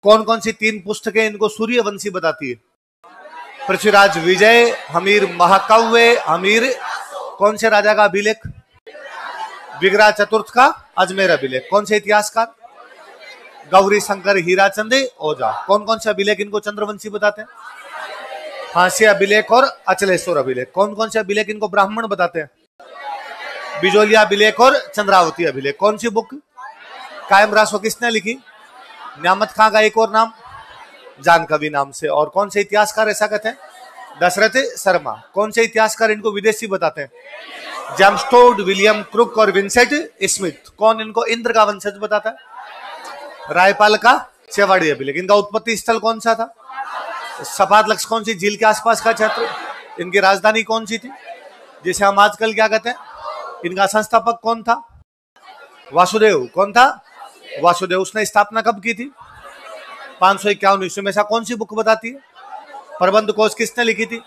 कौन कौन सी 3 पुस्तकें इनको सूर्यवंशी बताती है? पृथ्वीराज विजय, हमीर महाकाव्य, हमीर कौन से राजा का अभिलेख? विग्रह चतुर्थ का अजमेर अभिलेख। कौन से इतिहासकार? गौरी शंकर हीराचंद ओझा। कौन कौन से अभिलेख इनको चंद्रवंशी बताते हैं? हास्य अभिलेख और अचलेश्वर अभिलेख। कौन कौन से अभिलेख इनको ब्राह्मण बताते हैं? बिजोलिया अभिलेख और चंद्रावती अभिलेख। कौन सी बुक? कायम रासो किसने लिखी? न्यामत खां का एक और नाम जानकवि नाम से। और कौन से इतिहासकार ऐसा कहते हैं? दशरथ शर्मा। कौन से इतिहासकार इनको विदेशी बताते हैं? जेम्स टोड, विलियम क्रुक और विंसेंट स्मिथ। कौन इनको इंद्र का वंशज बताता है? रायपाल का चेवाड़ी अभिलेख। इनका उत्पत्ति स्थल कौन सा था? सपाट लक्ष्य कौन सी झील के आसपास का क्षेत्र? इनकी राजधानी कौन सी थी, जिसे हम आजकल क्या कहते हैं? इनका संस्थापक कौन था? वासुदेव। कौन था? वासुदेव। उसने स्थापना कब की थी? 551 ईस्वी में। ऐसा कौन सी बुक बताती है? प्रबंध कोश किसने लिखी थी?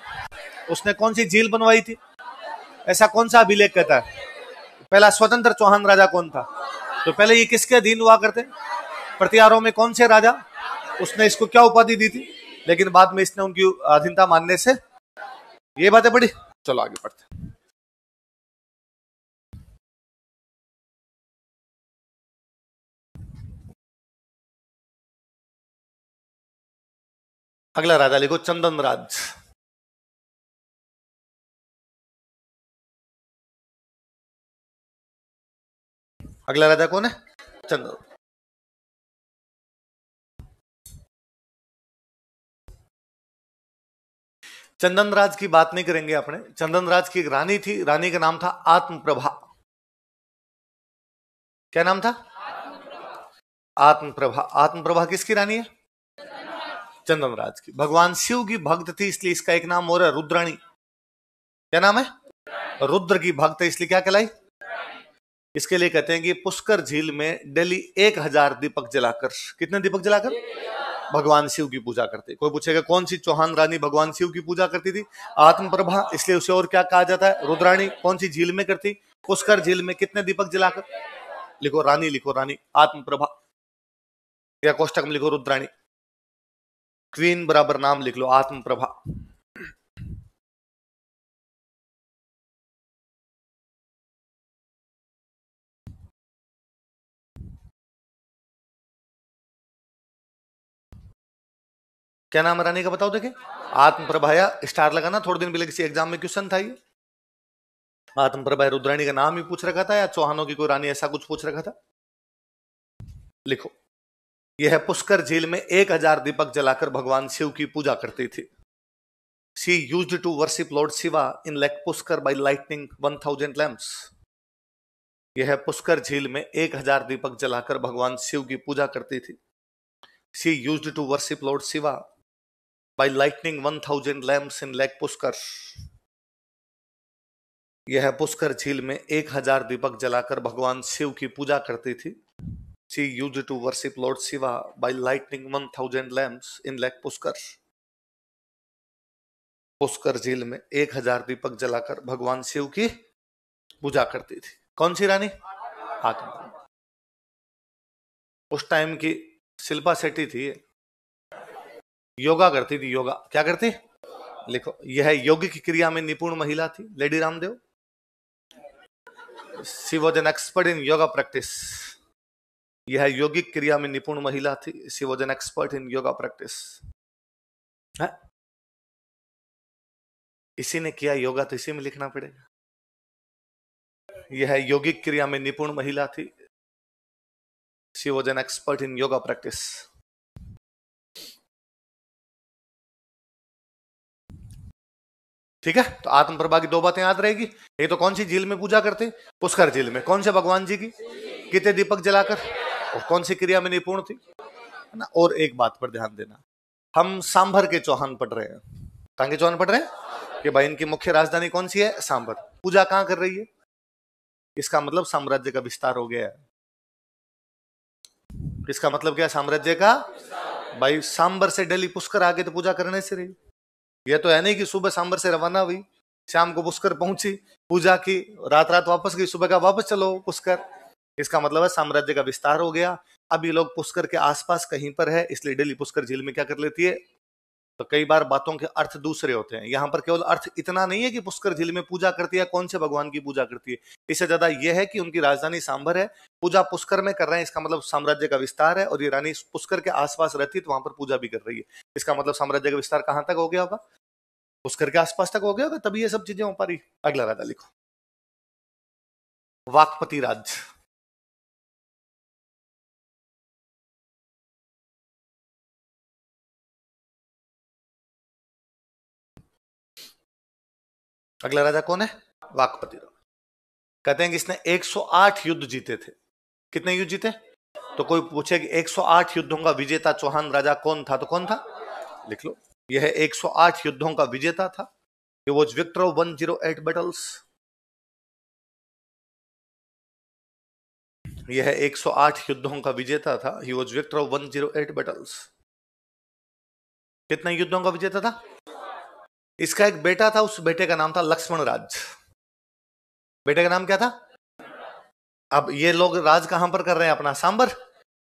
उसने कौन सी झील बनवाई थी? ऐसा कौन सा अभिलेख कहता है? पहला स्वतंत्र चौहान राजा कौन था? तो पहले ये किसके अधीन हुआ करते? प्रतिहारों में कौन से राजा? उसने इसको क्या उपाधि दी थी? लेकिन बाद में इसने उनकी अधीनता मानने से ये बातें पढ़ी। चलो आगे पढ़ते हैं। अगला राजा लिखो चंदन राज। अगला राजा कौन है? चंदन। चंदन राज की बात नहीं करेंगे अपने। चंदन राज की एक रानी थी, रानी का नाम था आत्मप्रभा। क्या नाम था? आत्मप्रभा। आत्मप्रभा किसकी रानी है? चंदन राज की। भगवान शिव की भक्त थी, इसलिए इसका एक नाम और है रुद्राणी। क्या नाम है? रुद्र की भक्त है, इसलिए क्या कहलाई? इसके लिए कहते हैं कि पुष्कर झील में डेली 1000 दीपक जलाकर, कितने दीपक जलाकर भगवान शिव की पूजा करते। कोई पूछेगा कौन सी चौहान रानी भगवान शिव की पूजा करती थी? आत्मप्रभा, इसलिए उसे और क्या कहा जाता है? रुद्राणी। कौन सी झील में करती? पुष्कर झील में। कितने दीपक जलाकर? लिखो रानी, लिखो रानी आत्मप्रभा, या कोष्टक में लिखो रुद्राणी। क्वीन बराबर नाम लिख लो आत्मप्रभा। क्या नाम है रानी का बताओ देखे? आत्मप्रभा। या स्टार लगाना, थोड़े दिन पहले किसी एग्जाम में क्वेश्चन था ये। आत्मप्रभा रुद्राणी का नाम ही पूछ रखा था, या चौहानों की कोई रानी ऐसा कुछ पूछ रखा था? लिखो, यह पुष्कर झील में 1000 दीपक जलाकर भगवान शिव की पूजा करती थी। She used to worship Lord Shiva in Lake Pushkar by lighting 1000 lamps. यह पुष्कर झील में 1000 दीपक जलाकर भगवान शिव की पूजा करती थी। She used to worship Lord Shiva by lighting 1000 lamps in Lake Pushkar. यह पुष्कर झील में 1000 दीपक जलाकर भगवान शिव की पूजा करती थी। She used to worship Lord Shiva by lighting 1000 lamps in Lake Pushkar. Pushkar झील में 1000 दीपक जलाकर भगवान शिव की पूजा करती थी। कौन सी रानी? आत्मा। उस टाइम की शिल्पा शेट्टी थी, योगा करती थी। योगा क्या करती? लिखो, यह यौगिक क्रिया में निपुण महिला थी। Lady Ramdev. She was an expert in yoga practice. यह यौगिक क्रिया में निपुण महिला थी। She was an expert in yoga practice. इसी ने किया योगा, तो इसी में लिखना पड़ेगा। यह यौगिक क्रिया में निपुण महिला थी। She was an expert in yoga practice. ठीक है, तो आत्मप्रभा की 2 बातें याद रहेगी। एक तो कौन सी झील में पूजा करते? पुष्कर झील में। कौन से भगवान जी की? कितने दीपक जलाकर? और कौन सी क्रिया में निपुण थी, है ना। और एक बात पर ध्यान देना, हम सांभर के चौहान पढ़ रहे हैं। कहां के चौहान पढ़ रहे हैं? कि भाई इनकी मुख्य राजधानी कौन सी है? सांभर। पूजा कहां कर रही है? इसका मतलब साम्राज्य का विस्तार हो गया है। इसका मतलब क्या? साम्राज्य का। भाई सांबर से दिल्ली पुष्कर आगे तो पूजा करने से रही। यह तो है नहीं कि सुबह सांबर से रवाना हुई, शाम को पुष्कर पहुंची, पूजा की, रात रात वापस गई, सुबह का वापस चलो पुष्कर। इसका मतलब है साम्राज्य का विस्तार हो गया। अब ये लोग पुष्कर के आसपास कहीं पर है, इसलिए डेली पुष्कर झील में क्या कर लेती है, तो कई बार बातों के अर्थ दूसरे होते हैं। यहां पर केवल अर्थ इतना नहीं है कि पुष्कर झील में पूजा करती है, कौन से भगवान की पूजा करती है, इससे ज्यादा यह है कि उनकी राजधानी सांबर है, पूजा पुष्कर में कर रहे हैं, इसका मतलब साम्राज्य का विस्तार है, और ये रानी पुष्कर के आसपास रहती है तो वहां पर पूजा भी कर रही है, इसका मतलब साम्राज्य का विस्तार कहां तक हो गया होगा, पुष्कर के आसपास तक हो गया होगा, तभी ये सब चीजें हो पा रही। अगला राजा लिखो, वाकपति राज। अगला राजा कौन है, वाकपति राज। कहते हैं कि इसने 108 युद्ध जीते थे। कितने युद्ध जीते, तो कोई पूछे कि 108 युद्धों का विजेता चौहान राजा कौन था, तो कौन था, लिख लो, यह 108 युद्धों का विजेता था। He was victor of 108 battles. यह 108 युद्धों का विजेता था। He was victor of 108 battles. कितने युद्धों का विजेता था, इसका एक बेटा था, उस बेटे का नाम था लक्ष्मण राज। बेटे का नाम क्या था, अब ये लोग राज कहां पर कर रहे हैं अपना, सांबर।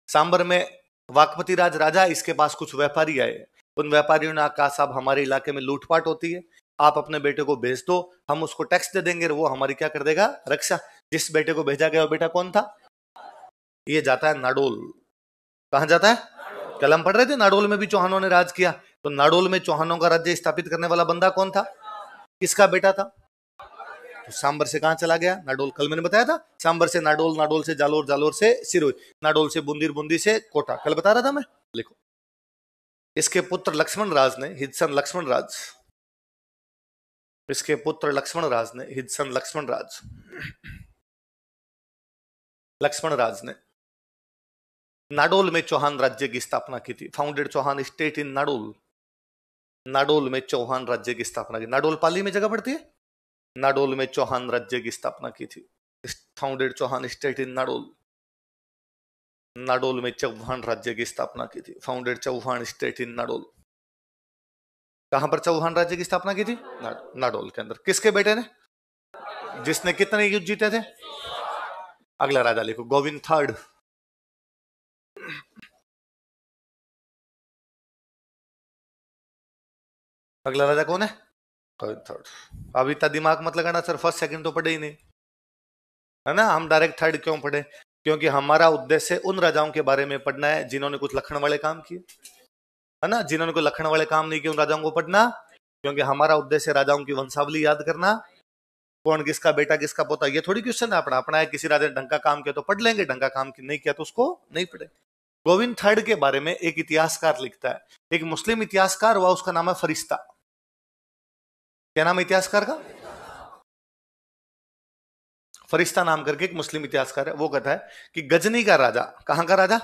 सांबर में वाकपति राज राजा, इसके पास कुछ व्यापारी आए, उन व्यापारियों ने कहा साहब हमारे इलाके में लूटपाट होती है, आप अपने बेटे को भेज दो, हम उसको टैक्स दे देंगे, वो हमारी क्या कर देगा, रक्षा। जिस बेटे को भेजा गया वो बेटा कौन था, ये जाता है नाडोल। कहां जाता है, कल हम पढ़ रहे थे नाडोल में भी चौहानों ने राज किया, तो नाडोल में चौहानों का राज्य स्थापित करने वाला बंदा कौन था, किसका बेटा था, तो सांबर से कहां चला गया, नाडोल। कल मैंने बताया था, सांबर से नाडोल, नाडोल से जालोर, जालोर से सिरोही, नाडोल से बुंदीर, बुंदी से कोटा, कल बता रहा था मैं। लिखो, इसके पुत्र लक्ष्मण राज ने, हिदसन लक्ष्मण राज, इसके पुत्र लक्ष्मण राज ने, हिदसन लक्ष्मण राज, लक्ष्मण राज ने नाडोल में चौहान राज्य की स्थापना की थी। Founded Chauhan state in Nadol. Nadol में चौहान राज्य की स्थापना की, नाडोल पाली में जगह पड़ती है, नाडोल में चौहान राज्य की स्थापना की थी। Founded Chauhan state in Nadol. Nadol में चौहान राज्य की स्थापना की थी। Founded Chauhan state in Nadol. कहां पर चौहान राज्य की स्थापना की थी, नाडोल के अंदर। किसके बेटे ने, जिसने कितने युद्ध जीते थे। अगला राजा लिखो, गोविंद थर्ड। अगला राजा कौन है, गोविंद थर्ड। अब इतना दिमाग मत लगाना सर, फर्स्ट सेकंड तो पढ़े ही नहीं, है ना। हम डायरेक्ट थर्ड क्यों पढ़े, क्योंकि हमारा उद्देश्य उन राजाओं के बारे में पढ़ना है जिन्होंने कुछ लखन वाले काम किए, है ना। जिन्होंने कोई लखन वाले काम नहीं किए उन राजाओं को पढ़ना, क्योंकि हमारा उद्देश्य राजाओं की वंशावली याद करना, कौन किसका बेटा किसका पोता, ये थोड़ी क्वेश्चन है अपना। अपना है किसी राजा ने ढंग का काम किया तो पढ़ लेंगे, ढंग का काम नहीं किया तो उसको नहीं पढ़े। गोविंद थर्ड के बारे में एक इतिहासकार लिखता है, एक मुस्लिम इतिहासकार हुआ, उसका नाम है फरिश्ता। क्या नाम है इतिहासकार का, फरिश्ता नाम करके एक मुस्लिम इतिहासकार है। वो कहता है कि गजनी का राजा, कहां का राजा,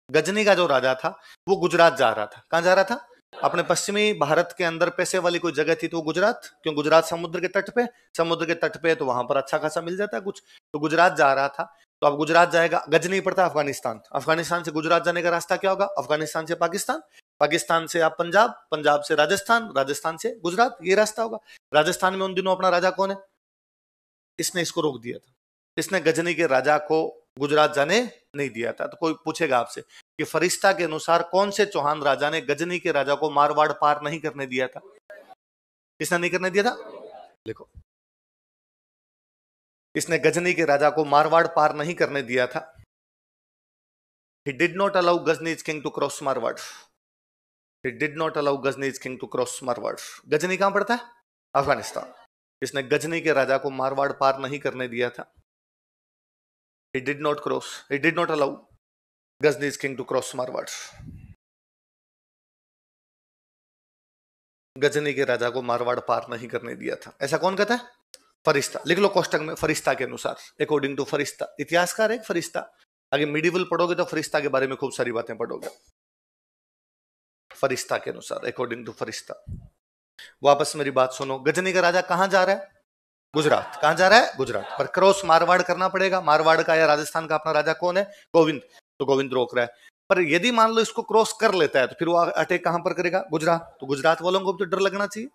गजनी का जो राजा था वो गुजरात जा रहा था। कहां जा रहा था, अपने पश्चिमी भारत के अंदर पैसे वाली कोई जगह थी तो गुजरात, क्यों, गुजरात समुद्र के तट पे, समुद्र के तट पे तो वहां पर अच्छा खासा मिल जाता है कुछ, तो गुजरात जा रहा था। तो अब गुजरात जाएगा, गजनी पड़ता है अफगानिस्तान, अफगानिस्तान से गुजरात जाने का रास्ता क्या होगा, अफगानिस्तान से पाकिस्तान, पाकिस्तान से आप पंजाब, पंजाब से राजस्थान, राजस्थान से गुजरात, ये रास्ता होगा। राजस्थान में उन दिनों अपना राजा कौन है, इसने इसको रोक दिया था, इसने गजनी के राजा को गुजरात जाने नहीं दिया था। तो कोई पूछेगा आपसे कि फरिश्ता के अनुसार कौन से चौहान राजा ने गजनी के राजा को मारवाड़ पार नहीं करने दिया था, किसने नहीं करने दिया था, देखो, इसने गजनी के राजा को मारवाड़ पार नहीं करने दिया था। He did not allow Ghaznī's king to cross Marwar. He did not allow Ghaznī's king to cross Marwar. Ghazni कहां पड़ता है, अफगानिस्तान। इसने गजनी के राजा को मारवाड़ पार नहीं करने दिया था। He did not cross, he did not allow Ghaznī's king to cross Marwar. Ghazni के राजा को मारवाड़ पार नहीं करने दिया था, ऐसा कौन कहता है, फरिश्ता। लिख लो कोष्टक में, फरिश्ता के अनुसार, अकॉर्डिंग टू फरिश्ता। इतिहासकार है फरिश्ता, आगे मिडिवल पढ़ोगे तो फरिश्ता के बारे में खूब सारी बातें पढ़ोगे। फरिश्ता के अनुसार, अकॉर्डिंग टू फरिश्ता। वापस मेरी बात सुनो, गजनी का राजा कहां जा रहा है, गुजरात। कहां जा रहा है, गुजरात। पर क्रॉस मारवाड़ करना पड़ेगा। मारवाड़ का या राजस्थान का अपना राजा कौन है, गोविंद। तो गोविंद रोक रहा है। पर यदि मान लो इसको क्रॉस कर लेता है तो फिर वो अटैक कहां पर करेगा, गुजरात। तो गुजरात वालों को भी तो डर लगना चाहिए,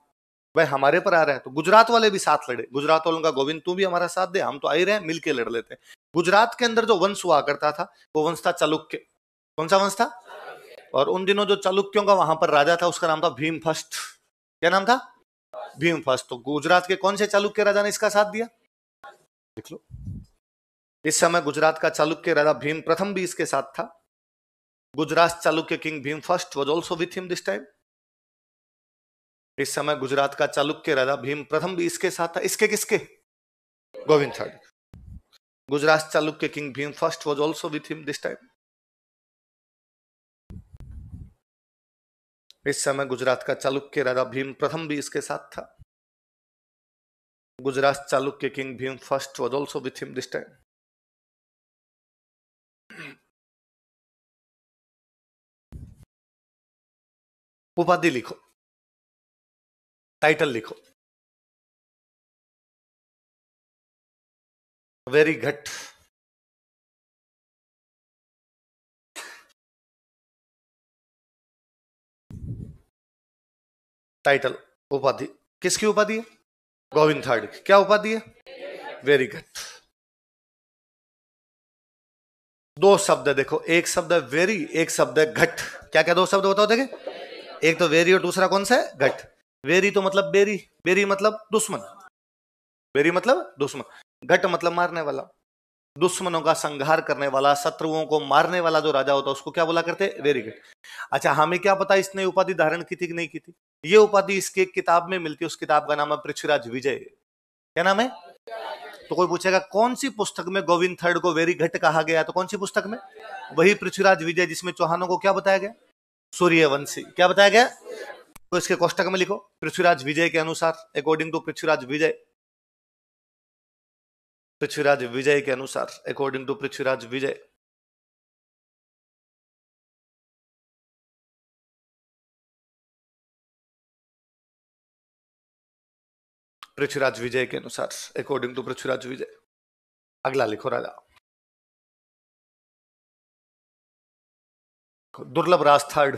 भाई हमारे पर आ रहा है तो गुजरात वाले भी साथ लड़े। गुजरात वालों का गोविंद तू भी हमारा साथ दे, हम तो आ ही रहे हैं, मिलके लड़ लेते हैं। गुजरात के अंदर जो वंश हुआ करता था वो वंश था चालुक्य। कौन सा वंश था? और उन दिनों जो चालुक्यों का वहां पर राजा था उसका नाम था भीम फर्स्ट। क्या नाम था? भीम फर्स्ट। तो गुजरात के कौन से चालुक्य राजा ने इसका साथ दिया? देख लो, इस समय गुजरात का चालुक्य राजा भीम प्रथम भी इसके साथ था। Gujarat Chalukya king Bhim first was also with him this time. इस समय गुजरात का चालुक्य राजा भीम प्रथम भी इसके साथ था। इसके किसके? Govind third. Gujarat Chalukya king Bhim first was also with him this time. इस समय गुजरात का चालुक्य राजा भीम प्रथम भी इसके साथ था। Gujarat Chalukya king Bhim first was also with him this time. उपाधि लिखो, टाइटल लिखो। वेरी घट। टाइटल, उपाधि। किसकी उपाधि है? गोविंद थर्ड की। क्या उपाधि है? वेरी घट। दो शब्द है देखो, एक शब्द है वेरी, एक शब्द है घट। क्या क्या दो शब्द बताओ देखे? एक तो वेरी और दूसरा कौन सा है? घट। वेरी तो मतलब बेरी, बेरी मतलब दुश्मन, बेरी मतलब दुश्मन। घट मतलब मारने वाला, दुश्मनों का संहार करने वाला, शत्रुओं को मारने वाला जो राजा होता है उसको क्या बोला करते? Very good. अच्छा, हमें क्या पता इसने उपाधि धारण की थी कि नहीं की थी? ये उपाधि इसकी एक किताब में मिलती है, उस किताब का नाम है पृथ्वीराज विजय। क्या नाम है? तो कोई पूछेगा कौन सी पुस्तक में गोविंद थर्ड को वेरी घट कहा गया? तो कौन सी पुस्तक में? वही पृथ्वीराज विजय जिसमें चौहानों को क्या बताया गया? सूर्यवंशी। क्या बताया गया? तो इसके कोष्टक में लिखो, पृथ्वीराज विजय के अनुसार, अकॉर्डिंग टू पृथ्वीराज विजय, पृथ्वीराज विजय के अनुसार, अकॉर्डिंग टू पृथ्वीराज विजय, पृथ्वीराज विजय के अनुसार, अकॉर्डिंग टू पृथ्वीराज विजय। अगला लिखो राजा, दुर्लभ राज थर्ड।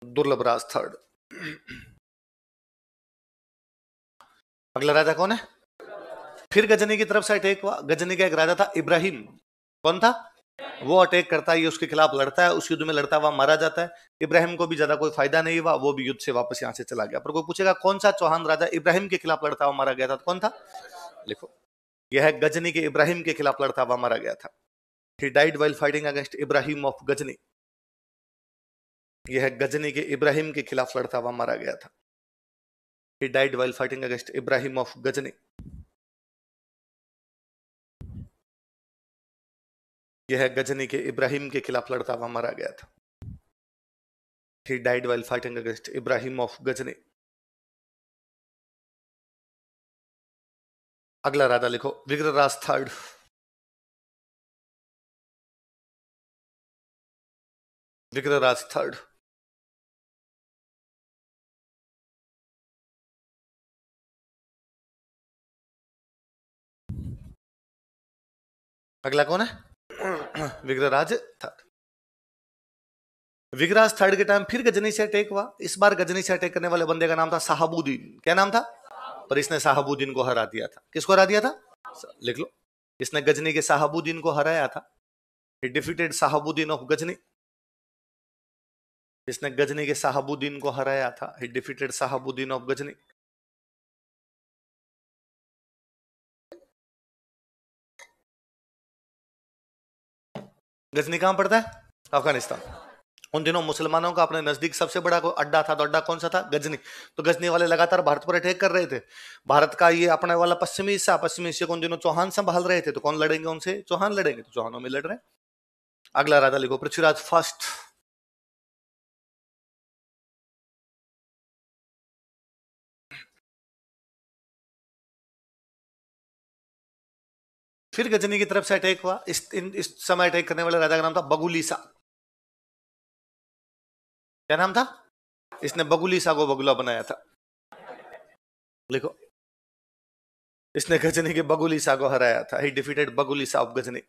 दुर्लभ राज थर्ड। अगला राजा कौन है? फिर गजनी की तरफ से अटैक हुआ। गजनी का एक राजा था इब्राहिम। कौन था? वो अटैक करता है, ये उसके खिलाफ लड़ता है, उस युद्ध में लड़ता हुआ मारा जाता है। इब्राहिम को भी ज्यादा कोई फायदा नहीं हुआ, वो भी युद्ध से वापस यहां से चला गया। पर कोई पूछेगा कौन सा चौहान राजा इब्राहिम के खिलाफ लड़ता हुआ मारा गया था? तो कौन था? लिखो, यह है गजनी के इब्राहिम के खिलाफ लड़ता हुआ मारा गया था। He died while fighting against Ibrahim of Ghazni. यह गजनी के इब्राहिम के खिलाफ लड़ता हुआ मारा गया था। He died while fighting against Ibrahim of Ghazni. यह गजनी के इब्राहिम के खिलाफ लड़ता हुआ मारा गया था। He died while fighting against Ibrahim of Ghazni. अगला राजा लिखो, विग्रहराज थर्ड। विग्रहराज थर्ड। अगला कौन है? विग्रहराज थर्ड। विग्रहराज थर्ड के टाइम फिर गजनी से अटैक हुआ। इस बार गजनी से अटैक करने वाले बंदे का नाम था साहबुद्दीन। क्या नाम था? पर इसने साहबुद्दीन को हरा दिया था। किसको हरा दिया था? लिख लो, इसने गजनी के साहबुद्दीन को हराया था। He defeated Sahabuddin of Ghazni. इसने गजनी के साहबुद्दीन को हराया था। He defeated Sahabuddin of Ghazni. Ghazni कहां पड़ता है? अफगानिस्तान। उन दिनों मुसलमानों का अपने नजदीक सबसे बड़ा कोई अड्डा था, तो अड्डा कौन सा था? गजनी। तो गजनी वाले लगातार भारत पर अटैक कर रहे थे। भारत का ये अपने वाला पश्चिमी हिस्सा, पश्चिमी हिस्से को उन दिनों चौहान संभाल रहे थे। तो कौन लड़ेंगे उनसे? चौहान लड़ेंगे। तो चौहानों में लड़ रहे हैं। अगला राजा लिखो, पृथ्वीराज फर्स्ट। फिर गजनी की तरफ से अटैक हुआ। इस समय अटैक करने वाले राजा का नाम था बगुलीसा। क्या नाम था? इसने बगुलीसा को बगुला बनाया था। लिखो, इसने गजनी के बगुलीसा को हराया था। ही डिफीटेड बगुलीसा ऑफ गजनी।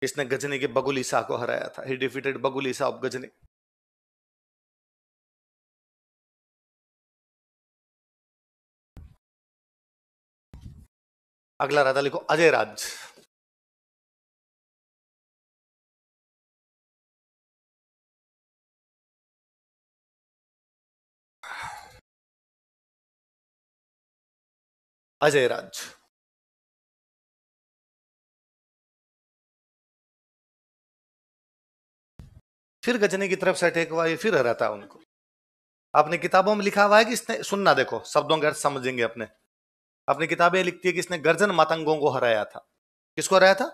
इसने गजनी के बगुली शाह को हराया था। ही डिफीटेड बगुली शाह ऑफ गजनी। अगला राजा लिखो अजय राज। अजय राज। फिर गजनी की तरफ से अटैक हुआ, ये फिर हराता उनको। आपने किताबों में लिखा हुआ है कि इसने, सुनना देखो शब्दों का अर्थ समझेंगे अपने। अपनी किताबें लिखती है कि इसने गर्जन मातंगों को हराया था। किसको हराया था?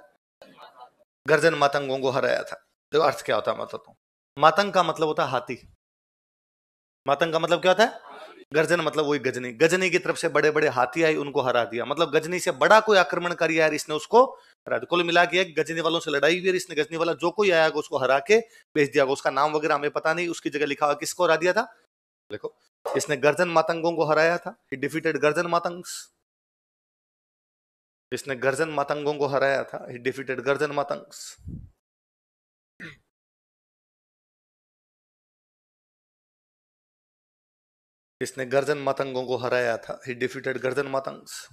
गर्जन मातंगों को हराया था। देखो अर्थ क्या होता है, मतलब तो मातंग का मतलब होता है हाथी। मातंग का मतलब क्या होता है? गर्जन मतलब वही गजनी। गजनी की तरफ से बड़े बड़े हाथी आए, उनको हरा दिया। मतलब गजनी से बड़ा कोई आक्रमणकारी आया, इसने उसको हरा दिया। कुल मिला के गजनी वालों से लड़ाई हुई, इसने गजनी वाला जो कोई आया उसको हरा के भेज दिया। उसका नाम वगैरह हमें पता नहीं, उसकी जगह लिखा हुआ किसको हरा दिया था। देखो इसने गर्जन मातंगों को हराया था। ही डिफीटेड गर्जन मातंग्स। इसने गर्जन मातंगों को हराया था। ही डिफीटेड गर्जन मातंग्स। इसने गर्जन मातंगों को हराया था। ही डिफीटेड गर्जन मातंग्स।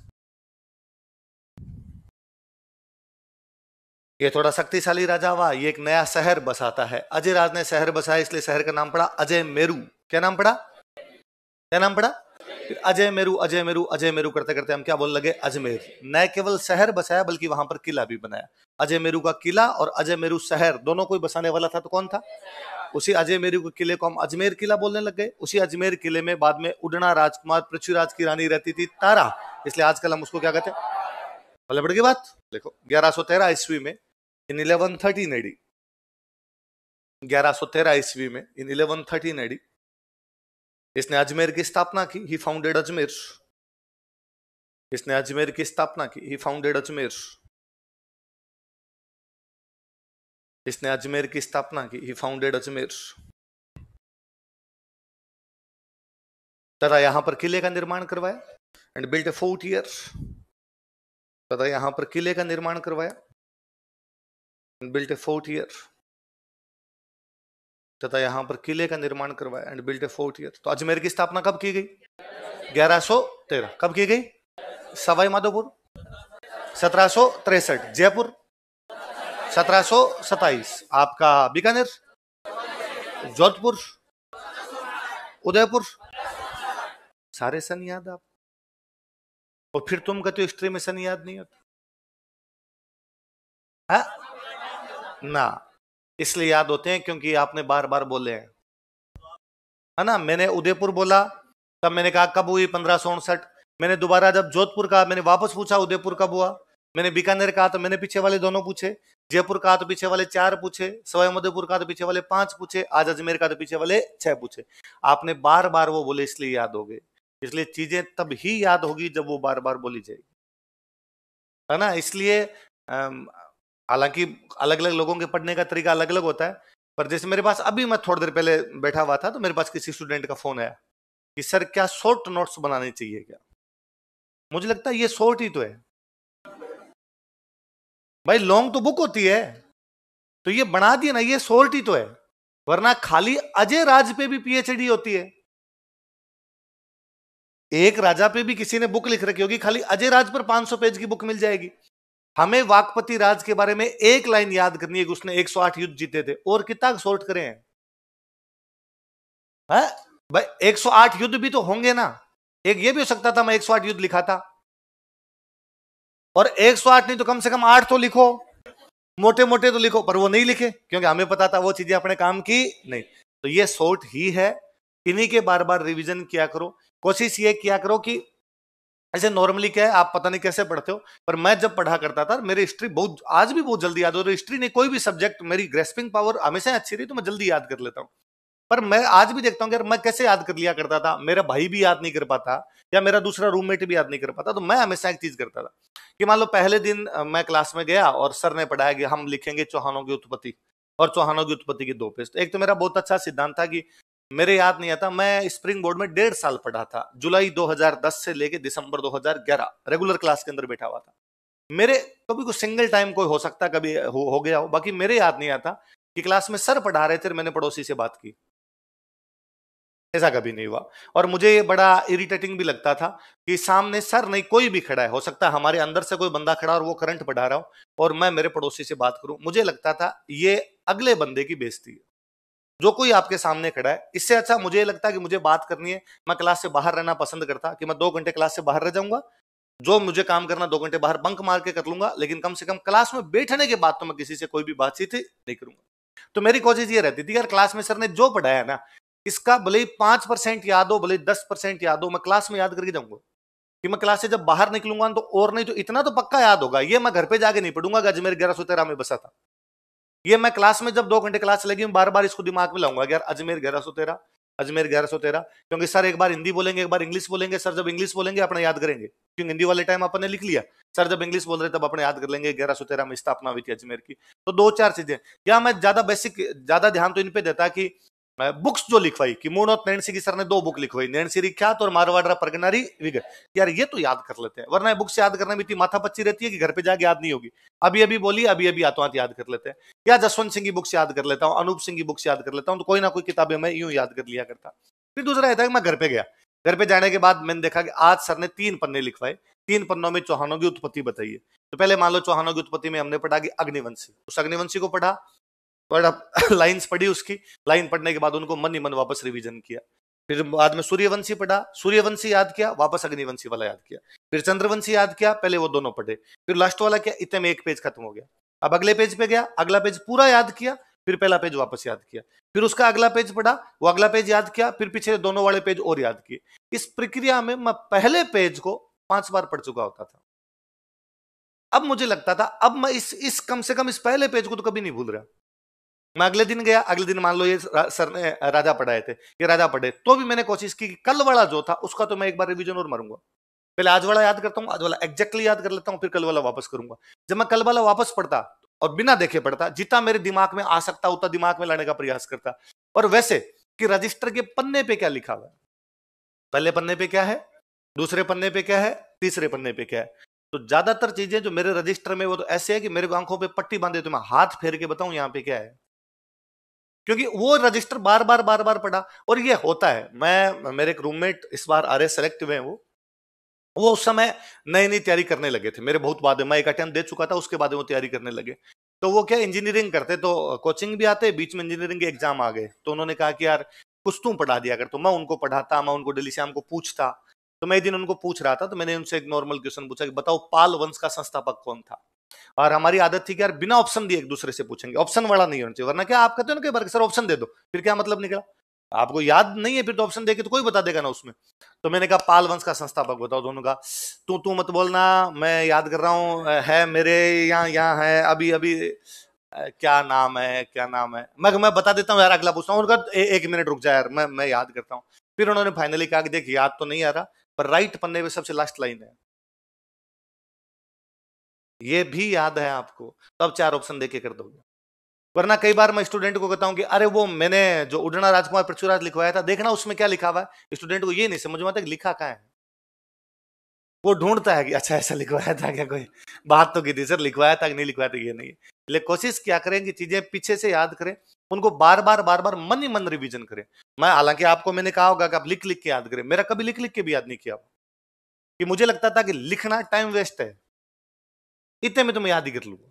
ये थोड़ा शक्तिशाली राजा हुआ, ये एक नया शहर बसाता है। अजय राज ने शहर बसाया, इसलिए शहर का नाम पड़ा अजय मेरू। क्या नाम पड़ा? क्या नाम पड़ा? फिर अजय मेरू, अजय मेरू, अजय मेरू करते करते हम क्या बोलने लगे? अजमेर। न केवल शहर बसाया बल्कि वहां पर किला भी बनाया। अजय मेरू का किला और अजय मेरू शहर दोनों कोई बसाने वाला था, तो कौन था? उसी अजय मेरू के किले को हम अजमेर किला बोलने लग गए। उसी अजमेर किले में बाद में उड़ना राजकुमार पृथ्वीराज की रानी रहती थी तारा, इसलिए आजकल हम उसको क्या कहते हैं? बोले बढ़ गई बात। देखो 1113 ईस्वी में इन 1113 एडी, 1113 ईस्वी में इन 1113 एडी इसने अजमेर की स्थापना की। ही फाउंडेड अजमेर। इसने अजमेर की स्थापना की। ही फाउंडेड अजमेर। इसने अजमेर की स्थापना की। ही फाउंडेड अजमेर। तथा यहां पर किले का निर्माण करवाया and built A fort here. तथा यहां पर किले का निर्माण करवाया and built A fort here. तथा यहां पर किले का निर्माण करवाया and built A fort here. तो अजमेर की स्थापना कब की गई? 1113। कब की गई? सवाई माधोपुर 1763। जयपुर 1727। आपका बीकानेर, जोधपुर, उदयपुर, सारे सन याद आप। और फिर तुम कहते हो हिस्ट्री में सन याद नहीं होता है ना? इसलिए याद होते हैं क्योंकि आपने बार बार बोले हैं, है ना? मैंने उदयपुर बोला तब मैंने कहा कब हुई? 1559। मैंने दोबारा जब जोधपुर कहा, मैंने वापस पूछा उदयपुर कब हुआ। मैंने बीकानेर कहा तो मैंने पीछे वाले दोनों पूछे। जयपुर कहा तो पीछे वाले 4 पूछे। सवाई माधोपुर कहा तो पीछे वाले 5 पूछे। आज अजमेर का तो पीछे वाले 6 पूछे। आपने बार बार वो बोले इसलिए याद हो गए। इसलिए चीजें तब ही याद होगी जब वो बार बार बोली जाएगी, है ना? इसलिए हालांकि अलग अलग लोगों के पढ़ने का तरीका अलग अलग होता है, पर जैसे मेरे पास अभी, मैं थोड़ी देर पहले बैठा हुआ था तो मेरे पास किसी स्टूडेंट का फोन आया कि सर क्या शॉर्ट नोट्स बनाने चाहिए क्या? मुझे लगता है ये शॉर्ट ही तो है भाई, लॉन्ग तो बुक होती है। तो ये बना दिया ना, ये शॉर्ट ही तो है। वरना खाली अजय राज पे भी पीएचडी होती है। एक राजा पे भी किसी ने बुक लिख रखी होगी, खाली अजय राज पर 500 पेज की बुक मिल जाएगी। हमें वाकपति राज के बारे में एक लाइन याद करनी है कि उसने 108 युद्ध जीते थे, और कितना शॉर्ट करे हैं भाई? 108 युद्ध भी तो होंगे ना। एक ये भी हो सकता था मैं 108 युद्ध लिखा था, और 108 नहीं तो कम से कम 8 तो लिखो, मोटे मोटे तो लिखो, पर वो नहीं लिखे क्योंकि हमें पता था वो चीजें अपने काम की नहीं। तो ये शॉर्ट ही है। इन्हीं के बार बार रिवीजन किया करो। कोशिश ये किया करो कि ऐसे नॉर्मली क्या है, आप पता नहीं कैसे पढ़ते हो, पर मैं जब पढ़ा करता था मेरी हिस्ट्री बहुत, आज भी बहुत जल्दी याद हो रही। हिस्ट्री नहीं, कोई भी सब्जेक्ट, मेरी ग्रेस्पिंग पावर हमेशा अच्छी रही तो मैं जल्दी याद कर लेता हूं। पर मैं आज भी देखता हूं कि मैं कैसे याद कर लिया करता था, मेरा भाई भी याद नहीं कर पाता या मेरा दूसरा रूममेट भी याद नहीं कर पाता। तो मैं हमेशा एक चीज करता था कि मान लो पहले दिन मैं क्लास में गया और सर ने पढ़ाया कि हम लिखेंगे चौहानों की उत्पत्ति, और चौहानों की उत्पत्ति की 2 पेज। तो एक तो मेरा बहुत अच्छा सिद्धांत था कि मेरे याद नहीं आता, मैं स्प्रिंग बोर्ड में 1.5 साल पढ़ा था, जुलाई 2010 से लेके दिसंबर 2011 रेगुलर क्लास के अंदर बैठा हुआ था। मेरे कभी कोई सिंगल टाइम कोई हो सकता, कभी हो गया हो, बाकी मेरे याद नहीं आता कि क्लास में सर पढ़ा रहे थे और मैंने पड़ोसी से बात की। ऐसा कभी नहीं हुआ। और मुझे ये बड़ा इरिटेटिंग भी लगता था कि सामने सर नहीं, कोई भी खड़ा है, हो सकता है हमारे अंदर से कोई बंदा खड़ा और वो करंट पढ़ा रहा हो और मैं मेरे पड़ोसी से बात करूं, मुझे लगता था ये अगले बंदे की बेइज्जती है। जो कोई आपके सामने खड़ा है, इससे अच्छा मुझे लगता है कि मुझे बात करनी है, मैं क्लास से बाहर रहना पसंद करता कि मैं 2 घंटे क्लास से बाहर रह जाऊंगा, जो मुझे काम करना 2 घंटे बाहर बंक मार के कर लूंगा, लेकिन कम से कम क्लास में बैठने के बाद तो मैं किसी से कोई भी बातचीत नहीं करूंगा। तो मेरी कोशिश ये रहती थी यार, क्लास में सर ने जो पढ़ाया ना, इसका भले ही 5% याद हो, भले ही 10% याद हो, मैं क्लास में याद करके जाऊंगा कि मैं क्लास से जब बाहर निकलूंगा तो, और नहीं तो इतना तो पक्का याद होगा, ये मैं घर पे जाके नहीं पढ़ूंगा कि अजमेर 1113 में बसा था। ये मैं क्लास में जब 2 घंटे क्लास लगी, बार बार इसको दिमाग में लाऊंगा यार, अजमेर 1113, अजमेर 1113, क्योंकि सर एक बार हिंदी बोलेंगे, एक बार इंग्लिश बोलेंगे, सर जब इंग्लिश बोलेंगे अपने याद करेंगे, क्योंकि हिंदी वाले टाइम अपन ने लिख लिया, सर जब इंग्लिश बोल रहे तब अपने याद कर लेंगे 1113 में स्थापना हुई थी अजमेर की। तो 2-4 चीजें, या मैं ज्यादा बेसिक, ज्यादा ध्यान तो इन पे देता कि बुक्स जो लिखवाई कि मून और नैन्सी की सर ने 2 बुक लिखवाई, नैन्सी रिख्यात और मारवाड़ प्रगनारी विगत, यार ये तो याद कर लेते हैं, वरना बुक से याद करने में इतनी माथा पच्ची रहती है कि घर पे जाके याद नहीं होगी। अभी अभी बोली, अभी अभी आतो याद कर लेते हैं। या जसवंत सिंह की बुक से याद कर लेता हूँ, अनूप सिंह की बुक से याद कर लेता हूँ, तो कोई ना कोई किताबें मैं यूं याद कर लिया करता। फिर दूसरा रहता है कि मैं घर पे गया, घर पे जाने के बाद मैंने देखा कि आज सर ने 3 पन्ने लिखवाए, 3 पन्नों में चौहानों की उत्पत्ति बताइए। तो पहले मान लो चौहानों की उत्पत्ति में हमने पढ़ा कि अग्निवंशी, उस अग्निवंशी को पढ़ा, पढ़ा लाइंस पढ़ी, उसकी लाइन पढ़ने के बाद उनको मन ही मन वापस रिवीजन किया। फिर बाद में सूर्यवंशी पढ़ा, सूर्यवंशी याद किया, वापस अग्निवंशी वाला याद किया। फिर चंद्रवंशी याद किया, पहले वो दोनों पढ़े, फिर लास्ट वाला क्या, इतने में एक पेज खत्म हो गया। अब अगले पेज पे गया, अगला पेज पूरा याद किया, फिर पहला पेज वापस याद किया, फिर उसका अगला पेज पढ़ा, वो अगला पेज याद किया, फिर पीछे दोनों वाले पेज और याद किए। इस प्रक्रिया में मैं पहले पेज को 5 बार पढ़ चुका होता था। अब मुझे लगता था अब मैं इस कम से कम इस पहले पेज को तो कभी नहीं भूल रहा। मैं अगले दिन गया, अगले दिन मान लो ये सर ने राजा पढ़ाए थे, ये राजा पढ़े, तो भी मैंने कोशिश की कि कल वाला जो था उसका तो मैं एक बार रिवीजन और मारूंगा। पहले आज वाला याद करता हूँ, आज वाला एग्जैक्टली याद कर लेता हूँ, फिर कल वाला वापस करूंगा। जब मैं कल वाला वापस पढ़ता और बिना देखे पढ़ता, जितना मेरे दिमाग में आ सकता उतना दिमाग में लाने का प्रयास करता। और वैसे कि रजिस्टर के पन्ने पे क्या लिखा हुआ है, पहले पन्ने पे क्या है, दूसरे पन्ने पे क्या है, तीसरे पन्ने पे क्या है। तो ज्यादातर चीजें जो मेरे रजिस्टर में वो तो ऐसे है कि मेरे आंखों पे पट्टी बांधे तो मैं हाथ फेर के बताऊं यहाँ पे क्या है, क्योंकि वो रजिस्टर बार बार पढ़ा। और ये होता है, मैं, मेरे एक रूममेट इस बार आरएस सेलेक्ट हुए हैं, वो उस समय नई नई तैयारी करने लगे थे, मेरे बहुत बाद में, मैं एक अटेम्प्ट दे चुका था, उसके बाद वो तैयारी करने लगे। तो वो क्या इंजीनियरिंग करते, तो कोचिंग भी आते, बीच में इंजीनियरिंग के एग्जाम आ गए, तो उन्होंने कहा कि यार कुछ तुम पढ़ा दिया कर, तो मैं उनको पढ़ाता, मैं उनको डेली शाम को पूछता। तो मैं एक दिन उनको पूछ रहा था, तो मैंने उनसे एक नॉर्मल क्वेश्चन पूछा कि बताओ पाल वंश का संस्थापक कौन था। और हमारी आदत थी कि यार बिना ऑप्शन दिए एक दूसरे से पूछेंगे, ऑप्शन वाला नहीं होना चाहिए, वरना क्या आप कहते हो ना कि सर ऑप्शन दे दो, फिर क्या मतलब निकला, आपको याद नहीं है फिर तो ऑप्शन देके तो कोई बता देगा ना उसमें। तो मैंने कहा पाल वंश का संस्थापक बताओ, दोनों का तू तू मत बोलना, मैं याद कर रहा हूँ, है मेरे यहाँ, यहाँ है अभी अभी, क्या नाम है, क्या नाम है, मैं बता देता हूँ यार, अगला पूछता हूँ। उनका एक मिनट रुक जा यार, मैं याद करता हूँ। फिर उन्होंने फाइनली कहा कि देख याद तो नहीं आ रहा, पर राइट पन्ने पे सबसे लास्ट लाइन है, ये भी याद है आपको, तब 4 ऑप्शन देके कर दोगे। वरना कई बार मैं स्टूडेंट को कहता हूं कि अरे वो मैंने जो उड़ना राजकुमार पृथ्वीराज लिखवाया था, देखना उसमें क्या लिखा हुआ है, स्टूडेंट को ये नहीं समझ में आता कि लिखा कहाँ है, वो ढूंढता है कि अच्छा ऐसा लिखवाया था क्या, कोई बात तो की थी सर, लिखवाया था कि नहीं लिखवाया था, ये नहीं है। इसलिए कोशिश क्या करें कि चीजें पीछे से याद करें, उनको बार बार मन ही मन रिवीजन करें। मैं हालांकि आपको मैंने कहा होगा कि आप लिख लिख के याद करें, मेरा कभी लिख लिख के भी याद नहीं किया, कि मुझे लगता था कि लिखना टाइम वेस्ट है, इतने में तो मैं याद ही कर लूंगा,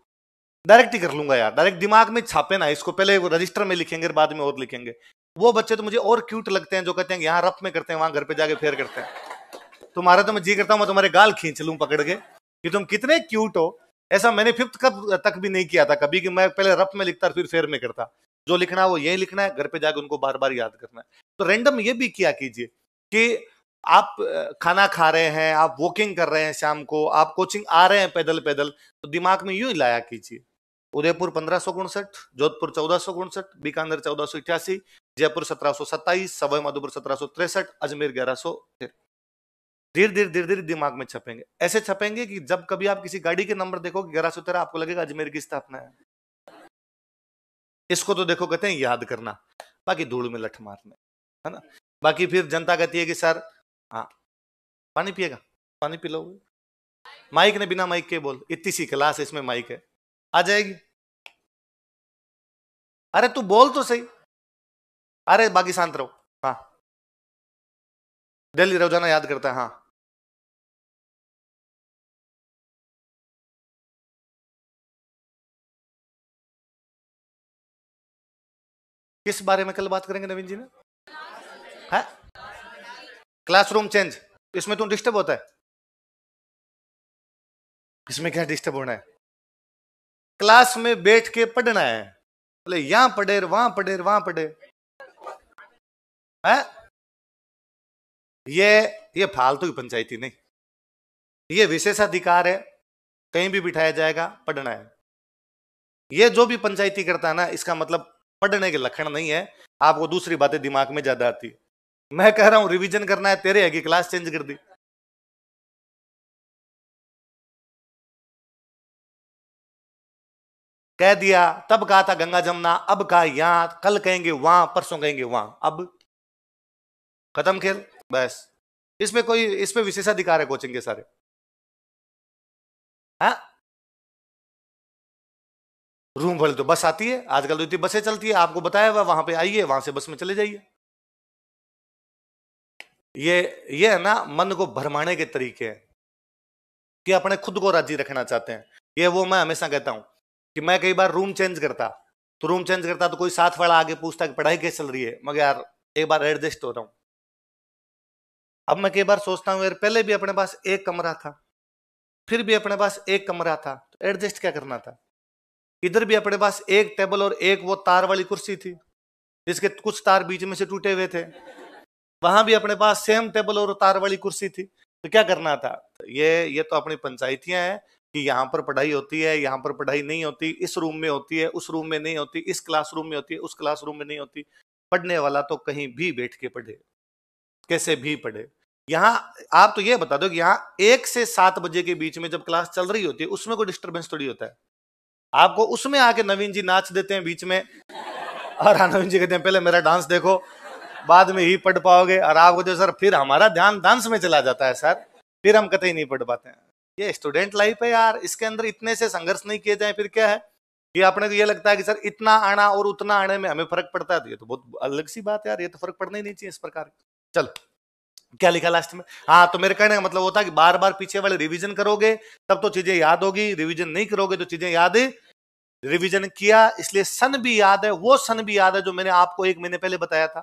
डायरेक्ट ही कर लूंगा यार, डायरेक्ट दिमाग में छापे ना इसको, पहले वो रजिस्टर में लिखेंगे बाद में और लिखेंगे। वो बच्चे तो मुझे और क्यूट लगते हैं जो कहते हैं कि यहाँ रफ में करते हैं, वहां घर पे जाके फेर करते हैं। तुम्हारा तो मैं जी करता हूँ मैं तुम्हारे गाल खींच लूं पकड़ के कि तुम कितने क्यूट हो। ऐसा मैंने फिफ्थ कब तक भी नहीं किया था कभी कि मैं पहले रफ में लिखता फिर फेर में करता। जो लिखना है वो यही लिखना है, घर पे जाके उनको बार बार याद करना है। तो रैंडम ये भी किया कीजिए कि आप खाना खा रहे हैं, आप वॉकिंग कर रहे हैं, शाम को आप कोचिंग आ रहे हैं पैदल पैदल, तो दिमाग में यूं ही लाया कीजिए, उदयपुर 1559, जोधपुर 1459, बीकानेर 1488, जयपुर 1727, सवाई माधोपुर 1763, अजमेर 1113। धीरे धीरे धीरे धीरे दिमाग में छपेंगे, ऐसे छपेंगे कि जब कभी आप किसी गाड़ी के नंबर देखो 1113, आपको लगेगा अजमेर की स्थापना है। इसको तो देखो कहते हैं याद करना, बाकी धूल में लठ मारना, है ना। बाकी फिर जनता कहती है कि सर, हाँ पानी पिएगा, पानी पी लो। माइक ने बिना माइक के बोल, इतनी सी क्लास इसमें माइक है, आ जाएगी। अरे तू बोल तो सही। अरे बाकी शांत रहो। हाँ, डेली रोजाना याद करता है। हाँ, किस बारे में कल बात करेंगे नवीन जी ने? है क्लासरूम चेंज, इसमें तुम डिस्टर्ब होता है? इसमें क्या डिस्टर्ब होना है? क्लास में बैठ के पढ़ना है, बोले यहां पढ़े वहां पढ़े वहां पढ़े है। ये फालतू की पंचायती नहीं, ये विशेषाधिकार है, कहीं भी बिठाया जाएगा, पढ़ना है। ये जो भी पंचायती करता है ना, इसका मतलब पढ़ने के लक्षण नहीं है, आपको दूसरी बातें दिमाग में ज्यादा आती है। मैं कह रहा हूं रिवीजन करना है, तेरे है कि क्लास चेंज कर दी। कह दिया, तब कहा था गंगा जमुना, अब कहा यहां, कल कहेंगे वहां, परसों कहेंगे वहां, अब खत्म खेल बस। इसमें विशेषाधिकार है कोचिंग के सारे। हाँ, रूम वाले तो बस आती है, आजकल तो इतनी बसें चलती है, आपको बताया हुआ, वहां पे आइए, वहां से बस में चले जाइए। ये है ना, मन को भरमाने के तरीके हैं कि अपने खुद को राजी रखना चाहते हैं। ये वो मैं हमेशा कहता हूं कि मैं कई बार रूम चेंज करता, तो कोई साथ वाला आगे पूछता कि पढ़ाई कैसे चल रही है, मगर यार एक बार एडजस्ट हो रहा हूं। अब मैं कई बार सोचता हूं यार, पहले भी अपने पास एक कमरा था, फिर भी अपने पास एक कमरा था, तो एडजस्ट क्या करना था। इधर भी अपने पास एक टेबल और एक वो तार वाली कुर्सी थी, जिसके कुछ तार बीच में से टूटे हुए थे। वहां भी अपने पास सेम टेबल और तार वाली कुर्सी थी, तो क्या करना था। ये तो अपनी पंचायतियां हैं कि यहाँ पर पढ़ाई होती है, यहाँ पर पढ़ाई नहीं होती, इस रूम में होती है, उस रूम में नहीं होती, इस क्लासरूम में होती है, उस क्लासरूम में नहीं होती। पढ़ने वाला तो कहीं भी बैठ के पढ़े, कैसे भी पढ़े। यहाँ आप तो ये बता दो कि यहाँ 1 से 7 बजे के बीच में जब क्लास चल रही होती है, उसमें कोई डिस्टर्बेंस थोड़ी होता है। आपको उसमें आके नवीन जी नाच देते हैं बीच में, और नवीन जी कहते हैं पहले मेरा डांस देखो, बाद में ही पढ़ पाओगे। और आपको जो सर फिर हमारा ध्यान डांस में चला जाता है सर, फिर हम कतई नहीं पढ़ पाते हैं। ये स्टूडेंट लाइफ है यार, इसके अंदर इतने से संघर्ष नहीं किए जाए फिर क्या है। ये अपने को ये लगता है कि सर इतना आना और उतना आने में हमें फर्क पड़ता है, तो ये तो बहुत अलग सी बात है यार, ये तो फर्क पड़ना ही नहीं चाहिए इस प्रकार। चलो क्या लिखा लास्ट में। हाँ, तो मेरे कहने का मतलब होता है कि बार बार पीछे वाले रिवीजन करोगे तब तो चीजें याद होगी, रिवीजन नहीं करोगे तो चीजें याद। रिवीजन किया इसलिए सन भी याद है, वो सन भी याद है जो मैंने आपको 1 महीने पहले बताया था,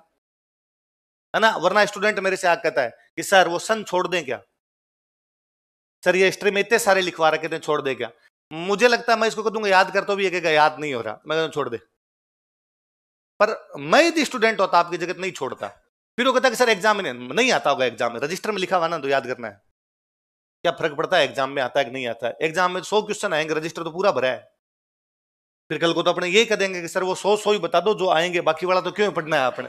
है ना। वरना स्टूडेंट मेरे से आके कहता है कि सर वो सन छोड़ दें क्या, सर ये हिस्ट्री में इतने सारे लिखवा रखे थे, छोड़ दे क्या। मुझे लगता है मैं इसको कह दूंगा याद कर, तो भी एक याद नहीं हो रहा, मैं कहता छोड़ दे। पर मैं यदि स्टूडेंट होता आपकी जगह नहीं छोड़ता। फिर वो कहता कि सर एग्जाम में नहीं आता होगा, एग्जाम में रजिस्टर में लिखा हुआ ना तो याद करना है, क्या फर्क पड़ता है एग्जाम में आता है कि नहीं आता है। एग्जाम में 100 क्वेश्चन आएंगे, रजिस्टर तो पूरा भरा है। फिर कल को तो अपने यही कह देंगे कि सर वो 100 ही बता दो जो आएंगे, बाकी वाला तो क्यों पढ़ना है आपने।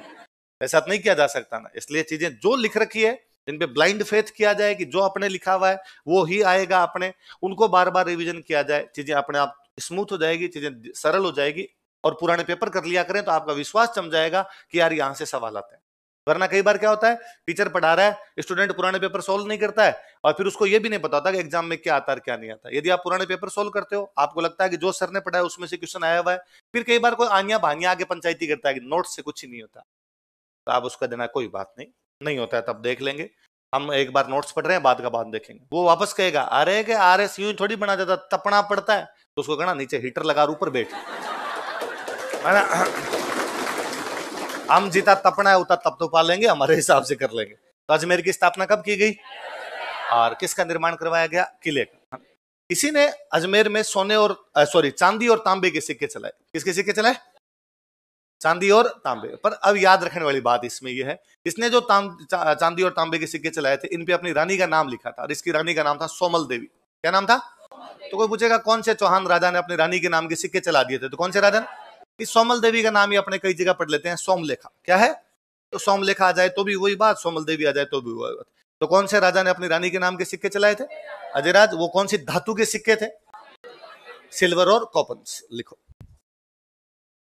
ऐसा नहीं किया जा सकता ना। इसलिए चीजें जो लिख रखी है जिन पे ब्लाइंड फेथ किया जाए कि जो अपने लिखा हुआ है वो ही आएगा, अपने उनको बार बार रिवीजन किया जाए, चीजें अपने आप स्मूथ हो जाएगी, चीजें सरल हो जाएगी। और पुराने पेपर कर लिया करें तो आपका विश्वास जम जाएगा कि यार यहां से सवाल आते हैं। वरना कई बार क्या होता है, टीचर पढ़ा रहा है, स्टूडेंट पुराने पेपर सोल्व नहीं करता है, और फिर उसको ये भी नहीं पता होता कि एग्जाम में क्या आता है क्या नहीं आता। यदि आप पुराने पेपर सोल्व करते हो, आपको लगता है कि जो सर ने पढ़ा है उसमें से क्वेश्चन आया हुआ है, फिर कई बार कोई आनिया भानिया आगे पंचायती करता है कि नोट से कुछ ही नहीं होता, तो आप उसका देना कोई बात नहीं, नहीं होता है तब देख लेंगे। हम एक बार नोट्स पढ़ रहे हैं, बाद का बाद देखेंगे। वो वापस कहेगा अरे के आर एस यूं थोड़ी बना जाता, तपना पड़ता है, तो उसको कहना नीचे हीटर लगा ऊपर बैठ, है ना। हम जितना तपना है उतना तप तो पा लेंगे, हमारे हिसाब से कर लेंगे। तो अजमेर की स्थापना कब की गई और किसका निर्माण करवाया गया, किले का। इसी ने अजमेर में सोने और चांदी और तांबे के सिक्के चलाए। किसके सिक्के चलाए, चांदी और तांबे। पर अब याद रखने वाली बात इसमें यह है, इसने जो चांदी और तांबे के सिक्के चलाए थे, इन पे अपनी रानी का नाम लिखा था, और इसकी रानी का नाम था सोमल देवी। क्या नाम था। तो कोई पूछेगा कौन से चौहान राजा ने अपनी रानी के नाम के सिक्के चला दिए थे, तो कौन से राजा ने। इस सोमल देवी का नाम ही अपने कई जगह पढ़ लेते हैं, सोमलेखा। क्या है, तो सोमलेखा आ जाए तो भी वही बात, सोमल देवी आ जाए तो भी वही बात। तो कौन से राजा ने अपनी रानी के नाम के सिक्के चलाए थे, अजयराज। वो कौन सी धातु के सिक्के थे, सिल्वर और कॉपर। लिखो,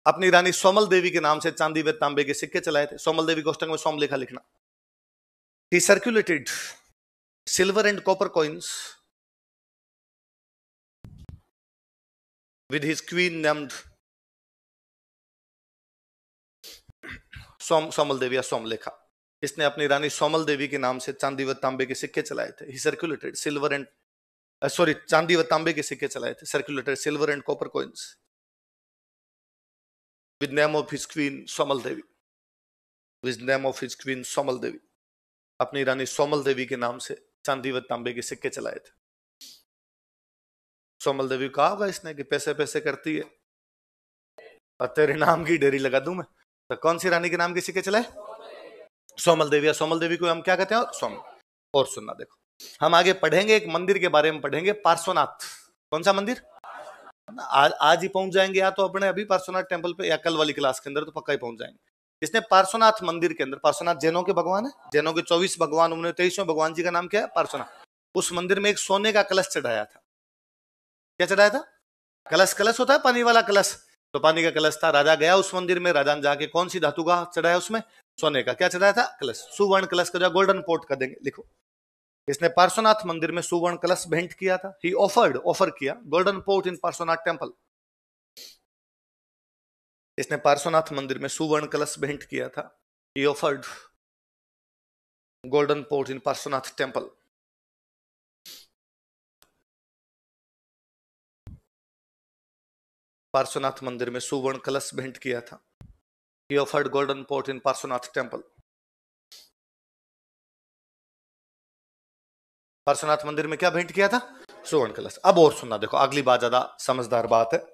अपनी रानी सोमल देवी के नाम से चांदी व तांबे के सिक्के चलाए थे। सोमल देवी कोष्टक में सोमलेखा लिखना। He circulated silver and copper coins with his queen named Somal Devi या सोमलेखा। इसने अपनी रानी सोमल देवी के नाम से चांदी व तांबे के सिक्के चलाए थे। ही सर्कुलेटेड सिल्वर एंड चांदी व तांबे के सिक्के चलाए थे। Circulated silver and copper coins with name of his queen Somal Devi. With name of his queen Somal Devi. अपनी रानी सोमल देवी के नाम से चांदी व तांबे के सिक्के चलाए थे। सोमल देवी कहा होगा इसने कि पैसे पैसे करती है और तेरे नाम की डेरी लगा दूं मैं। तो कौन सी रानी के नाम के सिक्के चलाए? सोमल देवी। या सोमल देवी को हम क्या कहते हैं? सोमल। और सुनना देखो, हम आगे पढ़ेंगे एक मंदिर के बारे में पढ़ेंगे, पार्श्वनाथ। कौन सा मंदिर? आज ही पहुंच जाएंगे, या तो अपने अभी पार्श्वनाथ टेम्पल पे, या कल वाली क्लास के अंदर तो पक्का ही पहुंच जाएंगे। इसने पार्श्वनाथ मंदिर के अंदर, पार्श्वनाथ जैनों के भगवान है, जैनों के 24 भगवान, उन्होंने 23वें भगवान जी का नाम क्या है? पार्श्वनाथ। उस मंदिर में एक सोने का कलश चढ़ाया था। क्या चढ़ाया था? कलश। कलश होता है पानी वाला कलश, तो पानी का कलश था। राजा गया उस मंदिर में, राजा ने जाके कौन सी धातु का चढ़ाया? उसमें सोने का। क्या चढ़ाया था? कलश। सुवर्ण कलश का, जो गोल्डन पोर्ट का देंगे, लिखो। इसने पार्श्वनाथ मंदिर में सुवर्ण कलश भेंट किया था। ही ऑफर किया golden port in Parshvanath temple. इसने पार्श्वनाथ मंदिर में सुवर्ण कलश भेंट किया था। ही offered golden port in Parshvanath temple. Parshvanath मंदिर में सुवर्ण कलश भेंट किया था। He offered golden pot in Parshvanath temple. Parshvanath मंदिर में क्या भेंट किया था? सुवर्ण कलश। अब और सुनना देखो, अगली बात ज्यादा समझदार बात है।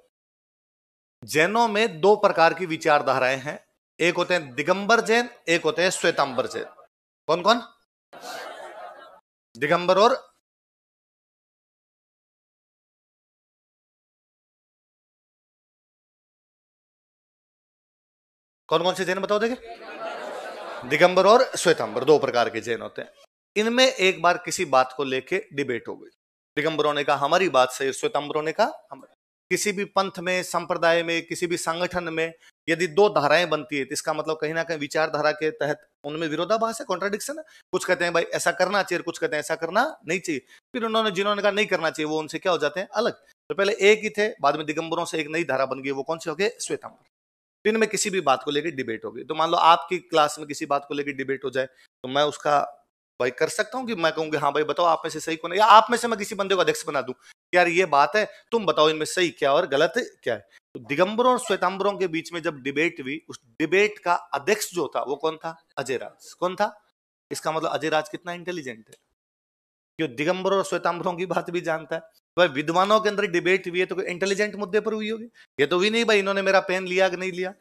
जैनों में दो प्रकार की विचारधाराएं हैं। एक होते हैं दिगंबर जैन, एक होते हैं श्वेतांबर जैन। कौन कौन? दिगंबर और कौन कौन से जैन बताओ देखे? दिगंबर और श्वेतांबर, दो प्रकार के जैन होते हैं। इनमें एक बार किसी बात को लेके डिबेट हो गई। दिगंबरों ने कहा हमारी बात सही, श्वेतांबरों ने कहा हमारी। किसी भी पंथ में, संप्रदाय में, किसी भी संगठन में यदि दो धाराएं बनती है तो इसका मतलब कहीं ना कहीं विचारधारा के तहत उनमें विरोधाभास है, कॉन्ट्राडिक्शन है। कुछ कहते हैं भाई ऐसा करना चाहिए, कुछ कहते हैं ऐसा करना नहीं चाहिए। फिर उन्होंने, जिन्होंने कहा नहीं करना चाहिए, वो उनसे क्या हो जाते हैं? अलग। तो पहले एक ही थे, बाद में दिगंबरों से एक नई धारा बन गई। वो कौन सी हो गई? श्वेतांबर। इनमें किसी भी बात को लेकर डिबेट हो गई। तो मान लो आपकी क्लास में किसी बात को लेकर डिबेट हो जाए, तो मैं उसका भाई कर सकता हूं कि मैं कहूंगी हाँ भाई बताओ आप में से सही कौन है, या आप में से मैं किसी बंदे को अध्यक्ष बना दूं, यार ये बात है, तुम बताओ इनमें सही क्या और गलत क्या है। तो दिगंबरों और श्वेतांबरों के बीच में जब डिबेट हुई, उस डिबेट का अध्यक्ष जो था वो कौन था? अजयराज। कौन था? इसका मतलब अजयराज कितना इंटेलिजेंट है, क्यों दिगंबरों और श्वेतांबरों की बात भी जानता है। भाई विद्वानों के अंदर डिबेट हुई है तो कोई इंटेलिजेंट मुद्दे पर हुई होगी। ये तो हुई नहीं भाई इन्होंने मेरा पेन लिया कि नहीं लिया,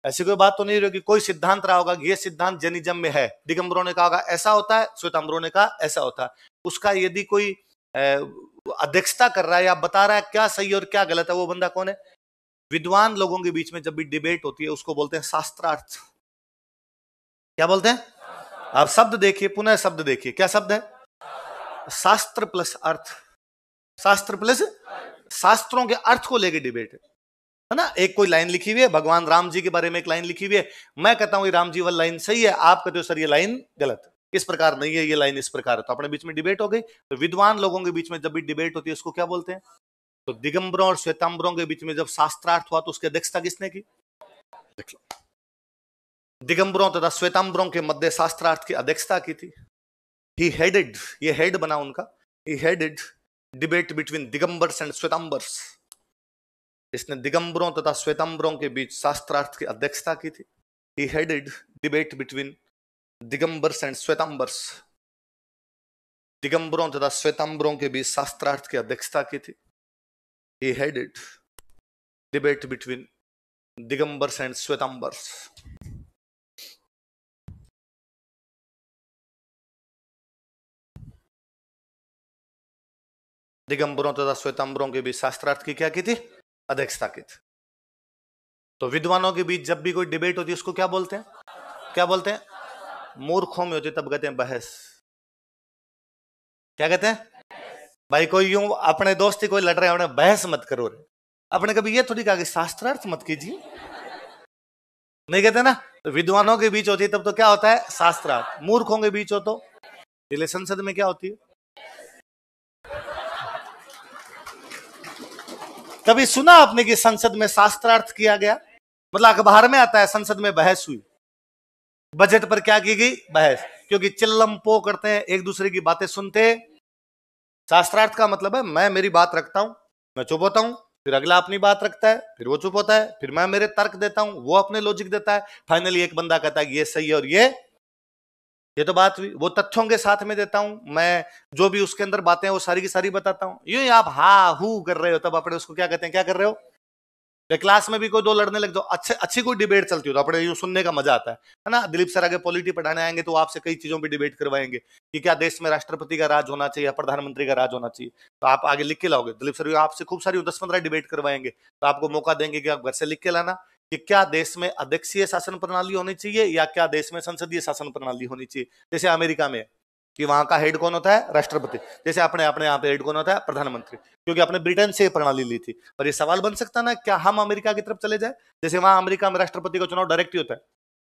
ऐसी कोई बात तो नहीं रही। कोई सिद्धांत रहा होगा कि ये सिद्धांत जैनिज्म में है, दिगंबरों ने कहा होगा ऐसा होता है, श्वेतांबरों ने कहा ऐसा होता है। उसका यदि कोई अध्यक्षता कर रहा है या बता रहा है क्या सही और क्या गलत है, वो बंदा कौन है? विद्वान लोगों के बीच में जब भी डिबेट होती है उसको बोलते हैं शास्त्रार्थ। क्या बोलते हैं? आप शब्द देखिए, पुनः शब्द देखिए, क्या शब्द है? शास्त्र प्लस अर्थ। शास्त्र प्लस, शास्त्रों के अर्थ को लेकर डिबेट है ना। एक कोई लाइन लिखी हुई है, भगवान राम जी के बारे में एक लाइन लिखी हुई है, मैं कहता हूं ये राम जी वाली लाइन सही है, आप कहते हो सर ये लाइन गलत, इस प्रकार नहीं है, ये लाइन इस प्रकार है। तो अपने बीच में डिबेट हो गई। तो विद्वान लोगों के बीच में जब भी डिबेट होती है उसको क्या बोलते हैं? तो दिगंबरों और श्वेतांबरों के बीच में जब शास्त्रार्थ हुआ तो उसकी अध्यक्षता किसने की? देख लो, दिगंबरों तथा श्वेतांबरों के मध्य शास्त्रार्थ की अध्यक्षता की थी। ही हेडेड, ये हेड बना उनका, he headed debate between Digambars and Shvetambars. इसने दिगंबरों तथा श्वेतांबरों के बीच शास्त्रार्थ की अध्यक्षता की थी। He headed debate between Digambars and Shvetambars. दिगंबरों तथा श्वेतांबरों के बीच शास्त्रार्थ की अध्यक्षता की थी। He headed debate between Digambars and Shvetambars. दिगंबरों तथा श्वेतांबरों के बीच शास्त्रार्थ की क्या की थी? अध्यक्षता की थी। तो विद्वानों के बीच जब भी कोई डिबेट होती है उसको क्या बोलते हैं? क्या बोलते हैं? मूर्खों में होती तब कहते हैं बहस। क्या कहते हैं? भाई कोई यूं अपने दोस्ती कोई लड़ रहे हैं, उन्हें बहस मत करो रे। अपने कभी ये थोड़ी कहा कि शास्त्रार्थ मत कीजिए, नहीं कहते ना। तो विद्वानों के बीच होती है तब तो क्या होता है? शास्त्रार्थ। मूर्खों के बीच हो तो इसलिए संसद में क्या होती है? कभी सुना आपने कि संसद में शास्त्रार्थ किया गया? मतलब अखबार में आता है संसद में बहस हुई, बजट पर क्या की गई बहस, क्योंकि चिल्लम पो करते हैं, एक दूसरे की बातें सुनते। शास्त्रार्थ का मतलब है मैं मेरी बात रखता हूं, मैं चुप होता हूं, फिर अगला अपनी बात रखता है, फिर वो चुप होता है, फिर मैं मेरे तर्क देता हूं, वो अपने लॉजिक देता है, फाइनली एक बंदा कहता है कि ये सही है और ये तो बात हुई। वो तथ्यों के साथ में देता हूं, मैं जो भी उसके अंदर बातें हैं वो सारी की सारी बताता हूं। यूं ही आप हा हू कर रहे हो तब अपने उसको क्या कहते हैं, क्या कर रहे हो? क्लास में भी कोई दो लड़ने लग जाओ, अच्छी कोई डिबेट चलती हो तो अपने यूं सुनने का मजा आता है ना। दिलीप सर आगे पॉलिटी पढ़ाने आएंगे तो आपसे कई चीजों पे डिबेट करवाएंगे कि क्या देश में राष्ट्रपति का राज होना चाहिए या प्रधानमंत्री का राज होना चाहिए, तो आप आगे लिख के लाओगे। दिलीप सर आपसे खूब सारी 10-15 डिबेट करवाएंगे, तो आपको मौका देंगे कि आप घर से लिख के लाना कि क्या देश में अध्यक्षीय शासन प्रणाली होनी चाहिए या क्या देश में संसदीय शासन प्रणाली होनी चाहिए। जैसे अमेरिका में कि वहां का हेड कौन होता है, राष्ट्रपति, जैसे अपने अपने यहाँ पे हेड कौन होता है, प्रधानमंत्री, क्योंकि अपने ब्रिटेन से प्रणाली ली थी। और ये सवाल बन सकता ना क्या हम अमेरिका की तरफ चले जाए, जैसे वहां अमेरिका में राष्ट्रपति का चुनाव डायरेक्ट ही होता है,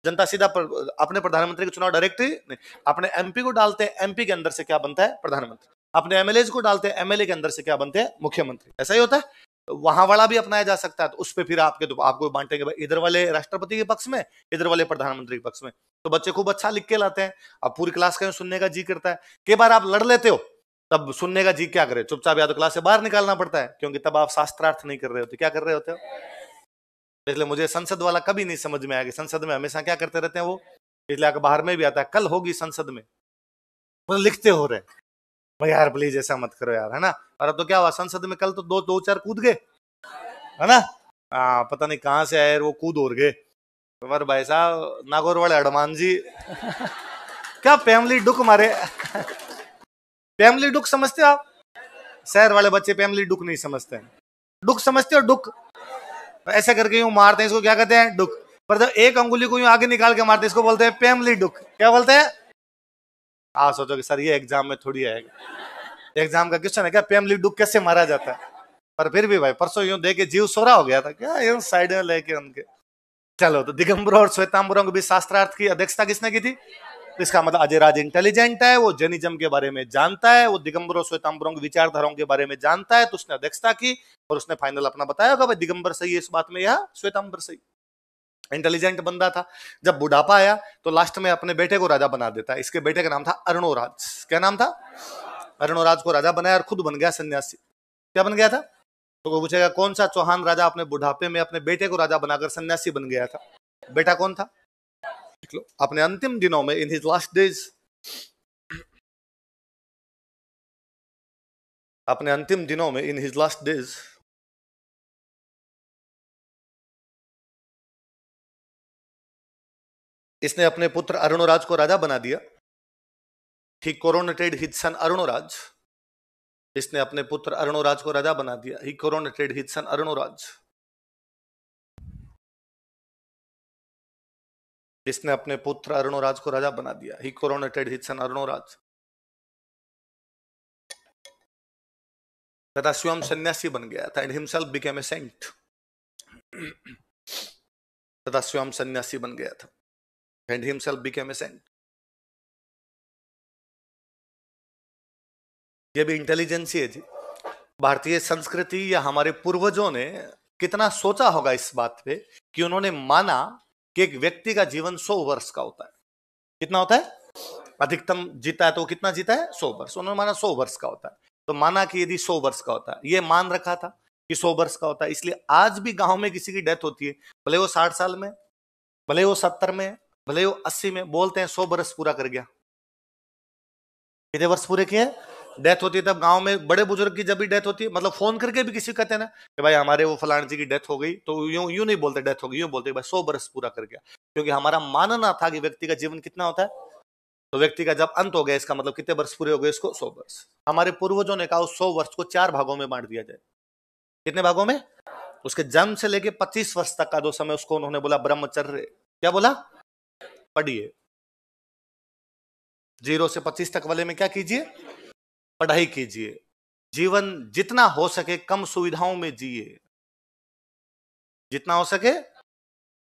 जनता सीधा अपने प्रधानमंत्री का चुनाव डायरेक्ट ही नहीं, अपने एमपी को डालते हैं, एमपी के अंदर से क्या बनता है, प्रधानमंत्री, अपने एमएलए को डालते हैं, एमएलए के अंदर से क्या बनते हैं, मुख्यमंत्री। ऐसा ही होता है, वहां वाला भी अपनाया जा सकता है। तो उस पर फिर आपको बांटेंगे भाई इधर वाले राष्ट्रपति के पक्ष में, इधर वाले प्रधानमंत्री के पक्ष में। तो बच्चे खूब अच्छा लिख के लाते हैं, अब पूरी क्लास का सुनने का जी करता है। कई बार आप लड़ लेते हो तब सुनने का जी क्या करे, चुपचाप या तो क्लास से बाहर निकालना पड़ता है, क्योंकि तब आप शास्त्रार्थ नहीं कर रहे होते। क्या कर रहे होते हो? इसलिए मुझे संसद वाला कभी नहीं समझ में आया कि संसद में हमेशा क्या करते रहते हैं वो। इसलिए बाहर में भी आता है कल होगी संसद में, मतलब लिखते हो रहे भाई यार प्लीज ऐसा मत करो यार, है ना। और अब तो क्या हुआ, संसद में कल तो दो चार कूद गए, है ना। पता नहीं कहां से आए वो कूद और गए। पर भाई साहब नागौर वाले हनुमान जी क्या फैमिली डुक मारे फैमिली डुक समझते हो आप? शहर वाले बच्चे फैमिली डुक नहीं समझते हैं। डुक समझते हो? डुक ऐसा करके यूं मारते हैं, इसको क्या कहते हैं, डुक। पर जब एक अंगुली को यूं आगे निकाल के मारते हैं इसको बोलते हैं फैमिली डुक। क्या बोलते हैं? आप सोचो कि सर ये एग्जाम में थोड़ी आएगा, एग्जाम का क्वेश्चन है क्या फैमिली डुक कैसे मारा जाता है। पर फिर भी भाई परसों यूं देख के जीव सोरा हो गया था, क्या यूं साइड में लेके उनके। चलो, तो दिगंबरों और श्वेतांबरों के बीच शास्त्रार्थ की अध्यक्षता किसने की थी? इसका मतलब अजय राज इंटेलिजेंट है, वो जैनिज्म के बारे में जानता है, वो दिगंबरों श्वेतांबरों की विचारधाराओं के बारे में जानता है, तो उसने अध्यक्षता की और उसने फाइनल अपना बताया होगा भाई दिगंबर सही है इस बात में या श्वेतांबर सही। इंटेलिजेंट बंदा था। जब बुढ़ापा आया तो लास्ट में अपने बेटे को राजा बना देता है। इसके बेटे का नाम था अरुणोराज। क्या नाम था? अरुणोराज को राजा बनाया और खुद बन गया सन्यासी। क्या बन गया था? तो कोई पूछेगा कौन सा चौहान राजा अपने बुढ़ापे में अपने बेटे को राजा बनाकर सन्यासी बन गया था? बेटा कौन था? देख लो, अपने अंतिम दिनों में, इन हिज लास्ट डेज, अपने अंतिम दिनों में, इन हिज लास्ट डेज, इसने अपने पुत्र अरुणोराज को राजा बना दिया। He coronated his son Arunoraj. इसने अपने पुत्र अरुणोराज को राजा बना दिया। He coronated his son Arunoraj. इसने अपने पुत्र अरुणोराज को राजा बना दिया। He coronated his son Arunoraj. तथा स्वयं सन्यासी बन गया था। And himself became a saint. तथा स्वयं सन्यासी बन गया था। And himself became a saint. ये भी इंटेलिजेंस ही है जी। भारतीय संस्कृति या हमारे पूर्वजों ने कितना सोचा होगा इस बात पे कि उन्होंने माना कि एक व्यक्ति का जीवन 100 वर्ष का होता है। कितना होता है? अधिकतम जीता है तो कितना जीता है? 100 वर्ष। उन्होंने माना 100 वर्ष का होता है। तो माना कि यदि 100 वर्ष का होता है, ये मान रखा था कि 100 वर्ष का होता है। इसलिए आज भी गांव में किसी की डेथ होती है, भले वो 60 साल में, भले वो 70 में, भले वो 80 में, बोलते हैं 100 वर्ष पूरा कर गया। कितने वर्ष पूरे किए? डेथ होती है तब गांव में बड़े बुजुर्ग की जब भी डेथ होती है, मतलब फोन करके भी किसी कहते हैं ना कि भाई हमारे वो फलान जी की डेथ हो गई, तो यूं नहीं बोलते डेथ हो गई, यूं बोलते भाई 100 वर्ष पूरा कर गया। क्योंकि हमारा मानना था कि व्यक्ति का जीवन कितना होता है, तो व्यक्ति का जब अंत हो गया इसका मतलब कितने वर्ष पूरे हो गए, इसको 100 वर्ष। हमारे पूर्वजों ने कहा उस 100 वर्ष को 4 भागों में बांट दिया जाए। कितने भागों में? उसके जन्म से लेके 25 वर्ष तक का जो समय, उसको उन्होंने बोला ब्रह्मचर्य। क्या बोला? पढ़िए। 0 से 25 तक वाले में क्या कीजिए? पढ़ाई कीजिए। जीवन जितना हो सके कम सुविधाओं में जिए, जितना हो सके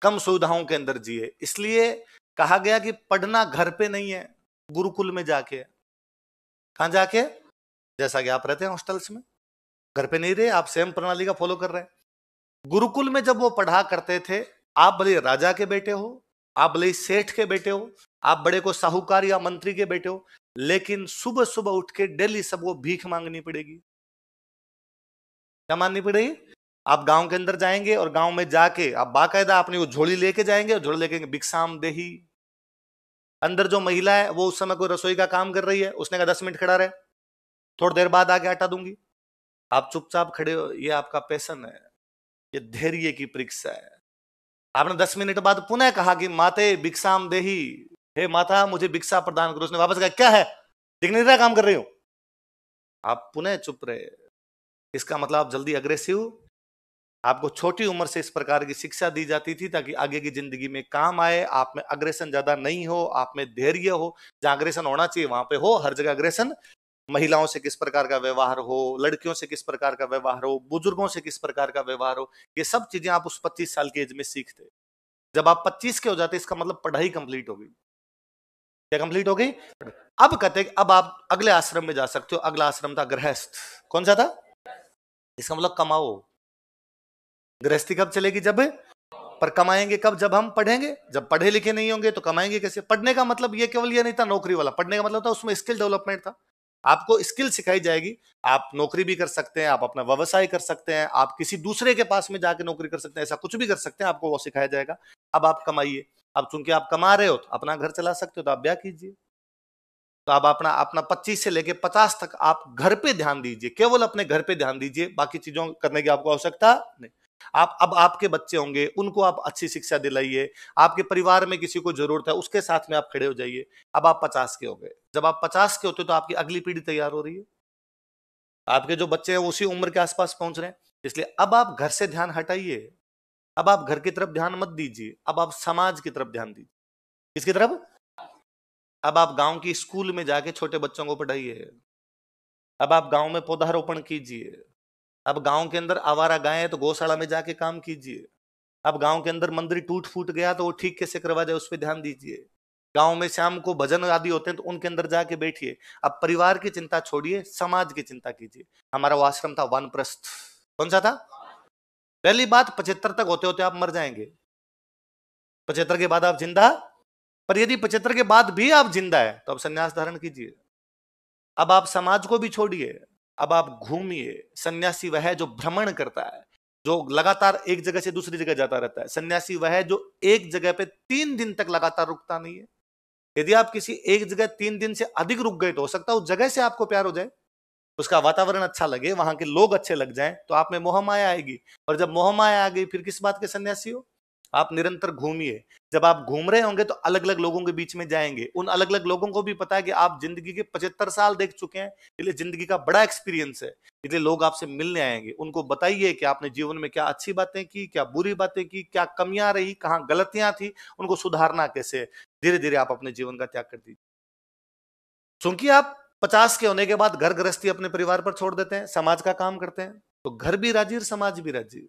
कम सुविधाओं के अंदर जिए। इसलिए कहा गया कि पढ़ना घर पे नहीं है, गुरुकुल में जाके। कहां जाके? जैसा कि आप रहते हैं हॉस्टल्स में, घर पे नहीं रहे, आप सेम प्रणाली का फॉलो कर रहे हैं। गुरुकुल में जब वो पढ़ा करते थे, आप भले राजा के बेटे हो, आप भले सेठ के बेटे हो, आप बड़े को साहूकार या मंत्री के बेटे हो, लेकिन सुबह सुबह उठ के डेली सबको भीख मांगनी पड़ेगी। क्या मांगनी पड़ेगी? आप गांव के अंदर जाएंगे और गांव में जाके आप बाकायदा अपनी वो झोली लेके जाएंगे और झोली लेके भिक्षाम देही। अंदर जो महिला है वो उस समय कोई रसोई का काम कर रही है, उसने कहा 10 मिनट खड़ा रहे, थोड़ी देर बाद आके आटा दूंगी। आप चुपचाप खड़े हो, ये आपका पैशन है, ये धैर्य की परीक्षा है। आपने 10 मिनट बाद पुनः कहा कि माते भिक्षाम देही, हे माता मुझे भिक्षा प्रदान करो। उसने वापस कहा क्या है, दिख नहीं रहा काम कर रही हो। आप पुनः चुप रहे। इसका मतलब आप जल्दी अग्रेसिव। आपको छोटी उम्र से इस प्रकार की शिक्षा दी जाती थी ताकि आगे की जिंदगी में काम आए, आप में अग्रेशन ज्यादा नहीं हो, आप में धैर्य हो। जहां अग्रेशन होना चाहिए वहां पे हो, हर जगह अग्रेशन। महिलाओं से किस प्रकार का व्यवहार हो, लड़कियों से किस प्रकार का व्यवहार हो, बुजुर्गों से किस प्रकार का व्यवहार हो, ये सब चीजें आप उस 25 साल की एज में सीखते। जब आप 25 के हो जाते इसका मतलब पढ़ाई कंप्लीट हो गई। क्या कंप्लीट हो गई? अब कहते अब आप अगले आश्रम में जा सकते हो। अगला आश्रम था गृहस्थ। कौन सा था? इसका मतलब कमाओ। गृहस्थी कब चलेगी? जब पर कमाएंगे कब? जब हम पढ़ेंगे। जब पढ़े लिखे नहीं होंगे तो कमाएंगे कैसे? पढ़ने का मतलब ये केवल ये नहीं था नौकरी वाला। पढ़ने का मतलब था उसमें स्किल डेवलपमेंट था। आपको स्किल सिखाई जाएगी। आप नौकरी भी कर सकते हैं, आप अपना व्यवसाय कर सकते हैं, आप किसी दूसरे के पास में जाके नौकरी कर सकते हैं, ऐसा कुछ भी कर सकते हैं, आपको वो सिखाया जाएगा। अब आप कमाइए। अब चूंकि आप कमा रहे हो तो अपना घर चला सकते हो, तो आप ब्याह कीजिए। तो आप अपना अपना 25 से लेके 50 तक आप घर पे ध्यान दीजिए, केवल अपने घर पे ध्यान दीजिए, बाकी चीजों करने की आपको आवश्यकता नहीं। आप अब आपके बच्चे होंगे, उनको आप अच्छी शिक्षा दिलाइए। आपके परिवार में किसी को जरूरत है, उसके साथ में आप खड़े हो जाइए। अब आप 50 के हो गए। जब आप 50 के होते हो तो आपकी अगली पीढ़ी तैयार हो रही है। आपके जो बच्चे हैं उसी उम्र के आसपास पहुंच रहे हैं। इसलिए अब आप घर से ध्यान हटाइए। अब आप घर की तरफ ध्यान मत दीजिए, अब आप समाज की तरफ ध्यान दीजिए। किसकी तरफ? अब आप गांव की स्कूल में जाके छोटे बच्चों को पढ़ाइए। अब आप गांव में पौधारोपण कीजिए। अब गांव के अंदर आवारा गाय है तो गौशाला में जाके काम कीजिए। अब गांव के अंदर मंदिर टूट फूट गया तो वो ठीक कैसे करवा जाए उस पर ध्यान दीजिए। गांव में शाम को भजन आदि होते हैं तो उनके अंदर जाके बैठिए। अब परिवार की चिंता छोड़िए, समाज की चिंता कीजिए। हमारा वो आश्रम था वानप्रस्थ। कौन सा था? पहली बात 75 तक होते होते आप मर जाएंगे। 75 के बाद आप जिंदा। पर यदि 75 के बाद भी आप जिंदा है तो आप संन्यास धारण कीजिए। अब आप समाज को भी छोड़िए, अब आप घूमिए। सन्यासी वह है जो भ्रमण करता है, जो लगातार एक जगह से दूसरी जगह जाता रहता है। सन्यासी वह है जो एक जगह पे 3 दिन तक लगातार रुकता नहीं है। यदि आप किसी एक जगह 3 दिन से अधिक रुक गए तो हो सकता है उस जगह से आपको प्यार हो जाए, उसका वातावरण अच्छा लगे, वहां के लोग अच्छे लग जाएं, तो आप में मोह माया आएगी। और जब मोह माया आ गई फिर किस बात के सन्यासी हो? आप निरंतर घूमिए। जब आप घूम रहे होंगे तो अलग अलग लोगों के बीच में जाएंगे। उन अलग अलग लोगों को भी पता है कि आप जिंदगी के 75 साल देख चुके हैं, इसलिए जिंदगी का बड़ा एक्सपीरियंस है, इसलिए लोग आपसे मिलने आएंगे। उनको बताइए कि आपने जीवन में क्या अच्छी बातें की, क्या बुरी बातें की, क्या कमियां रही, कहां गलतियां थी, उनको सुधारना कैसे। धीरे धीरे आप अपने जीवन का त्याग कर दीजिए। क्योंकि आप 50 के होने के बाद घर गृहस्थी अपने परिवार पर छोड़ देते हैं, समाज का काम करते हैं, तो घर भी राजी और समाज भी राजी।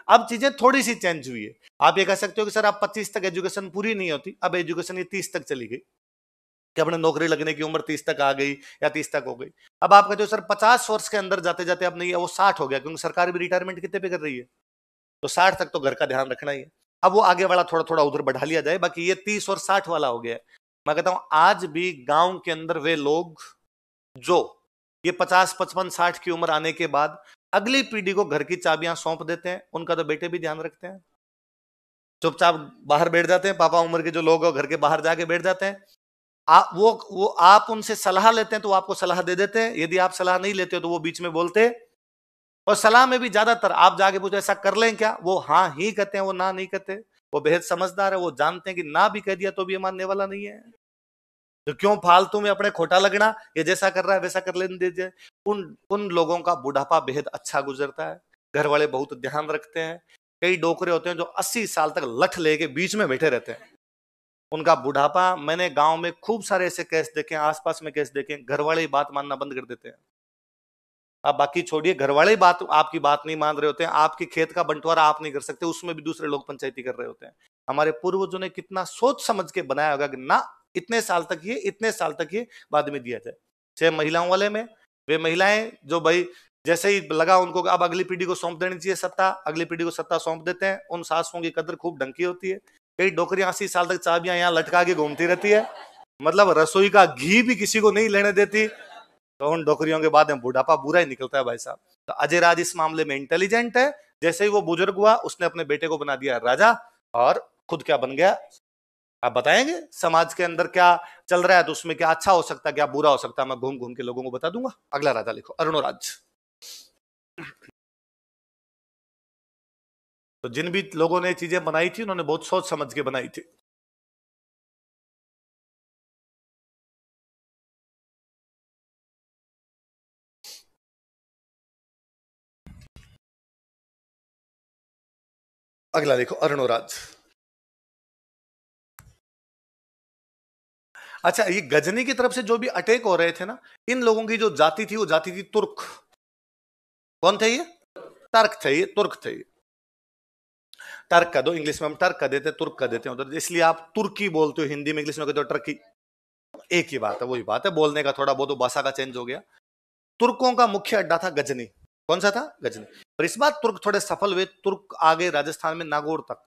अब चीजें थोड़ी सी चेंज हुई है। आप ये कह सकते हो कि सर आप 25 तक एजुकेशन पूरी नहीं होती, अब एजुकेशन ये 30 तक चली गई कि अपने नौकरी लगने की उम्र 30 तक आ गई या 30 तक हो गई। अब आप कहते हो सर 50 वर्ष के अंदर जाते जाते अब नहीं है, वो 60 हो गया, क्योंकि सरकार भी रिटायरमेंट कितने पे कर रही है, तो 60 तक तो घर का ध्यान रखना ही है। अब वो आगे वाला थोड़ा थोड़ा उधर बढ़ा लिया जाए, बाकी ये 30 और 60 वाला हो गया है। मैं कहता हूं आज भी गांव के अंदर वे लोग जो ये 50, 55, 60 की उम्र आने के बाद अगली पीढ़ी को घर की चाबियां सौंप देते हैं, उनका तो बेटे भी ध्यान रखते हैं, चुपचाप बाहर बैठ जाते हैं। पापा उम्र के जो लोग घर के बाहर जाके बैठ जाते हैं। वो आप उनसे सलाह लेते हैं तो वो आपको सलाह दे देते हैं। यदि आप सलाह नहीं लेते हो तो वो बीच में बोलते। और सलाह में भी ज्यादातर आप जाके पूछो ऐसा कर लें क्या, वो हाँ ही कहते हैं, वो ना नहीं कहते। वो बेहद समझदार है, वो जानते हैं कि ना भी कह दिया तो भी ये मानने वाला नहीं है, तो क्यों फालतू में अपने खोटा लगना। ये जैसा कर रहा है वैसा कर लेने दीजिए। उन लोगों का बुढ़ापा बेहद अच्छा गुजरता है, घर वाले बहुत ध्यान रखते हैं। कई डोकरे होते हैं जो 80 साल तक लठ लेके बीच में बैठे रहते हैं, उनका बुढ़ापा। मैंने गांव में खूब सारे ऐसे केस देखे, आसपास में केस देखे, घर वाले बात मानना बंद कर देते हैं। आप बाकी छोड़िए, घर वाले बात आपकी बात नहीं मान रहे होते हैं। आपके खेत का बंटवारा आप नहीं कर सकते, उसमें भी दूसरे लोग पंचायती कर रहे होते हैं। हमारे पूर्वजों ने कितना सोच समझ के बनाया होगा कि ना इतने साल तक ये, इतने साल तक ये, बाद में दिया जाए। चाहे महिलाओं वाले में, वे महिलाएं जो भाई जैसे ही लगा उनको अब अगली पीढ़ी को सौंप देनी चाहिए सत्ता, अगली पीढ़ी को सत्ता सौंप देते हैं। उन सासुओं की कदर खूब ढंग की होती है। कई डोकरियां 80 साल तक चाबियां यहाँ लटका के घूमती रहती है, मतलब रसोई का घी भी किसी को नहीं लेने देती। तो उन डोकरियों के बाद में बुढ़ापा बुरा ही निकलता है भाई साहब। तो अजय राज इस मामले में इंटेलिजेंट है। जैसे ही वो बुजुर्ग हुआ, उसने अपने बेटे को बना दिया राजा, और खुद क्या बन गया। आप बताएंगे समाज के अंदर क्या चल रहा है, तो उसमें क्या अच्छा हो सकता है, क्या बुरा हो सकता है, मैं घूम घूम के लोगों को बता दूंगा। अगला राजा लिखो, अरुणोराज। तो जिन भी लोगों ने चीजें बनाई थी, उन्होंने बहुत सोच समझ के बनाई थी। अगला देखो, अरुणोराज। अच्छा, ये गजनी की तरफ से जो भी अटैक हो रहे थे ना, इन लोगों की जो जाति थी, वो जाति थी तुर्क। कौन थे ये? टर्क थे, ये तुर्क थे। टर्क का दो, इंग्लिश में हम टर्क का देते, तुर्क का देते हैं उधर, इसलिए आप तुर्की बोलते हो हिंदी में, इंग्लिश में कहते हो टर्की। एक ही बात है, वही बात है, बोलने का थोड़ा बहुत भाषा का चेंज हो गया। तुर्कों का मुख्य अड्डा था गजनी। कौन सा था? गजनी। पर इस बार तुर्क थोड़े सफल हुए। तुर्क आगे राजस्थान में नागौर तक।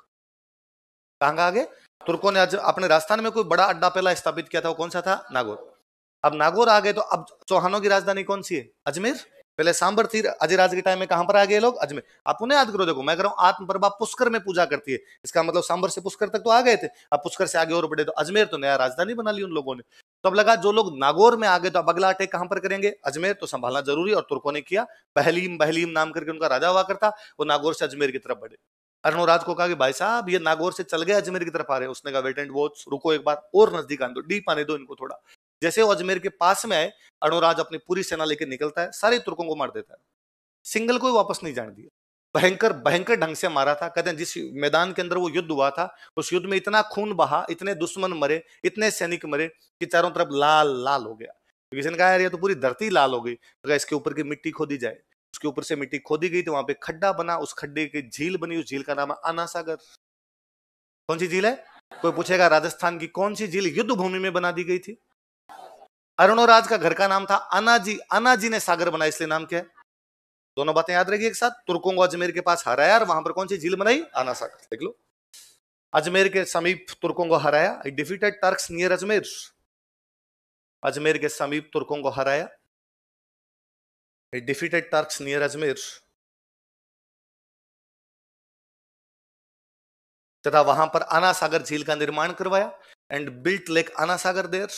कहां आगे? तुर्कों ने अपने राजस्थान में कोई बड़ा अड्डा पहला स्थापित किया था, वो कौन सा था? नागौर। अब नागौर आ गए तो अब चौहानों की राजधानी कौन सी है? अजमेर। पहले सांबर थी, अजयराज के टाइम में कहां पर आ गए लोग? अजमेर। आप उन्हें याद करो, देखो मैं कह रहा हूं आत्मप्रभा पुष्कर में पूजा करती है, इसका मतलब सांबर से पुष्कर तक तो आ गए थे, अब पुष्कर से आगे और बढ़े तो अजमेर, तो नया राजधानी बना ली उन लोगों ने। तो अब लगा जो लोग नागौर में आ गए, तो अब अगला अटैक कहां पर करेंगे? अजमेर। तो संभालना जरूरी, और तुर्कों ने किया। बहलीम, बहलीम नाम करके उनका राजा हुआ करता, वो नागौर से अजमेर की तरफ बढ़े। अरुणराज को कहा कि भाई साहब ये नागौर से चल गए, अजमेर की तरफ आ रहे हैं। उसने कहा वेट एंड वॉच, रुको एक बार और नजदीक आने दो, डीप आने दो इनको थोड़ा। जैसे वो अजमेर के पास में आए, अरुणराज अपनी पूरी सेना लेकर निकलता है, सारे तुर्कों को मार देता है, सिंगल को वापस नहीं जाने दिया। भयंकर भयंकर ढंग से मारा था। कहते हैं जिस मैदान के अंदर वो युद्ध हुआ था, उस युद्ध में इतना खून बहा, इतने दुश्मन मरे, इतने सैनिक मरे कि चारों तरफ लाल लाल हो गया। तो किसी ने कहा यार ये तो पूरी धरती लाल हो गई, तो इसके ऊपर की मिट्टी खोदी जाए। उसके ऊपर से मिट्टी खोदी गई, तो वहां पे खड्डा बना, उस खड्डे की झील बनी, उस झील का नाम है आना सागर। कौन सी झील है? कोई पूछेगा राजस्थान की कौन सी झील युद्ध भूमि में बना दी गई थी? अरुणोराज का घर का नाम था अनाजी, अनाजी ने सागर बनाया, इसलिए नाम क्या है? दोनों बातें याद रखिए एक साथ। तुर्कों को अजमेर के पास हराया, और वहां पर कौन सी झील बनाई? आना सागर। देख लो, अजमेर के समीप तुर्कों को हराया, defeated Turks near Ajmer. Ajmer के समीप तुर्कों को हराया, डिफीटेड टर्क्स नियर अजमेर। तथा वहां पर आना सागर झील का निर्माण करवाया, एंड बिल्ट लेक आना सागर देयर।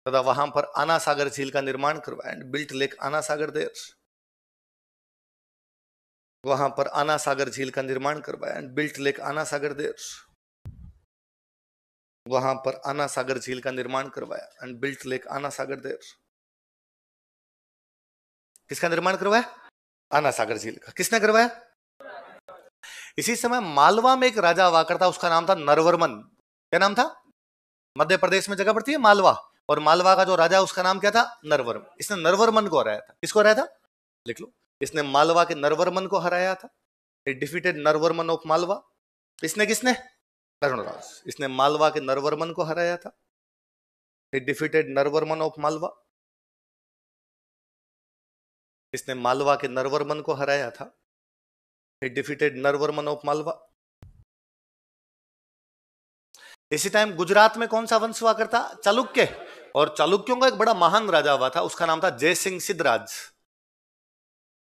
तथा वहां पर आना सागर झील का निर्माण करवाया, एंड बिल्ट लेक आना सागर देयर। वहां पर आना सागर झील का निर्माण करवाया, एंड बिल्ट लेक आना सागर देयर। वहां पर आना सागर झील का निर्माण करवाया, एंड बिल्ट लेक आना सागर देयर। किसका निर्माण करवाया? आना सागर झील का। किसने करवाया? इसी समय मालवा में एक राजा हुआ करता, उसका नाम था नरवर्मन। क्या नाम था? मध्य प्रदेश में जगह पड़ती है मालवा, और मालवा का जो राजा उसका नाम क्या था? नरवर्मन। इसने नरवर्मन को हराया था। किसको हराया था? लिख लो, इसने मालवा के नरवर्मन को हराया था। Defeated Naravarman of Malwa. इसने किसने? अरुणराज। इसने मालवा के नरवर्मन को हराया था। Defeated Naravarman of Malwa. इसने मालवा के नरवर्मन को हराया था। Defeated Naravarman of Malwa. इसी टाइम गुजरात में कौन सा वंश हुआ करता? चालुक्य। और चालुक्यों का एक बड़ा महान राजा हुआ था, उसका नाम था जयसिंह सिद्धराज।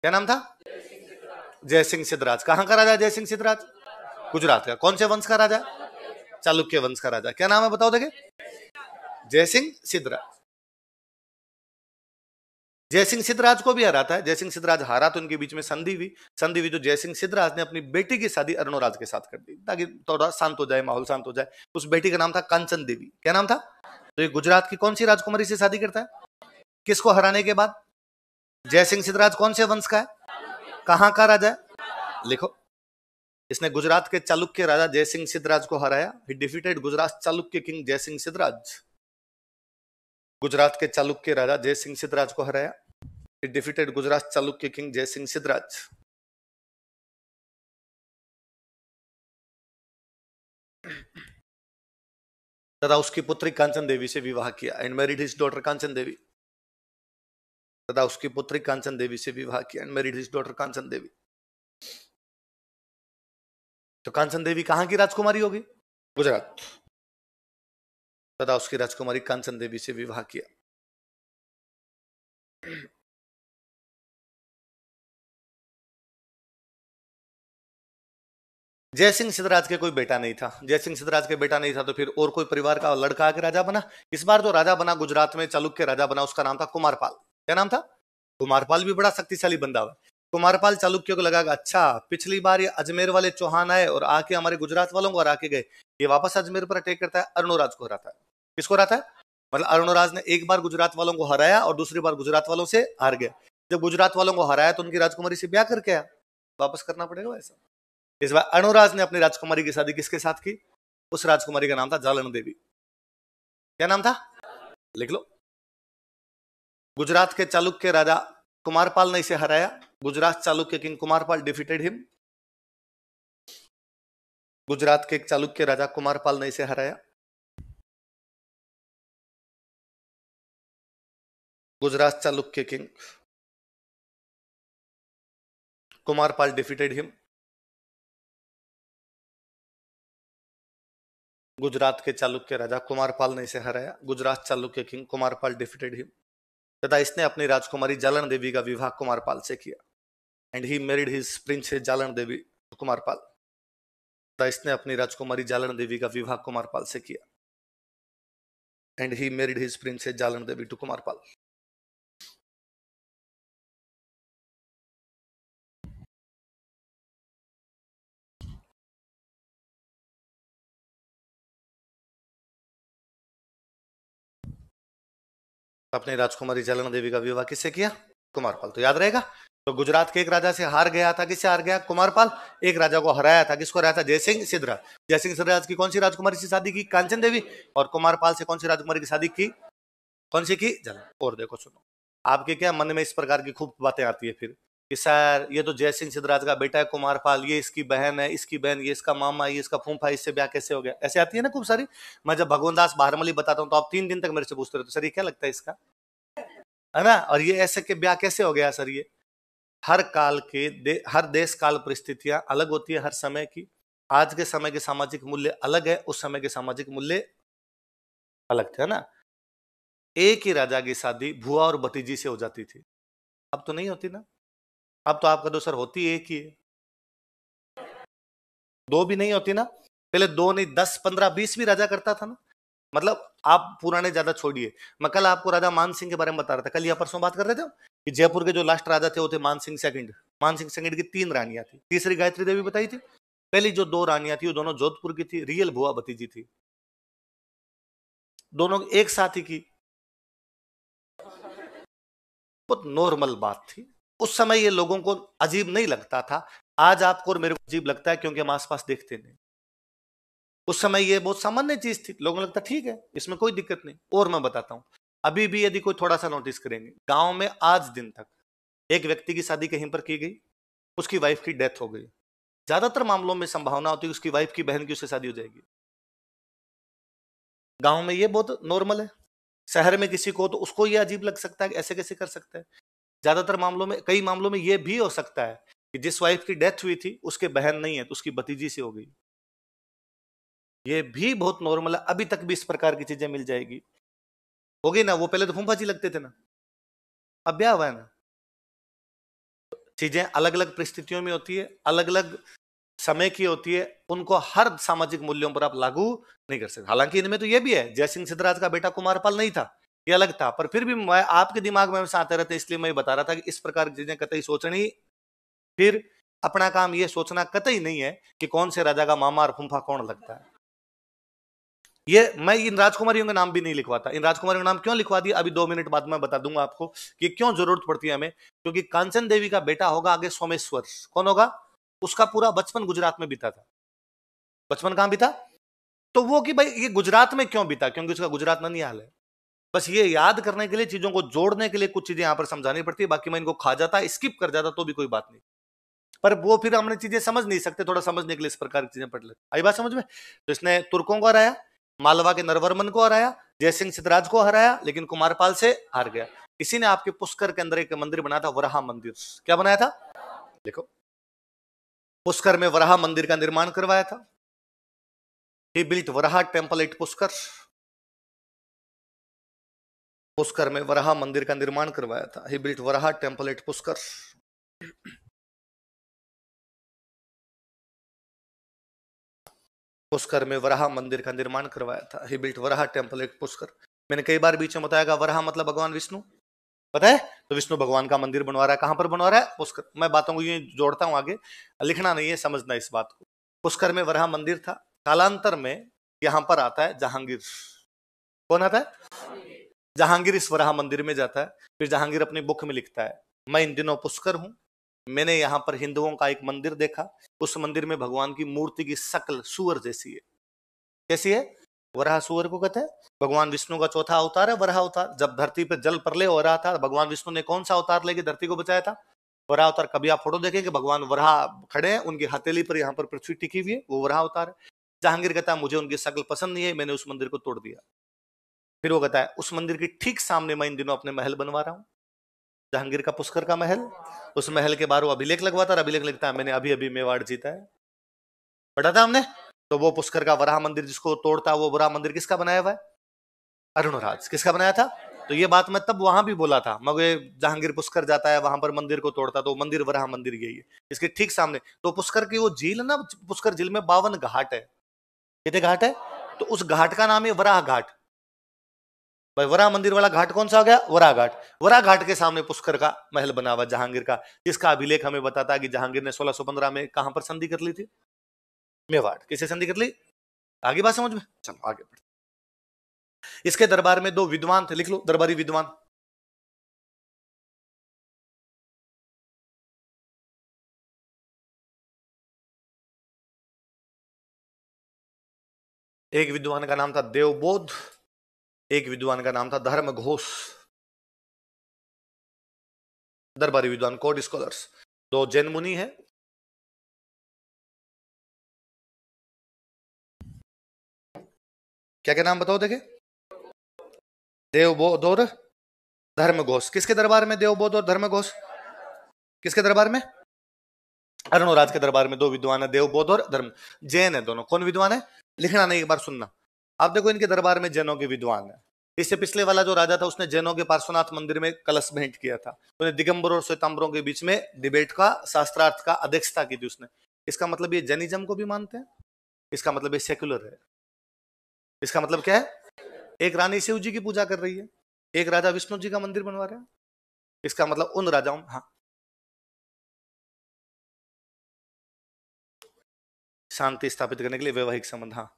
क्या नाम था? जयसिंह सिद्धराज। कहां का राजा जयसिंह सिद्धराज? गुजरात का। कौन से वंश का राजा? चालुक्य वंश का राजा। क्या नाम है बताओ देखे? जयसिंह सिद्धराज। जयसिंह सिद्धराज को भी हराता है। जयसिंह सिद्धराज हारा तो इनके बीच में संधि हुई। संधि हुई तो जयसिंह सिद्धराज ने अपनी बेटी की शादी अरुणराज के साथ कर दी, ताकि थोड़ा शांत हो जाए, माहौल शांत हो जाए। उस बेटी का नाम था कांचन देवी। क्या नाम था? तो ये गुजरात की कौन सी राजकुमारी से शादी करता है? किसको हराने के बाद? जयसिंह सिद्धराज कौन से वंश का है? कहां का राजा है? लिखो, इसने गुजरात के चालुक्य राजा जयसिंह सिद्धराज को हराया। He defeated Gujarat Chalukya king Jaisingh Siddhraj. Gujarat के चालुक्य राजा जयसिंह सिद्धराज को हराया। He defeated Gujarat Chalukya king Jaisingh Siddhraj. तथा उसकी पुत्री कांचन देवी से विवाह किया, and married his daughter Kanchan Devi. तथा उसकी पुत्री कांचन देवी से विवाह किया and married his daughter Kanchan Devi. तो कांचन देवी कहां की राजकुमारी होगी? गुजरात। तथा उसकी राजकुमारी कांचन देवी से विवाह किया। जयसिंह सिद्धराज के कोई बेटा नहीं था। जयसिंह सिद्धराज के बेटा नहीं था तो फिर और कोई परिवार का लड़का आके राजा बना। इस बार जो राजा बना गुजरात में, चालुक्य राजा बना, उसका नाम था कुमारपाल। क्या नाम था? कुमारपाल भी बड़ा शक्तिशाली बंदा हुआ। कुमारपाल चालुक्य को लगा, अच्छा पिछली बार ये अजमेर वाले चौहान आए और आके हमारे गुजरात वालों को हरा के गए, ये वापस अजमेर पर अटैक करता है, अरुणराज को हराता है। किसको हराता है? मतलब अरुणराज ने एक बार गुजरात वालों को हराया और दूसरी बार गुजरात वालों से हार गया। जब गुजरात वालों को हराया तो उनकी राजकुमारी से ब्याह करके आया, वापस करना पड़ेगा वैसा। इस बार अनुराज ने अपनी राजकुमारी की शादी किसके साथ की? उस राजकुमारी का नाम था जालन देवी। क्या नाम था? लिख लो। गुजरात के चालुक्य राजा कुमारपाल ने इसे हराया। Gujarat Chalukya king Kumarpal defeated him. Gujarat के चालुक्य राजा कुमारपाल ने इसे हराया। Gujarat Chalukya king Kumarpal defeated him. Gujarat के चालुक्य राजा कुमारपाल ने इसे हराया। Gujarat Chalukya king Kumarpal defeated him. तथा इसने अपनी राजकुमारी जालन देवी का विवाह कुमारपाल से किया and he married his princess Jalan Devi to Kumarpal. तथा इसने अपनी राजकुमारी जालन देवी का विवाह कुमारपाल से किया and he married his princess Jalan Devi to Kumarpal. अपनी राजकुमारी जालन देवी का विवाह किससे किया? कुमारपाल। तो याद रहेगा। तो गुजरात के एक राजा से हार गया था, किससे हार गया? कुमारपाल। एक राजा को हराया था, किसको हराया था? जयसिंह सिद्धराज। जयसिंह सिद्धराज की कौन सी राजकुमारी से शादी की? कांचन देवी। और कुमारपाल से कौन सी राजकुमारी की शादी की? कौन सी की? जालन। और देखो सुनो, आपके क्या मन में इस प्रकार की खूब बातें आती है फिर कि सर ये तो जयसिंह सिद्धराज का बेटा है कुमारपाल, ये इसकी बहन है, इसकी बहन, ये इसका मामा, ये इसका फूफा, इससे ब्याह कैसे हो गया? ऐसे आती है ना खूब सारी। मैं जब भगवान दास बारमली बताता हूँ तो आप 3 दिन तक मेरे से पूछते रहते, सर ये क्या लगता है इसका, है ना? और ये ऐसे के ब्याह कैसे हो गया सर? ये हर काल के हर देश काल परिस्थितियां अलग होती है हर समय की। आज के समय के सामाजिक मूल्य अलग है, उस समय के सामाजिक मूल्य अलग थे, है ना? एक ही राजा की शादी भुआ और भतीजी से हो जाती थी, अब तो नहीं होती ना। अब तो आपका तो सर होती एक ही है, 2 भी नहीं होती ना। पहले 2 नहीं 10 15 20 भी राजा करता था ना। मतलब आप पुराने ज्यादा छोड़िए। मैं कल आपको राजा मान सिंह के बारे में बता रहा था, कल या परसों बात कर रहे थे कि जयपुर के जो लास्ट राजा थे वो थे मान सिंह सेकंड। मान सिंह सेकंड की 3 रानियां थी, तीसरी गायत्री देवी बताई थी। पहली जो 2 रानियां थी वो दोनों जोधपुर की थी, रियल भुआ भतीजी थी, दोनों एक साथ ही की। बहुत नॉर्मल बात थी उस समय, ये लोगों को अजीब नहीं लगता था। आज आपको और मेरे को अजीब लगता है क्योंकि हम आसपास देखते नहीं। उस समय ये बहुत सामान्य चीज थी, लोगों को लगता ठीक है इसमें कोई दिक्कत नहीं। और मैं बताता हूं, अभी भी यदि कोई थोड़ा सा नोटिस करेंगे, गांव में आज दिन तक एक व्यक्ति की शादी कहीं पर की गई, उसकी वाइफ की डेथ हो गई, ज्यादातर मामलों में संभावना होती है उसकी वाइफ की बहन की उससे शादी हो जाएगी। गांव में ये बहुत नॉर्मल है। शहर में किसी को तो उसको ये अजीब लग सकता है कि ऐसे कैसे कर सकता है। ज्यादातर मामलों में, कई मामलों में ये भी हो सकता है कि जिस वाइफ की डेथ हुई थी उसके बहन नहीं है तो उसकी भतीजी से हो गई। ये भी बहुत नॉर्मल है, अभी तक भी इस प्रकार की चीजें मिल जाएगी। होगी ना, वो पहले तो फूफा जी लगते थे ना, अब ब्याह हुआ है ना। चीजें अलग अलग परिस्थितियों में होती है, अलग अलग समय की होती है, उनको हर सामाजिक मूल्यों पर आप लागू नहीं कर सकते। हालांकि इनमें तो ये भी है, जयसिंह सिद्धराज का बेटा कुमारपाल नहीं था, ये अलग था, पर फिर भी मैं आपके दिमाग में हमेशा आते रहते, इसलिए मैं बता रहा था कि इस प्रकार की चीजें कतई सोचनी। फिर अपना काम ये सोचना कतई नहीं है कि कौन से राजा का मामा और फूफा कौन लगता है। ये मैं इन राजकुमारियों के नाम भी नहीं लिखवाता। इन राजकुमारियों का नाम क्यों लिखवा दिया अभी 2 मिनट बाद मैं बता दूंगा आपको कि क्यों जरूरत पड़ती है हमें। क्योंकि कांचन देवी का बेटा होगा आगे सोमेश्वर। कौन होगा? उसका पूरा बचपन गुजरात में बीता था। बचपन कहां बीता? तो वो कि भाई ये गुजरात में क्यों बीता, क्योंकि उसका गुजरात ननिहाल है। बस ये याद करने के लिए, चीजों को जोड़ने के लिए कुछ चीजें यहां पर समझानी पड़ती है। बाकी मैं इनको खा जाता, स्किप कर जाता तो भी कोई बात नहीं, पर वो फिर हमने चीजें समझ नहीं सकते, थोड़ा समझने के लिए इस प्रकार की चीजें पढ़ लेते। आई बात समझ में? तो इसने तुर्कों को हराया, मालवा के नरवर्मन को हराया, जयसिंह सिद्धराज को हराया, लेकिन कुमारपाल से हार गया। इसी ने आपके पुष्कर के अंदर एक मंदिर बनाया था, वराह मंदिर। क्या बनाया था? देखो, पुष्कर में वराह मंदिर का निर्माण करवाया था। He built Varaha temple at Pushkar. Pushkar में वराह मंदिर का निर्माण करवाया था। He built Varaha temple at Pushkar. Pushkar में वराह मंदिर का निर्माण करवाया था। He built Varaha temple at Pushkar. मैंने कई बार बीच में बताया, वराह मतलब भगवान विष्णु, पता है? तो विष्णु भगवान का मंदिर बनवा रहा है। कहां पर बनवा रहा है? पुष्कर। मैं बातों को ये जोड़ता हूं, आगे लिखना नहीं है, समझना इस बात को। पुष्कर में वराह मंदिर था। कालांतर में यहां पर आता है जहांगीर। कौन आता है? जहांगीर इस वराह मंदिर में जाता है। फिर जहांगीर अपनी बुक में लिखता है, मैं इन दिनों पुष्कर हूं, मैंने यहां पर हिंदुओं का एक मंदिर देखा। उस मंदिर में भगवान की मूर्ति की शक्ल सुअर जैसी है। कैसी है? वराह सुअर को कहते हैं। भगवान विष्णु का चौथा अवतार है वराह अवतार। जब धरती पर जल प्रलय हो रहा था, भगवान विष्णु ने कौन सा अवतार लेके धरती को बचाया था? वराह अवतार। कभी आप फोटो देखें कि भगवान वराह खड़े हैं, उनकी हथेली पर यहाँ पर पृथ्वी टिकी हुई है, वो वराह अवतार है। जहांगीर कहता है, मुझे उनकी शक्ल पसंद नहीं है, मैंने उस मंदिर को तोड़ दिया। फिर वो कहता है, उस मंदिर के ठीक सामने मैं इन दिनों अपने महल बनवा रहा हूँ, जहांगीर का पुष्कर का महल। उस महल के बाहर वो अभिलेख लगवाता है। अभिलेख लिखता है, मैंने अभी अभी मेवाड़ जीता है। पढ़ा था हमने। तो वो पुष्कर का वराह मंदिर जिसको तोड़ता, वो वराह मंदिर किसका बनाया हुआ है? अरुणराज। किसका बनाया था? तो ये बात मैं तब वहां भी बोला था, मगर जहांगीर पुष्कर जाता है, वहां पर मंदिर को तोड़ता, तो मंदिर वराह मंदिर यही है। इसके ठीक सामने तो पुष्कर की वो झील है ना, पुष्कर झील में 52 घाट है। कितने घाट है? तो उस घाट का नाम है वराह घाट। भाई वराह मंदिर वाला घाट कौन सा हो गया? वराह घाट। वराह घाट के सामने पुष्कर का महल बना हुआ जहांगीर का, जिसका अभिलेख हमें बताता है कि जहांगीर ने 1615 में कहां पर संधि कर ली थी? मेवाड़। किसे संधि कर ली? आगे बात समझ में? चलो आगे बढ़ते। इसके दरबार में 2 विद्वान थे, लिख लो, दरबारी विद्वान। एक विद्वान का नाम था देवबोध, एक विद्वान का नाम था धर्म घोष। दरबारी विद्वान, कोर्ट स्कॉलर्स। 2 जैन मुनि है। क्या क्या नाम बताओ देखे? देवबोध और धर्म घोष। किसके दरबार में देवबोध और धर्म घोष? किसके दरबार में? अरुणराज के दरबार में 2 विद्वान है, देवबोध और धर्म। जैन है दोनों। कौन विद्वान है? लिखना नहीं, एक बार सुनना। आप देखो, इनके दरबार में जैनों के विद्वान है। इससे पिछले वाला जो राजा था, उसने जैनों के पार्श्वनाथ मंदिर में कलश भेंट किया था। उन्हें दिगंबर और श्वेतांबरों के बीच में डिबेट का, शास्त्रार्थ का अध्यक्षता की थी उसने। इसका मतलब ये जैनिज्म को भी मानते हैं। इसका मतलब ये सेक्युलर है। इसका मतलब क्या है? एक रानी शिव जी की पूजा कर रही है, एक राजा विष्णु जी का मंदिर बनवा रहा है। इसका मतलब उन राजाओं, हाँ, शांति स्थापित करने के लिए वैवाहिक संबंध, हाँ,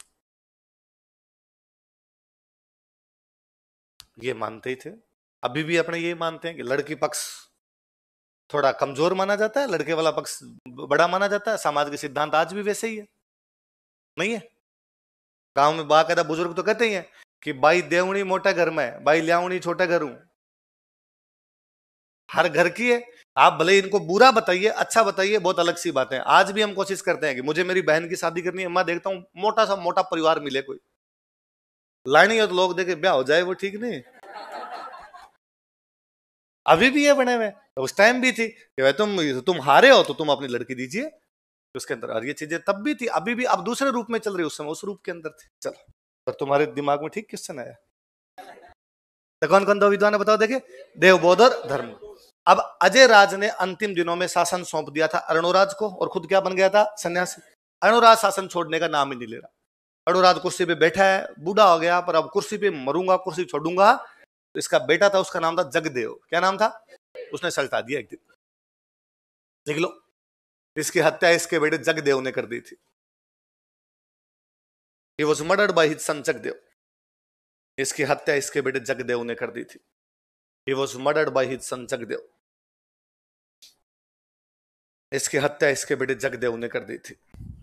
ये मानते ही थे। अभी भी अपने ये मानते हैं कि लड़की पक्ष थोड़ा कमजोर माना जाता है, लड़के वाला पक्ष बड़ा माना जाता है। समाज के सिद्धांत आज भी वैसे ही है, नहीं है? गांव में बाकायदा बुजुर्ग तो कहते ही हैं कि बाई देवणी मोटा घर में, बाई ल्यावणी छोटा घर हूं। हर घर की है। आप भले इनको बुरा बताइए, अच्छा बताइए, बहुत अलग सी बात है। आज भी हम कोशिश करते हैं कि मुझे मेरी बहन की शादी करनी है, मैं देखता हूं मोटा सा मोटा परिवार मिले, कोई लाइनी हो तो लोग देखे ब्याह हो जाए, वो ठीक नहीं। अभी भी ये बने हुए, तो उस टाइम भी थी कि भाई तुम हारे हो तो तुम अपनी लड़की दीजिए। उसके अंदर, और ये चीजें तब भी थी, अभी भी, अब दूसरे रूप में चल रही, उस समय उस रूप के अंदर थी। चलो, पर तुम्हारे दिमाग में ठीक क्वेश्चन आया? तो कौन कौन 2 विद्वान है बताओ देखे? देवबोध और धर्म। अब अजय राज ने अंतिम दिनों में शासन सौंप दिया था अरुणराज को, और खुद क्या बन गया था? सन्यासी। अरुणराज शासन छोड़ने का नाम ही नहीं ले रहा। अरुणराज कुर्सी पे बैठा है, बूढ़ा हो गया, पर अब कुर्सी पे मरूंगा, कुर्सी छोड़ूंगा। तो इसका बेटा था, उसका नाम था जगदेव। क्या नाम था? उसने सल्टा दिया एक दिन। देख लो, इसकी हत्या इसके बेटे जगदेव ने कर दी थी। He was murdered by his son Jagdev. इसकी हत्या इसके बेटे जगदेव ने कर दी थी। He was murdered by his son Jagdev. इसकी हत्या इसके बेटे जगदेव ने कर दी थी।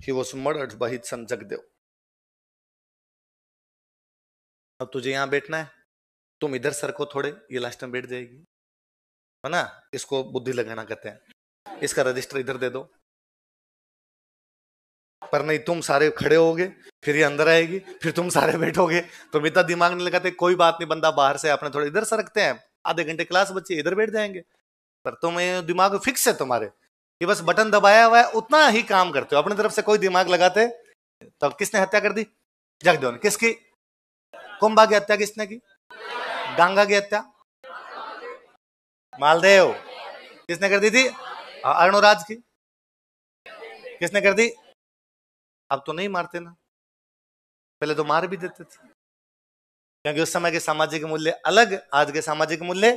He was murdered by his son Jagdev. अब तुझे यहां बैठना है, तुम इधर सरको थोड़े, ये लास्ट में बैठ जाएगी, है ना? इसको बुद्धि लगाना कहते हैं। इसका रजिस्टर इधर दे दो। पर नहीं, तुम सारे खड़े होगे, फिर ये अंदर आएगी, फिर तुम सारे बैठोगे। तुम इतना दिमाग नहीं लगाते, कोई बात नहीं, बंदा बाहर से अपने थोड़े इधर सरकते हैं, आधे घंटे क्लास बच्चे इधर बैठ जाएंगे। पर तुम्हें दिमाग फिक्स है तुम्हारे, ये बस बटन दबाया हुआ है, उतना ही काम करते हो, अपनी तरफ से कोई दिमाग लगाते। तो किसने हत्या कर दी? जगदेव ने। किसकी? कुंभा की हत्या किसने की? गंगा की हत्या मालदेव किसने कर दी थी? अरुणराज की। किसने कर दी? अब तो नहीं मारते ना, पहले तो मार भी देते थे, क्योंकि उस समय के सामाजिक मूल्य अलग, आज के सामाजिक मूल्य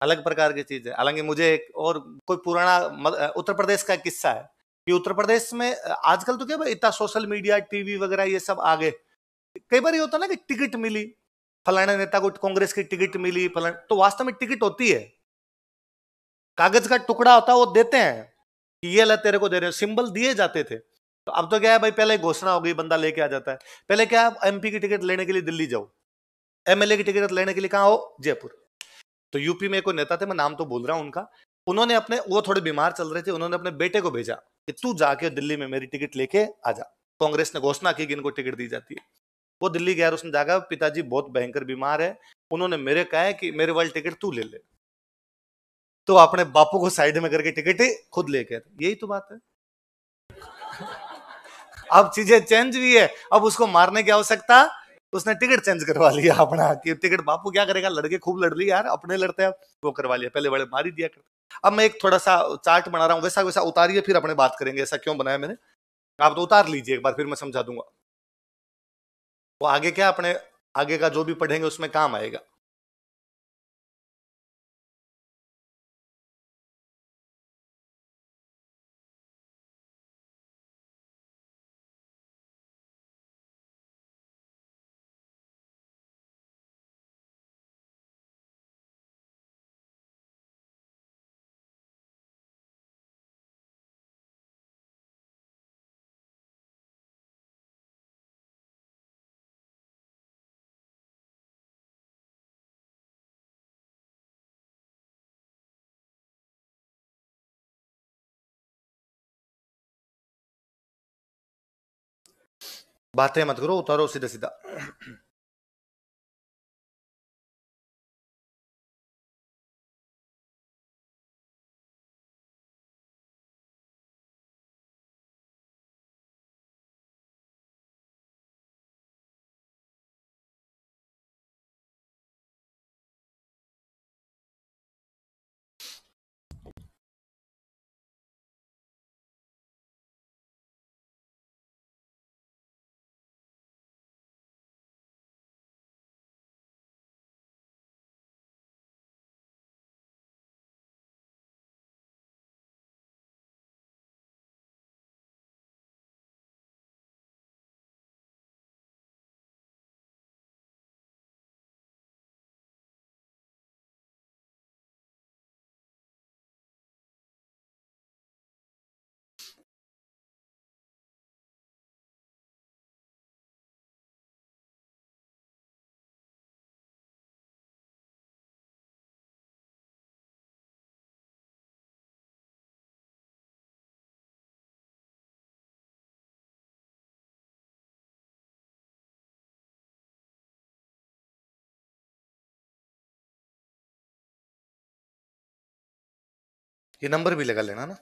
अलग प्रकार की चीज है। हालांकि मुझे एक और कोई पुराना उत्तर प्रदेश का किस्सा है कि उत्तर प्रदेश में आजकल तो क्या भाई इतना सोशल मीडिया टीवी वगैरह ये सब आ गए, कई बार ये होता ना कि टिकट मिली, फलाने नेता को कांग्रेस की टिकट मिली, फलाने, तो वास्तव में टिकट होती है, कागज का टुकड़ा होता है, वो देते हैं कि ये ला तेरे को दे रहे हो, सिंबल दिए जाते थे। तो अब तो क्या है भाई, पहले घोषणा हो गई, बंदा लेके आ जाता है। पहले क्या, एमपी की टिकट लेने के लिए दिल्ली जाओ, एमएलए की टिकट लेने के लिए कहां हो, जयपुर। तो यूपी में कोई नेता थे, मैं नाम तो बोल रहा हूं उनका, उन्होंने अपने, वो थोड़े बीमार चल रहे थे, उन्होंने अपने बेटे को भेजा कि तू जाके दिल्ली में मेरी टिकट लेके आ जा, कांग्रेस ने घोषणा की कि इनको टिकट दी जाती है। वो दिल्ली गया, उसने जाकर, पिताजी बहुत भयंकर बीमार है, उन्होंने मेरे कहा है कि मेरे वाली टिकट तू ले ले। तो अपने बापू को साइड में करके टिकट खुद लेके, यही तो बात है। अब चीजें चेंज हुई है, अब उसको मारने की आवश्यकता, उसने टिकट चेंज करवा लिया अपना, कि टिकट बापू क्या करेगा, लड़के खूब लड़ ली यार, अपने लड़ते हैं, वो करवा लिया, पहले बड़े मार ही दिया करते। अब मैं एक थोड़ा सा चार्ट बना रहा हूं, वैसा वैसा उतारिए, फिर अपने बात करेंगे ऐसा क्यों बनाया मैंने, आप तो उतार लीजिए एक बार, फिर मैं समझा दूंगा। वो आगे क्या, अपने आगे का जो भी पढ़ेंगे उसमें काम आएगा। बातें मत करो, उतारो सीधा सीधा। ये नंबर भी लगा लेना ना।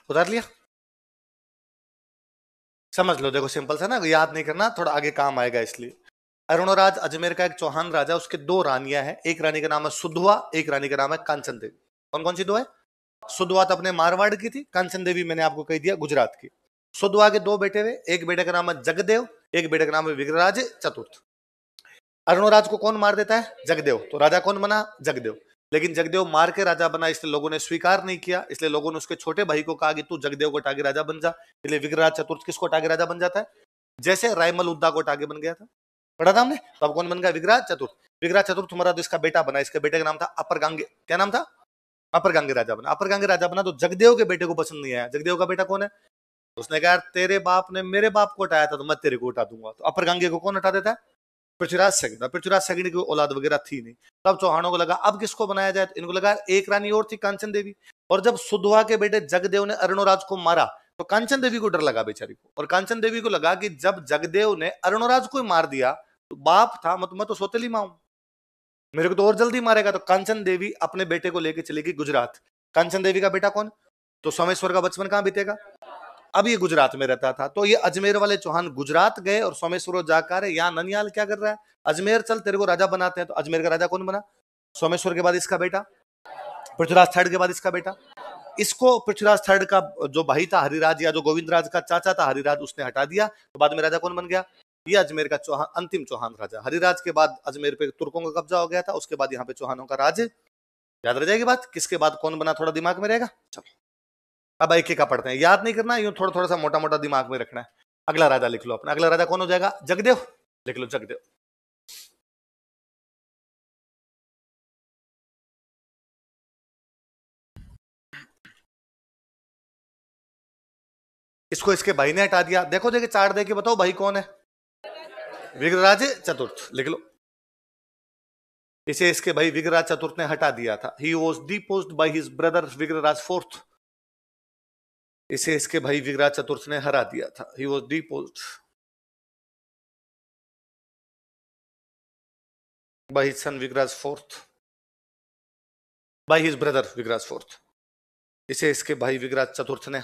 उतार लिया? समझ लो, देखो सिंपल सा ना, याद नहीं करना, थोड़ा आगे काम आएगा इसलिए। अरुणराज अजमेर का एक चौहान राजा, उसके दो रानियां हैं, एक रानी का नाम है सुधवा, एक रानी का नाम है कांचन देवी। कौन कौन सी दो है? सुधवा तो अपने मारवाड़ की थी, कांचन देवी मैंने आपको कह दिया गुजरात की। सुधवा के दो बेटे हुए, एक बेटे का नाम है जगदेव, एक बेटे का नाम है विग्रहराज चतुर्थ। अरुणराज को कौन मार देता है? जगदेव। तो राजा कौन बना? जगदेव। लेकिन जगदेव मार के राजा बना, इसलिए लोगों ने स्वीकार नहीं किया, इसलिए लोगों ने उसके छोटे भाई को कहा कि तू जगदेव को हटा के राजा बन जा, इसलिए विग्रहराज चतुर्थ किसको हटा के राजा बन जाता है? जैसे रायमल उद्दा को हटा के बन गया था, पढ़ा था हमने। तो अब कौन बन गया? विग्रहराज चतुर्थ। विग्रहराज चतुर्थ तुम्हारा तो इसका बेटा बना, इसके बेटे का नाम था अपर गांगे। क्या नाम था? अपर गांगे राजा बना। अपर गांगे राजा बना तो जगदेव के बेटे को पसंद नहीं आया। जगदेव का बेटा कौन है? उसने कहा तेरे बाप ने मेरे बाप को हटाया था तो मैं तेरे को हटा दूंगा। तो अपर गांगे को कौन हटा देता है? पृथ्वीराज सेकंड। पृथ्वीराज सेकंड की औलाद वगैरह थी नहीं, तब चौहानों को लगा अब किसको बनाया जाए, तो इनको लगा एक रानी और थी कांचन देवी। और जब सुधवा के बेटे जगदेव ने अरुणराज को मारा तो कांचन देवी को डर लगा बेचारी को, और कांचन देवी को लगा कि जब जगदेव ने अरुणराज को मार दिया तो बाप था, मैं तो सोतेली मां हूं, मेरे को तो और जल्दी मारेगा। तो कांचन देवी अपने बेटे को लेकर चली गई गुजरात। कांचन देवी का बेटा कौन? तो सोमेश्वर का बचपन कहां बीतेगा? अब ये गुजरात में रहता था, तो ये अजमेर वाले चौहान गुजरात गए और सोमेश्वर जाकर यहाँ ननियाल क्या कर रहा है? अजमेर चल तेरे को राजा बनाते हैं। तो अजमेर का राजा कौन बना? सोमेश्वर के बाद इसका बेटा, पृथ्वीराज थर्ड के बाद इसका बेटा। इसको पृथ्वीराज थर्ड का जो भाई था हरिराज, या जो गोविंदराज का चाचा था हरिराज, उसने हटा दिया। तो बाद में राजा कौन बन गया? ये अजमेर का चौहान, अंतिम चौहान राजा। हरिराज के बाद अजमेर पे तुर्कों का कब्जा हो गया था, उसके बाद यहाँ पे चौहानों का राज। याद रह जाएगी बात, किसके बाद कौन बना, थोड़ा दिमाग में रहेगा। चलो अब एक एक का पढ़ते हैं, याद नहीं करना, यूं थोड़ा थोड़ा सा मोटा मोटा दिमाग में रखना है। अगला राजा लिख लो अपना, अगला राजा कौन हो जाएगा? जगदेव। लिख लो जगदेव। इसको इसके भाई ने हटा दिया। देखो देखो चार्ट देके बताओ भाई कौन है? विग्रहराज चतुर्थ। लिख लो, इसे इसके भाई विग्रहराज चतुर्थ ने हटा दिया था। He was deposed by his brother Vigraharaja fourth. इसे इसके भाई विग्रहराज चतुर्थ ने हरा दिया था। He was deposed by his son Vigraj IV, by his brother Vigraj IV। इसे इसके भाई विग्रहराज चतुर्थ ने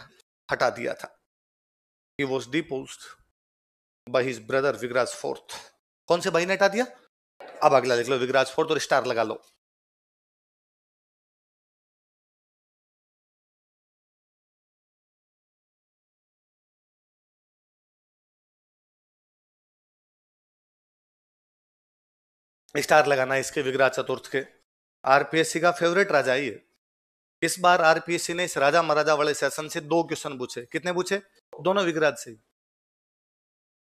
हटा दिया था। He was deposed by his brother Vigraj IV। कौन से भाई ने हटा दिया? अब अगला लिख लो, विग्रहराज IV और स्टार लगा लो। स्टार लगाना इसके विग्रहराज चतुर्थ के। आरपीएससी का फेवरेट राजा ही है। इस बार आरपीएससी ने इस राजा महाराजा वाले सेशन से 2 क्वेश्चन पूछे। कितने पूछे? दोनों विग्रहराज से।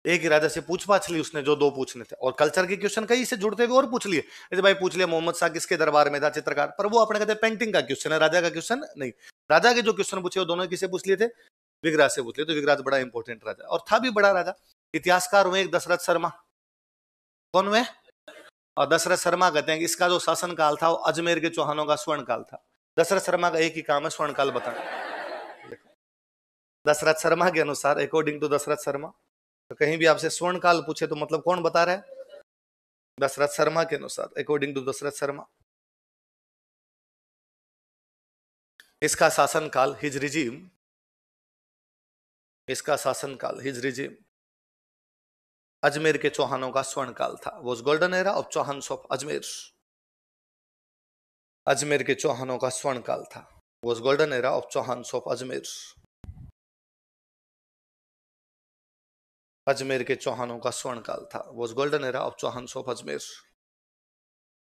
एक ही राजा से पूछ पाछ ली उसने जो 2 पूछने थे, और कल्चर के क्वेश्चन कई से जुड़ते हुए और पूछ लिए। जैसे भाई पूछ लिया मोहम्मद शाह किसके दरबार में था, चित्रकार, पर वो अपने कहते पेंटिंग का क्वेश्चन है, राजा का क्वेश्चन नहीं। राजा के जो क्वेश्चन पूछे वो दोनों किसे पूछ लिए थे? विग्रहराज से पूछ लिए। तो विग्रहराज बड़ा इंपॉर्टेंट राजा और था भी बड़ा राजा। इतिहासकार हुए एक दशरथ शर्मा। कौन हुए? और दशरथ शर्मा कहते हैं कि इसका जो शासन काल था वो अजमेर के चौहानों का स्वर्ण काल था। दशरथ शर्मा का एक ही काम है, स्वर्ण काल बताना। दशरथ शर्मा के अनुसार, अकॉर्डिंग टू दशरथ शर्मा, तो कहीं भी आपसे स्वर्ण काल पूछे तो मतलब कौन बता रहा है? दशरथ शर्मा के अनुसार, अकॉर्डिंग टू दशरथ शर्मा, इसका शासनकाल हिज रिजीम, इसका शासनकाल हिज रिजीम अजमेर के चौहानों का स्वर्ण काल था। Was golden era of Chauhans of Ajmer. Ajmer के चौहानों का स्वर्ण काल था। Was golden era of Chauhans of Ajmer. Ajmer के चौहानों का स्वर्ण काल था। Was golden era of Chauhans of Ajmer.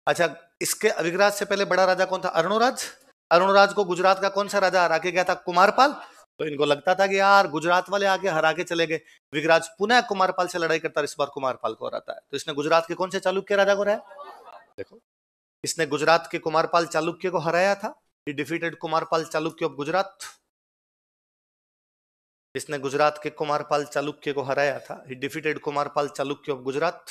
अच्छा, इसके विग्रहराज से पहले बड़ा राजा कौन था? अरुणराज। अरुणराज को गुजरात का कौन सा राजा हरा के गया था? कुमारपाल। तो इनको लगता था कि यार गुजरात वाले आके हरा के चले गए, विग्रहराज पुनः कुमारपाल से लड़ाई करता है, इस बार कुमारपाल को हराता है। तो इसने गुजरात के कौन से चालुक्य राजा को हराया? देखो, इसने गुजरात के कुमारपाल चालुक्य को हराया था। ही डिफीटेड कुमारपाल चालुक्य ऑफ गुजरात। इसने गुजरात के कुमारपाल चालुक्य को हराया था। ही डिफीटेड कुमारपाल चालुक्य ऑफ गुजरात।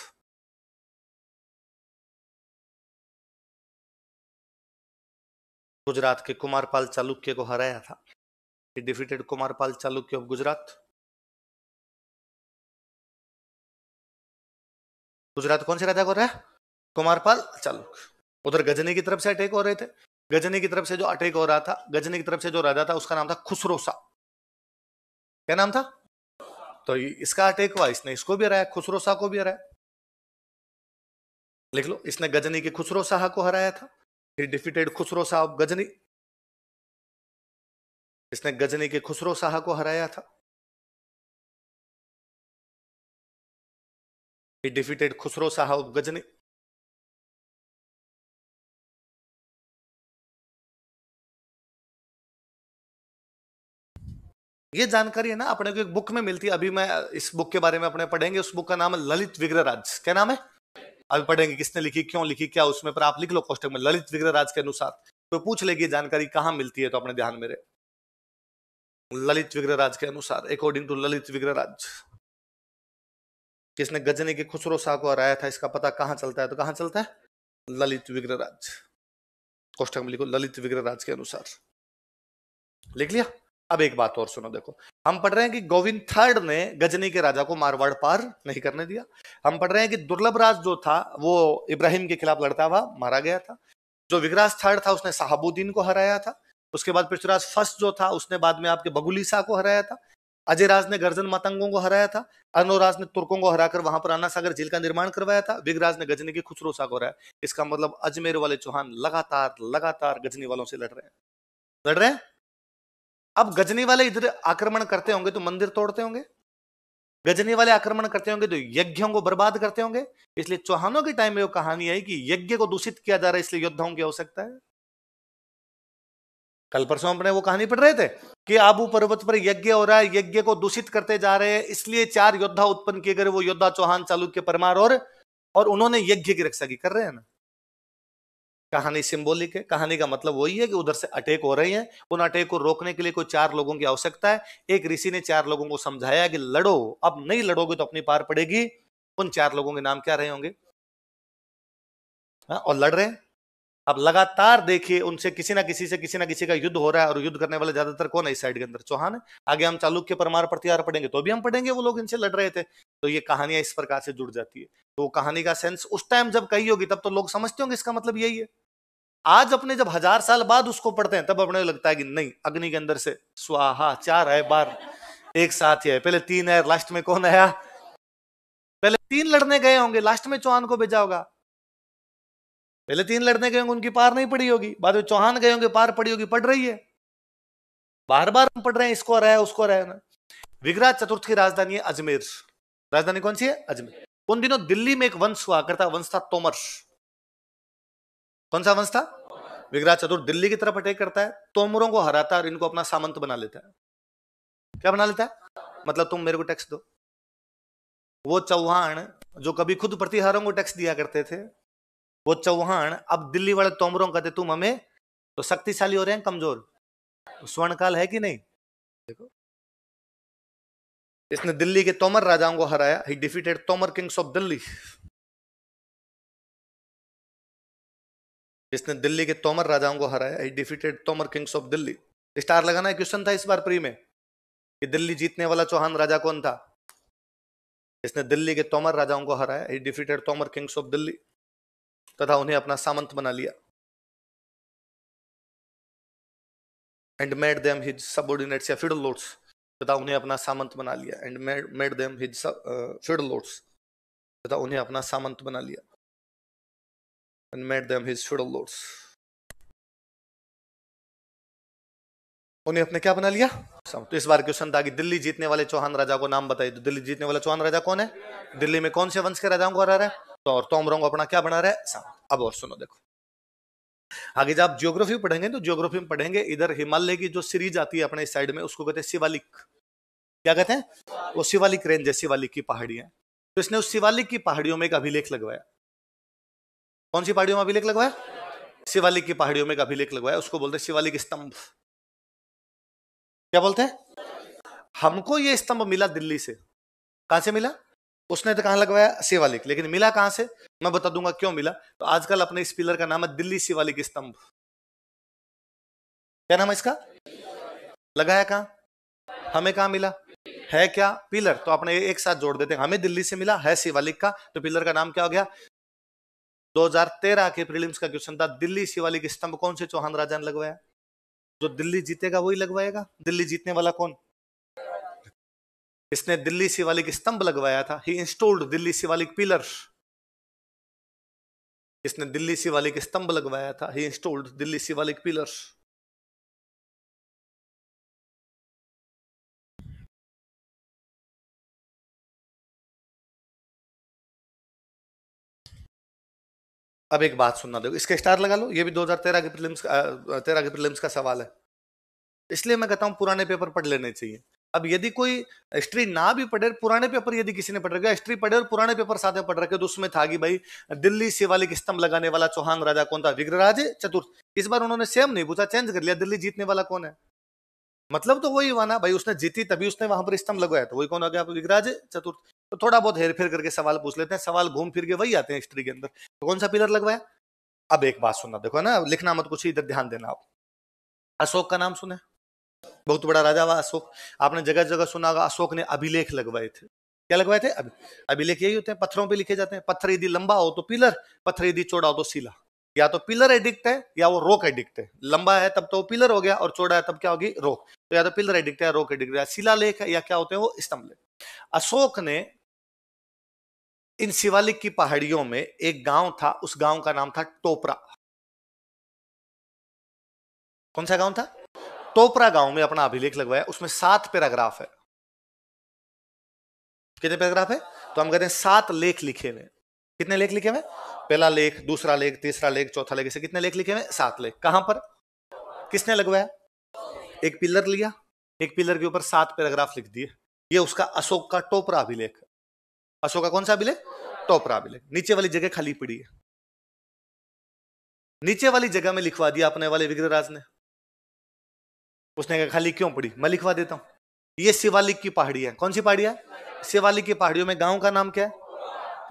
गुजरात के कुमारपाल चालुक्य को हराया था। He defeated Kumarpal Chalukya of Gujarat. Gujarat कौन से राजा को रहा है? कुमारपाल चालुक्य। उधर गजनी की तरफ से अटैक हो रहे थे। गजनी की तरफ से जो अटैक हो रहा था, गजनी की तरफ से जो राजा था उसका नाम था खुसरो शाह। क्या नाम था? तो इसका अटैक हुआ, इसने इसको भी हराया, खुसरो शाह को भी हराया। लिख लो, इसने गजनी के खुसरो शाह को हराया था। ही डिफीटेड खुसरो शाह ऑफ गजनी। इसने गजनी के खुसरो शाह को हराया था। ही डिफीटेड खुसरो शाह ऑफ गजनी। ये जानकारी है ना अपने को एक बुक में मिलती है, अभी मैं इस बुक के बारे में अपने पढ़ेंगे। उस बुक का नाम है ललित विग्रहराज। क्या नाम है? अभी पढ़ेंगे किसने लिखी, क्यों लिखी, क्या उसमें, पर आप लिख लो कोष्टक में ललित विग्रहराज के अनुसार। तो पूछ लेगी जानकारी कहां मिलती है, तो अपने ध्यान में रहे। ललित विग्रहराज के अनुसार, अकॉर्डिंग टू ललित विग्रहराज, किसने गजनी के खुसरो शाह को हराया था, इसका पता कहां चलता है? तो कहां चलता है? ललित विग्रहराज। कोष्टक में लिखो ललित विग्रहराज के अनुसार। लिख लिया? अब एक बात और सुनो, देखो हम पढ़ रहे हैं कि गोविंद थर्ड ने गजनी के राजा को मारवाड़ पार नहीं करने दिया। हम पढ़ रहे हैं कि दुर्लभ राज जो था वो इब्राहिम के खिलाफ लड़ता हुआ मारा गया था। जो विग्रास थर्ड था उसने शहाबुद्दीन को हराया था। उसके बाद पृथ्वीराज फर्स्ट जो था उसने बाद में आपके बगुली शाह को हराया था। अजय राज ने गर्जन मतंगों को हराया था। अनुराज ने तुर्कों को हराकर वहां पर अन्ना सागर झील का निर्माण करवाया था। विगराज ने गजनी के खुसरो शाह को हराया। इसका मतलब अजमेर वाले चौहान लगातार लगातार गजनी वालों से लड़ रहे हैं, लड़ रहे हैं। अब गजनी वाले इधर आक्रमण करते होंगे तो मंदिर तोड़ते होंगे, गजनी वाले आक्रमण करते होंगे तो यज्ञों को बर्बाद करते होंगे। इसलिए चौहानों के टाइम में वो कहानी आई कि यज्ञ को दूषित किया जा रहा है, इसलिए योद्धाओं की आवश्यकता है। कल परसों अपने वो कहानी पढ़ रहे थे कि आबू पर्वत पर यज्ञ हो रहा है, यज्ञ को दूषित करते जा रहे हैं, इसलिए 4 योद्धा उत्पन्न किए गए। वो योद्धा चौहान, चालुक्य, परमार और उन्होंने यज्ञ की रक्षा की। कर रहे हैं ना। कहानी सिंबॉलिक है। कहानी का मतलब वही है कि उधर से अटैक हो रही है, उन अटैक को रोकने के लिए कोई 4 लोगों की आवश्यकता है। एक ऋषि ने 4 लोगों को समझाया कि लड़ो, अब नहीं लड़ोगे तो अपनी पार पड़ेगी। उन 4 लोगों के नाम क्या रहे होंगे? और लड़ रहे हैं। अब लगातार देखिए उनसे किसी ना किसी का युद्ध हो रहा है, और युद्ध करने वाले ज्यादातर कौन है इस साइड के अंदर? चौहान है। आगे हम चालुक्य, परमार, प्रतिहार पढ़ेंगे तो भी हम पढ़ेंगे वो लोग इनसे लड़ रहे थे। तो ये कहानियां इस प्रकार से जुड़ जाती है। तो कहानी का सेंस उस टाइम जब कही होगी तब तो लोग समझते होंगे इसका मतलब यही है। आज अपने जब 1000 साल बाद उसको पढ़ते हैं तब अपने लगता है कि नहीं, अग्नि के अंदर से स्वाहा 4 है बार एक साथ ही है। पहले 3 है, लास्ट में कौन आया? पहले 3 लड़ने गए होंगे, लास्ट में चौहान को भेजा होगा। पहले 3 लड़ने गए होंगे, उनकी पार नहीं पड़ी होगी, बाद में चौहान गए होंगे, पार पड़ी होगी। पड़ रही है, बार बार हम पढ़ रहे हैं, इसको रहा है उसको रहा है। विग्रह चतुर्थ की राजधानी है अजमेर। राजधानी कौन सी है? अजमेर। उन दिनों दिल्ली में एक वंश हुआ करता, वंश था तोमर। कौन सा वंश था? विग्रह चतुर्थ दिल्ली की तरफ अटैक करता है, तोमरों को हराता है और इनको अपना सामंत बना लेता है। क्या बना लेता है? मतलब तुम मेरे को टैक्स दो। वो चौहान जो कभी खुद प्रतिहारों को टैक्स दिया करते थे, वो चौहान अब दिल्ली वाले तोमरों कहते तुम हमें, तो शक्तिशाली हो रहे हैं कमजोर। तो स्वर्णकाल है कि नहीं? देखो, इसने दिल्ली के तोमर राजाओं को हराया। He defeated Tomar Kings of Delhi. इसने दिल्ली के तोमर राजाओं को हराया। He defeated Tomar Kings of Delhi. Star लगाना है, क्वेश्चन था इस बार प्री में कि दिल्ली जीतने वाला चौहान राजा कौन था? इसने दिल्ली के तोमर राजाओं को हराया। He defeated Tomar Kings of Delhi तथा उन्हें अपना सामंत बना लिया। And made them his subordinates या फ्यूडल लॉर्ड्स, तथा उन्हें अपना सामंत बना लिया। And made them his feudal lords, तथा उन्हें अपना सामंत बना लिया। And made them his feudal lords, उन्हें अपने क्या बना लिया? तो इस बार क्वेश्चन था कि दिल्ली जीतने वाले चौहान राजा को नाम बताइए। तो दिल्ली जीतने वाला चौहान राजा कौन है? दिल्ली में कौन से वंश के राजाओं को हरा रहा है? तो और तोमरों को अपना क्या बना रहा है? अब और सुनो, देखो आगे जब आप ज्योग्राफी पढ़ेंगे तो ज्योग्राफी में पढ़ेंगे इधर हिमालय की जो सीरीज आती है अपने इस साइड में, उसको कहते हैं शिवालिक। क्या कहते हैं? वो शिवालिक रेंज है, शिवालिक की पहाड़ियां। तो इसने उस शिवालिक की पहाड़ियों में एक अभिलेख लगवाया। कौन सी पहाड़ियों में अभिलेख लगवाया? शिवालिक की पहाड़ियों में एक अभिलेख लगवाया, उसको बोलते हैं शिवालिक स्तंभ। क्या बोलते हैं? हमको ये स्तंभ मिला दिल्ली से। कहां से मिला? उसने तो कहां लगवाया? शिवालिक। लेकिन मिला कहां से? मैं बता दूंगा क्यों मिला। तो आजकल अपने इस पिलर का नाम है दिल्ली शिवालिक स्तंभ। क्या नाम है इसका? लगाया कहां? हमें कहां मिला? है क्या? पिलर। तो अपने एक साथ जोड़ देते हैं, हमें दिल्ली से मिला, है शिवालिक का, तो पिलर का नाम क्या हो गया? 2013 के प्रीलिम्स का क्वेश्चन था, दिल्ली शिवालिक स्तंभ कौन से चौहान राजा ने लगवाया? जो दिल्ली जीतेगा वही लगवाएगा। दिल्ली जीतने वाला कौन? इसने दिल्ली शिवालिक स्तंभ लगवाया था। ही इंस्टॉल्ड दिल्ली शिवालिक पिलर। इसने दिल्ली शिवालिक स्तंभ लगवाया था। ही इंस्टॉल्ड दिल्ली शिवालिक पिलर। अब एक बात सुनना, देखो इसके स्टार लगा लो, ये भी 2013 के प्रीलिम्स 13 के प्रीलिम्स का सवाल है, इसलिए मैं कहता हूं पुराने पेपर पढ़ लेने चाहिए। अब यदि कोई हिस्ट्री ना भी पढ़े, पुराने पेपर यदि किसी ने पढ़ रखा, हिस्ट्री पढ़े और पुराने पेपर साथ में पढ़ रखे, तो उसमें था कि भाई दिल्ली शिवालिक स्तंभ लगाने वाला चौहान राजा कौन था? विग्रहराज चतुर्थ। इस बार उन्होंने सेम नहीं पूछा, चेंज कर लिया, दिल्ली जीतने वाला कौन है। मतलब तो वही हुआ ना भाई, उसने जीती तभी उसने वहां पर स्तंभ लगवाया, तो वही कौन आ गया? विग्रहराज चतुर्थ। तो थोड़ा बहुत हेरफेर करके सवाल पूछ लेते हैं, सवाल घूम फिर के वही आते हैं हिस्ट्री के अंदर। तो कौन सा पिलर लगवाया? अब एक बात सुनना, देखो ना, लिखना मत कुछ, इधर ध्यान देना आप। अशोक का नाम सुने, बहुत बड़ा राजा हुआ अशोक। आपने जगह जगह सुना होगा अशोक ने अभिलेख लगवाए थे। क्या लगवाए थे? अभिलेख यही होते हैं, पत्थरों पे लिखे जाते हैं। पत्थर यदि लंबा हो तो पिलर, पत्थर यदि चौड़ा हो तो शिला। या तो पिलर एडिक्ट है या वो रोक एडिक्ट है। लंबा है तब तो पिलर हो गया, और चौड़ा है तब क्या होगी? रोक। तो या तो पिलर एडिक्ट है, रोक एडिक्ट है, शिलालेख है, या क्या होते हैं वो? स्तंभ लेख। अशोक ने इन शिवालिक की पहाड़ियों में एक गांव था, उस गांव का नाम था टोपरा। कौन सा गांव था? टोपरा गांव में अपना अभिलेख लगवाया। उसमें 7 पैराग्राफ है। कितने पैराग्राफ है? तो हम कहते हैं 7 लेख लिखे हुए। कितने लेख लिखे हुए? पहला लेख, दूसरा लेख, तीसरा लेख, चौथा लेख, ऐसे कितने लेख लिखे हुए? 7 लेख। कहां पर? किसने लगवाया? एक पिलर लिया, एक पिलर के ऊपर 7 पैराग्राफ लिख दिए। ये उसका अशोक का टोपरा अभिलेख। अशोक का कौन सा अभिलेख? टोपरा अभिलेख। नीचे वाली जगह खाली पड़ी है, नीचे वाली जगह में लिखवा दिया अपने वाले विग्रहराज ने। उसने कहा खाली क्यों पड़ी, मैं लिखवा देता हूं। ये शिवालिक की पहाड़ी है। कौन सी पहाड़ी है? शिवालिक की पहाड़ियों में गांव का नाम क्या है?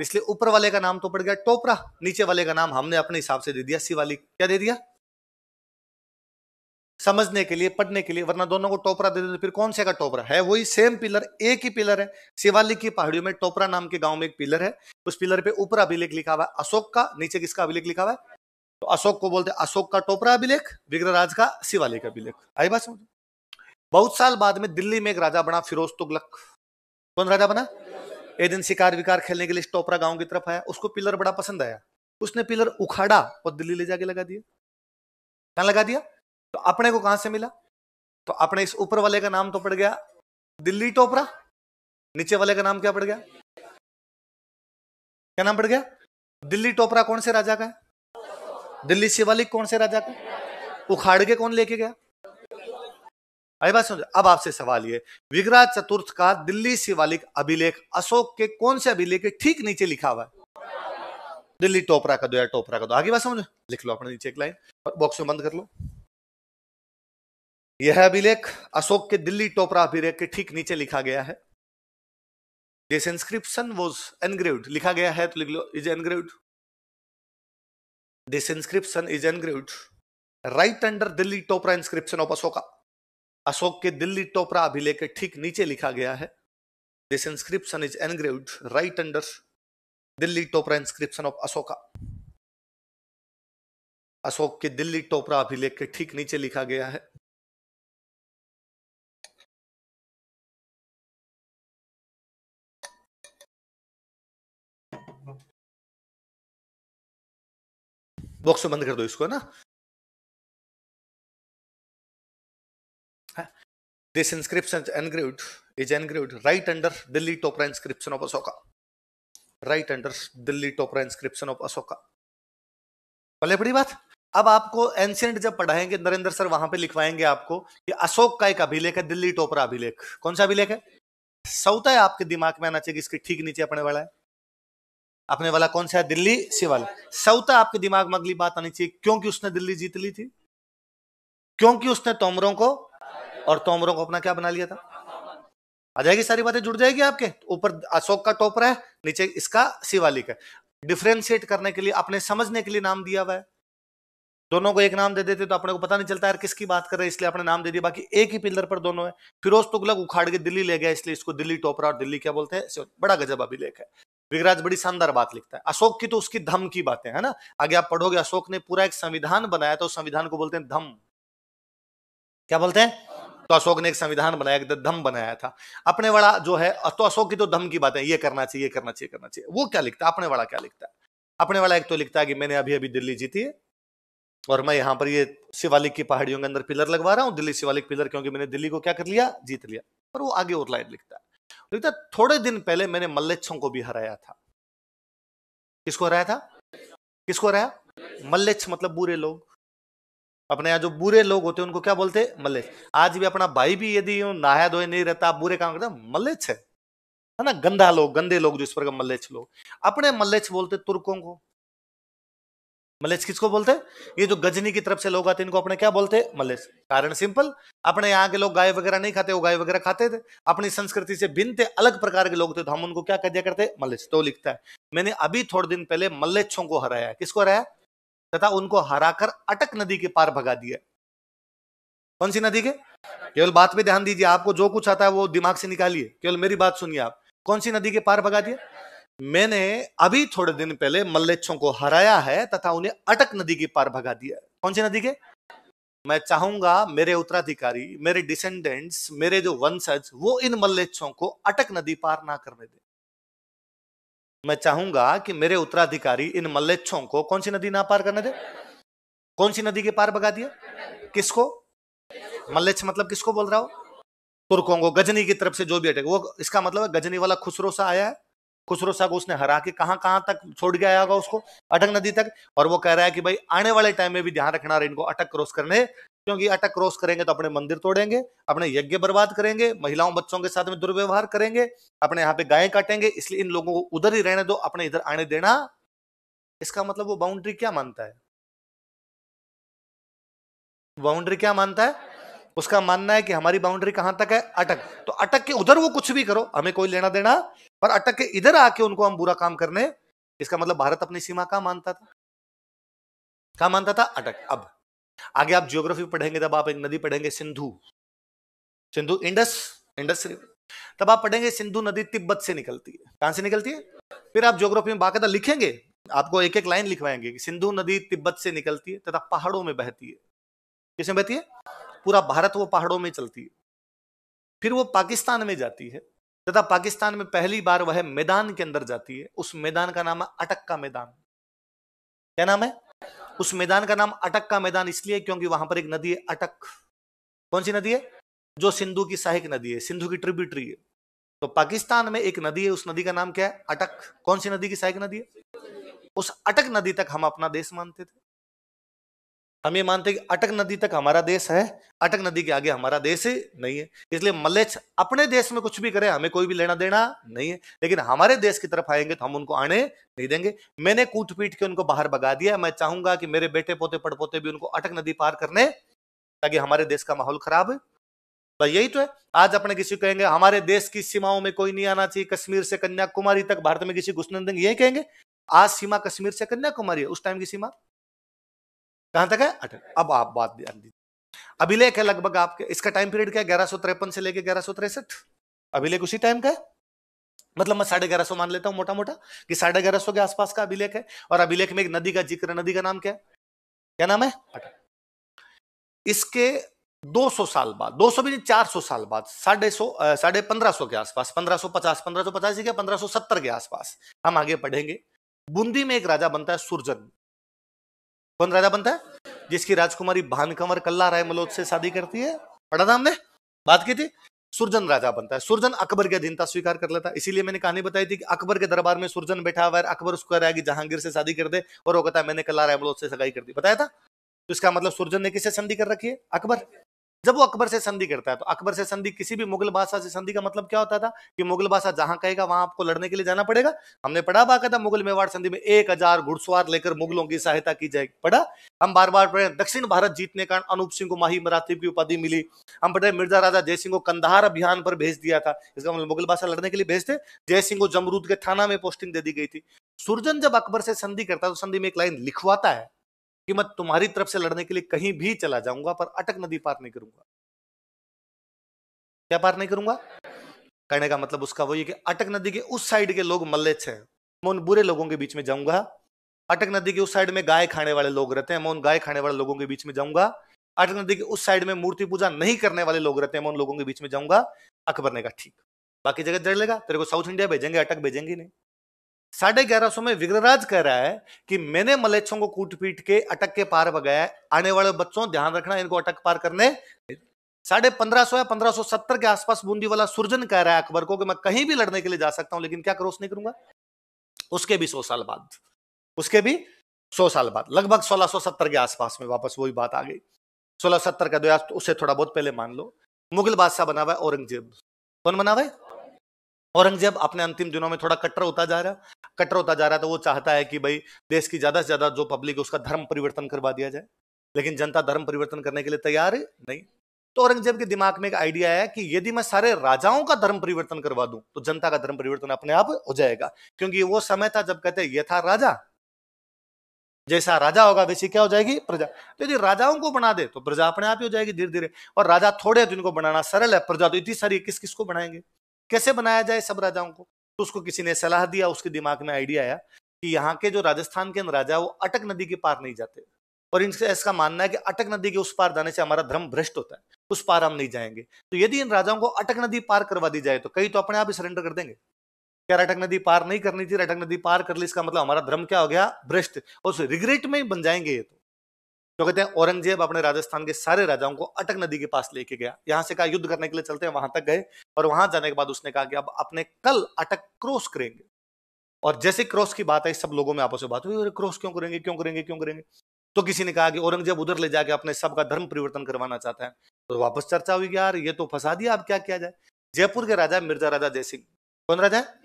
इसलिए ऊपर वाले का नाम तो पड़ गया टोपरा, नीचे वाले का नाम हमने अपने हिसाब से दे दिया शिवालिक। क्या दे दिया? समझने के लिए, पढ़ने के लिए, वरना दोनों को टोपरा दे देते फिर कौन से का टोपरा है? वही सेम पिलर, एक ही पिलर है। शिवालिक की पहाड़ियों में टोपरा नाम के गांव में एक पिलर है, उस पिलर पे ऊपर अभिलेख लिखा हुआ है अशोक का, नीचे किसका अभिलेख लिखा हुआ है? तो अशोक को बोलते हैं अशोक का टोपरा अभिलेख, विग्रहराज का शिवालिक अभिलेख। आई बात समझ? बहुत साल बाद में दिल्ली में एक राजा बना, फिरोज तुगलक। कौन राजा बना? एक दिन शिकार विकार खेलने के लिए टोपरा गांव की तरफ आया, उसको पिलर बड़ा पसंद आया, उसने पिलर उखाड़ा और दिल्ली ले जाके लगा दिया। कहां लगा दिया? तो अपने को कहां से मिला? तो अपने इस ऊपर वाले का नाम तो पड़ गया दिल्ली टोपरा, नीचे वाले का नाम क्या पड़ गया? क्या नाम पड़ गया? दिल्ली टोपरा कौन से राजा का है? दिल्ली शिवालिक कौन से राजा का? उखाड़ के कौन लेके गया? आई बात समझ? अब आपसे सवाल ये, विग्रह चतुर्थ का दिल्ली शिवालिक अभिलेख अशोक के कौन से अभिलेख के ठीक नीचे लिखा हुआ है? दिल्ली टोपरा का दो या टोपरा का दो। आगे बात समझ? लिख लो अपने नीचे एक लाइन और बॉक्स में बंद कर लो। यह अभिलेख अशोक के दिल्ली टोपरा अभिलेख के ठीक नीचे लिखा गया है। दिस इंस्क्रिप्शन वाज एनग्रेव्ड, लिखा गया है तो लिख लो is engraved. This inscription is engraved right under Delhi Topra inscription of Ashoka. Ashok के दिल्ली टोपरा अभिलेख के ठीक नीचे लिखा गया है। This inscription is engraved right under Delhi Topra inscription of Ashoka. Ashok के दिल्ली टोपरा अभिलेख के ठीक नीचे लिखा गया है। बॉक्स में बंद कर दो इसको ना। This inscription is engraved right under Delhi Topra inscription of Ashoka. Right under Delhi Topra inscription of Ashoka. पहले बड़ी बात। अब आपको एंशिएंट जब पढ़ाएंगे नरेंद्र सर, वहां पे लिखवाएंगे आपको कि अशोक का एक अभिलेख है दिल्ली टोपरा अभिलेख। कौन सा अभिलेख है? सौता है आपके दिमाग में आना चाहिए, इसके ठीक नीचे अपने वाला है। अपने वाला कौन सा है? दिल्ली शिवालिक। सौता आपके दिमाग में अगली बात आनी चाहिए, क्योंकि उसने दिल्ली जीत ली थी, क्योंकि उसने तोमरों को और तोमरों को अपना क्या बना लिया था। आ जाएगी, सारी बातें जुड़ जाएगी आपके। ऊपर अशोक का टोपरा है, नीचे इसका शिवालिक है। डिफरेंशिएट करने के लिए, अपने समझने के लिए नाम दिया हुआ है। दोनों को एक नाम दे देते तो अपने को पता नहीं चलता यार किसकी बात कर रहे हैं, इसलिए अपने नाम दे दिया। बाकी एक ही पिलर पर दोनों है। फिरोज तुगलक उखाड़ के दिल्ली ले गया, इसलिए इसको दिल्ली टोपरा और दिल्ली क्या बोलते हैं। बड़ा गजब अभिलेख है। विग्रहराज बड़ी शानदार बात लिखता है। अशोक की तो उसकी धम की बातें है ना। आगे आप पढ़ोगे, अशोक ने पूरा एक संविधान बनाया, तो संविधान को बोलते हैं धम। क्या बोलते हैं? तो अशोक ने एक संविधान बनाया, एक धम्म बनाया था। अपने वाला जो है, तो अशोक की तो धम्म की बात है, ये करना चाहिए, करना चाहिए, करना चाहिए। वो क्या लिखता है, अपने वाला क्या लिखता है? अपने वाला एक तो लिखता है कि मैंने अभी अभी दिल्ली जीती है और मैं यहाँ पर ये शिवालिक की पहाड़ियों के अंदर पिलर लगवा रहा हूँ, दिल्ली शिवालिक पिलर, क्योंकि मैंने दिल्ली को क्या कर लिया, जीत लिया। पर वो आगे और लाइन लिखता है, थोड़े दिन पहले मैंने मल्लेच्छों को भी हराया था। किसको हराया था? किसको हराया? मल्लेच्छ मतलब बुरे लोग। अपने यहाँ जो बुरे लोग होते हैं उनको क्या बोलते हैं? मल्लेच्छ। आज भी अपना भाई भी यदि नहाया धोए नहीं रहता, आप बुरे काम करते, मल्लेच्छ है ना, गंदा लोग, गंदे लोग, जो इस पर मल्लेच्छ लोग। अपने मल्लेच्छ बोलते तुर्कों को। मल्लेच्छ किसको बोलते हैं? ये जो गजनी की तरफ से लोग आते हैं इनको अपने क्या बोलते हैं? मल्लेच्छ। कारण सिंपल, अपने यहाँ के लोग गाय वगैरह नहीं खाते, वो गाय वगैरह खाते थे, अपनी संस्कृति से भिन्न थे, अलग प्रकार के लोग थे, तो हम उनको क्या कह दिया करते? मल्लेच्छ। तो लिखता है मैंने अभी थोड़े दिन पहले मल्लेच्छों को हराया। किसको हराया? तथा उनको हराकर अटक नदी के पार भगा दिया। कौन सी नदी के? केवल बात पे ध्यान दीजिए, आपको जो कुछ आता है वो दिमाग से निकालिए, केवल मेरी बात सुनिए आप। कौन सी नदी के पार भगा दिया? मैंने अभी थोड़े दिन पहले मल्लेच्छों को हराया है तथा उन्हें अटक नदी के पार भगा दिया। कौन सी नदी के? मैं चाहूंगा मेरे उत्तराधिकारी, मेरे डिसेंडेंट्स, मेरे जो वंशज, वो इन मल्लेच्छों को अटक नदी पार ना करने दे। मैं चाहूंगा कि मेरे उत्तराधिकारी इन मल्लेच्छों को कौन सी नदी ना पार करने दे? कौन सी नदी के पार भगा दिया? किसको? मल्लेच्छ मतलब किसको बोल रहा हो? तुर्कों को, गजनी की तरफ से जो भी अटैक, वो इसका मतलब है गजनी वाला खुसरो सा आया है, खुसरो सा को उसने हरा के कहां कहां तक छोड़ के आया होगा उसको? अटक नदी तक। और वो कह रहा है कि भाई आने वाले टाइम में भी ध्यान रखना इनको अटक क्रॉस करने, क्योंकि अटक क्रॉस करेंगे तो अपने मंदिर तोड़ेंगे, अपने यज्ञ बर्बाद करेंगे, महिलाओं बच्चों के साथ में दुर्व्यवहार करेंगे, अपने यहाँ पे गायें काटेंगे, इसलिए इन लोगों को उधर ही रहने दो, अपने इधर आने देना। इसका मतलब वो बाउंड्री क्या मानता है? बाउंड्री क्या मानता है? उसका मानना है कि हमारी बाउंड्री कहां तक है? अटक। तो अटक के उधर वो कुछ भी करो, हमें कोई लेना देना, पर अटक के इधर आके उनको हम बुरा काम करने। इसका मतलब भारत अपनी सीमा कहां मानता था? कहां मानता था? अटक। अब आगे आप ज्योग्राफी पढ़ेंगे, तब आप एक नदी पढ़ेंगे, Sindhu. Sindhu, Indus, Indus river. तब आप पढ़ेंगे सिंधु नदी तिब्बत से निकलती है। कहां से निकलती है? फिर आप ज्योग्राफी में बाकायदा लिखेंगे, आपको एक एक लाइन लिखवाएंगे कि सिंधु नदी तिब्बत से निकलती है तथा पहाड़ों में बहती है। किसमें बहती है? पूरा भारत वो पहाड़ों में चलती है। फिर वो पाकिस्तान में जाती है तथा पाकिस्तान में पहली बार वह मैदान के अंदर जाती है। उस मैदान का नाम है अटक का मैदान। क्या नाम है? उस मैदान का नाम अटक का मैदान इसलिए क्योंकि वहां पर एक नदी है, अटक। कौन सी नदी है? जो सिंधु की सहायक नदी है, सिंधु की ट्रिब्यूटरी है। तो पाकिस्तान में एक नदी है, उस नदी का नाम क्या है? अटक। कौन सी नदी की सहायक नदी है? उस अटक नदी तक हम अपना देश मानते थे। हम ये मानते हैं कि अटक नदी तक हमारा देश है, अटक नदी के आगे हमारा देश नहीं है। इसलिए मल्लेच्छ अपने देश में कुछ भी करे, हमें कोई भी लेना देना नहीं है, लेकिन हमारे देश की तरफ आएंगे तो हम उनको आने नहीं देंगे। मैंने कूट पीट के उनको बाहर भगा दिया। मैं चाहूंगा कि मेरे बेटे पोते पड़पोते भी उनको अटक नदी पार करने, ताकि हमारे देश का माहौल खराब है। तो यही तो है। आज अपने किसी को कहेंगे हमारे देश की सीमाओं में कोई नहीं आना चाहिए, कश्मीर से कन्याकुमारी तक भारत में किसी घुसने नहीं देंगे, यही कहेंगे। आज सीमा कश्मीर से कन्याकुमारी है, उस टाइम की सीमा कहां तक है? अटक। अब आप बात ध्यान दीजिए, अभिलेख है लगभग आपके, इसका टाइम पीरियड क्या है? 1153 से लेके 1163। अभिलेख उसी टाइम का है, मतलब मैं 1150 मान लेता हूं मोटा मोटा कि 1150 के आसपास का अभिलेख है। और अभिलेख में एक नदी का जिक्र है, नदी का नाम क्या है? क्या नाम है? अटक। इसके 200 साल बाद, 200 भी नहीं, 400 साल बाद, 1550 के आसपास, 1550 क्या 1570 के आसपास हम आगे पढ़ेंगे। बूंदी में एक राजा बनता है, सुरजन। कौन राजा बनता है? जिसकी राजकुमारी भानकंवर कल्ला राय मलोद से शादी करती है। पढ़ा था हमने, बात की थी। सुरजन राजा बनता है। सुरजन अकबर की अधीनता स्वीकार कर लेता है। इसीलिए मैंने कहानी बताई थी कि अकबर के दरबार में सुरजन बैठा हुआ है, अकबर उसको कह रहा है कि जहांगीर से शादी कर दे, और वो कहता है मैंने कल्ला राय मलोद से सगाई कर दी। बताया था। तो इसका मतलब सुरजन ने किससे संधि कर रखी है? अकबर। जब वो अकबर से संधि करता है, तो अकबर से संधि, किसी भी मुगल बादशाह से संधि का मतलब क्या होता था कि मुगल बादशाह जहां कहेगा वहां आपको लड़ने के लिए जाना पड़ेगा। हमने पढ़ा बाकायदा मुगल मेवाड़ संधि में 1000 घुड़सवार लेकर मुगलों की सहायता की जाएगी। पढ़ा हम बार बार पढ़े। दक्षिण भारत जीतने का अनूप सिंह को माही मराठी की उपाधि मिली। हम पढ़े मिर्जा राजा जयसिंह को कंधार अभियान पर भेज दिया था। इसका मतलब मुगल बादशाह लड़ने के लिए भेजते। जयसिंह को जमरूद के थाना में पोस्टिंग दे दी गई थी। सुरजन जब अकबर से संधि करता है तो संधि में एक लाइन लिखवाता है कि मैं तुम्हारी तरफ से लड़ने के लिए कहीं भी चला जाऊंगा, पर अटक नदी पार नहीं करूंगा। क्या पार नहीं करूंगा? कहने का मतलब उसका वही है कि अटक नदी के उस साइड के लोग मल्लेच्छ हैं, मैं उन बुरे लोगों के बीच में जाऊंगा। अटक नदी के उस साइड में गाय खाने वाले लोग रहते हैं, मैं उन गाय खाने वाले लोगों के बीच में जाऊंगा। अटक नदी के उस साइड में मूर्ति पूजा नहीं करने वाले लोग रहते हैं, मैं उन लोगों के बीच में जाऊंगा। अकबर ने कहा ठीक, बाकी जगह जड़ लेगा, तेरे को साउथ इंडिया भेजेंगे, अटक भेजेंगे नहीं। 1150 में विग्रहराज कह रहा है कि मैंने मलेच्छों को कूट पीट के अटक के पार भगाया, आने वाले बच्चों ध्यान रखना, इनको अटक पार करने। 1550 या 1570 के आसपास बूंदी वाला सुरजन कह रहा है अकबर को कि मैं कहीं भी लड़ने के लिए जा सकता हूं, लेकिन क्या क्रॉस नहीं करूंगा। उसके भी 100 साल बाद, उसके भी 100 साल बाद, लगभग 1670 के आसपास में वापस वही बात आ गई। 1670 का दो, उससे थोड़ा बहुत पहले मान लो, मुगल बादशाह बना हुआ है औरंगजेब। कौन बना हुआ है? औरंगजेब। अपने अंतिम दिनों में थोड़ा कट्टर होता जा रहा है, कट्टर होता जा रहा है, तो वो चाहता है कि भाई देश की ज्यादा से ज्यादा जो पब्लिक है उसका धर्म परिवर्तन करवा दिया जाए, लेकिन जनता धर्म परिवर्तन करने के लिए तैयार नहीं। तो औरंगजेब के दिमाग में एक आइडिया है कि यदि मैं सारे राजाओं का धर्म परिवर्तन करवा दूं तो जनता का धर्म परिवर्तन अपने आप हो जाएगा, क्योंकि वो समय था जब कहते ये था राजा, जैसा राजा होगा वैसी क्या हो जाएगी प्रजा। तो यदि राजाओं को बना दे तो प्रजा अपने आप ही हो जाएगी धीरे धीरे। और राजा थोड़े, तो इनको बनाना सरल है, प्रजा तो इतनी सारी, किस किस को बनाएंगे, कैसे बनाया जाए सब राजाओं को। तो उसको किसी ने सलाह दिया, उसके दिमाग में आइडिया आया कि यहाँ के जो राजस्थान के राजा वो अटक नदी के पार नहीं जाते, और इनसे इसका मानना है कि अटक नदी के उस पार जाने से हमारा धर्म भ्रष्ट होता है, उस पार हम नहीं जाएंगे। तो यदि इन राजाओं को अटक नदी पार करवा दी जाए तो कई तो अपने आप ही सरेंडर कर देंगे। क्या अटक नदी पार नहीं करनी थी, अटक नदी पार कर ली, इसका मतलब हमारा धर्म क्या हो गया, भ्रष्ट, और उस रिग्रेट में ही बन जाएंगे ये। तो कहते हैं औरंगजेब अपने राजस्थान के सारे राजाओं को अटक नदी के पास लेके गया, यहां से कहा युद्ध करने के लिए चलते हैं, वहां तक गए, और वहां जाने के बाद उसने कहा कि अब अपने कल अटक क्रॉस करेंगे। और जैसे क्रॉस की बात आई, सब लोगों में आपस में बात हुई, क्रॉस क्यों करेंगे, क्यों करेंगे, क्यों करेंगे। तो किसी ने कहा कि औरंगजेब उधर ले जाके अपने सबका धर्म परिवर्तन करवाना चाहता है। तो वापस चर्चा हुई कि यार ये तो फंसा दिया, अब क्या किया जाए। जयपुर के राजा मिर्जा राजा जयसिंह, कौन राजा है,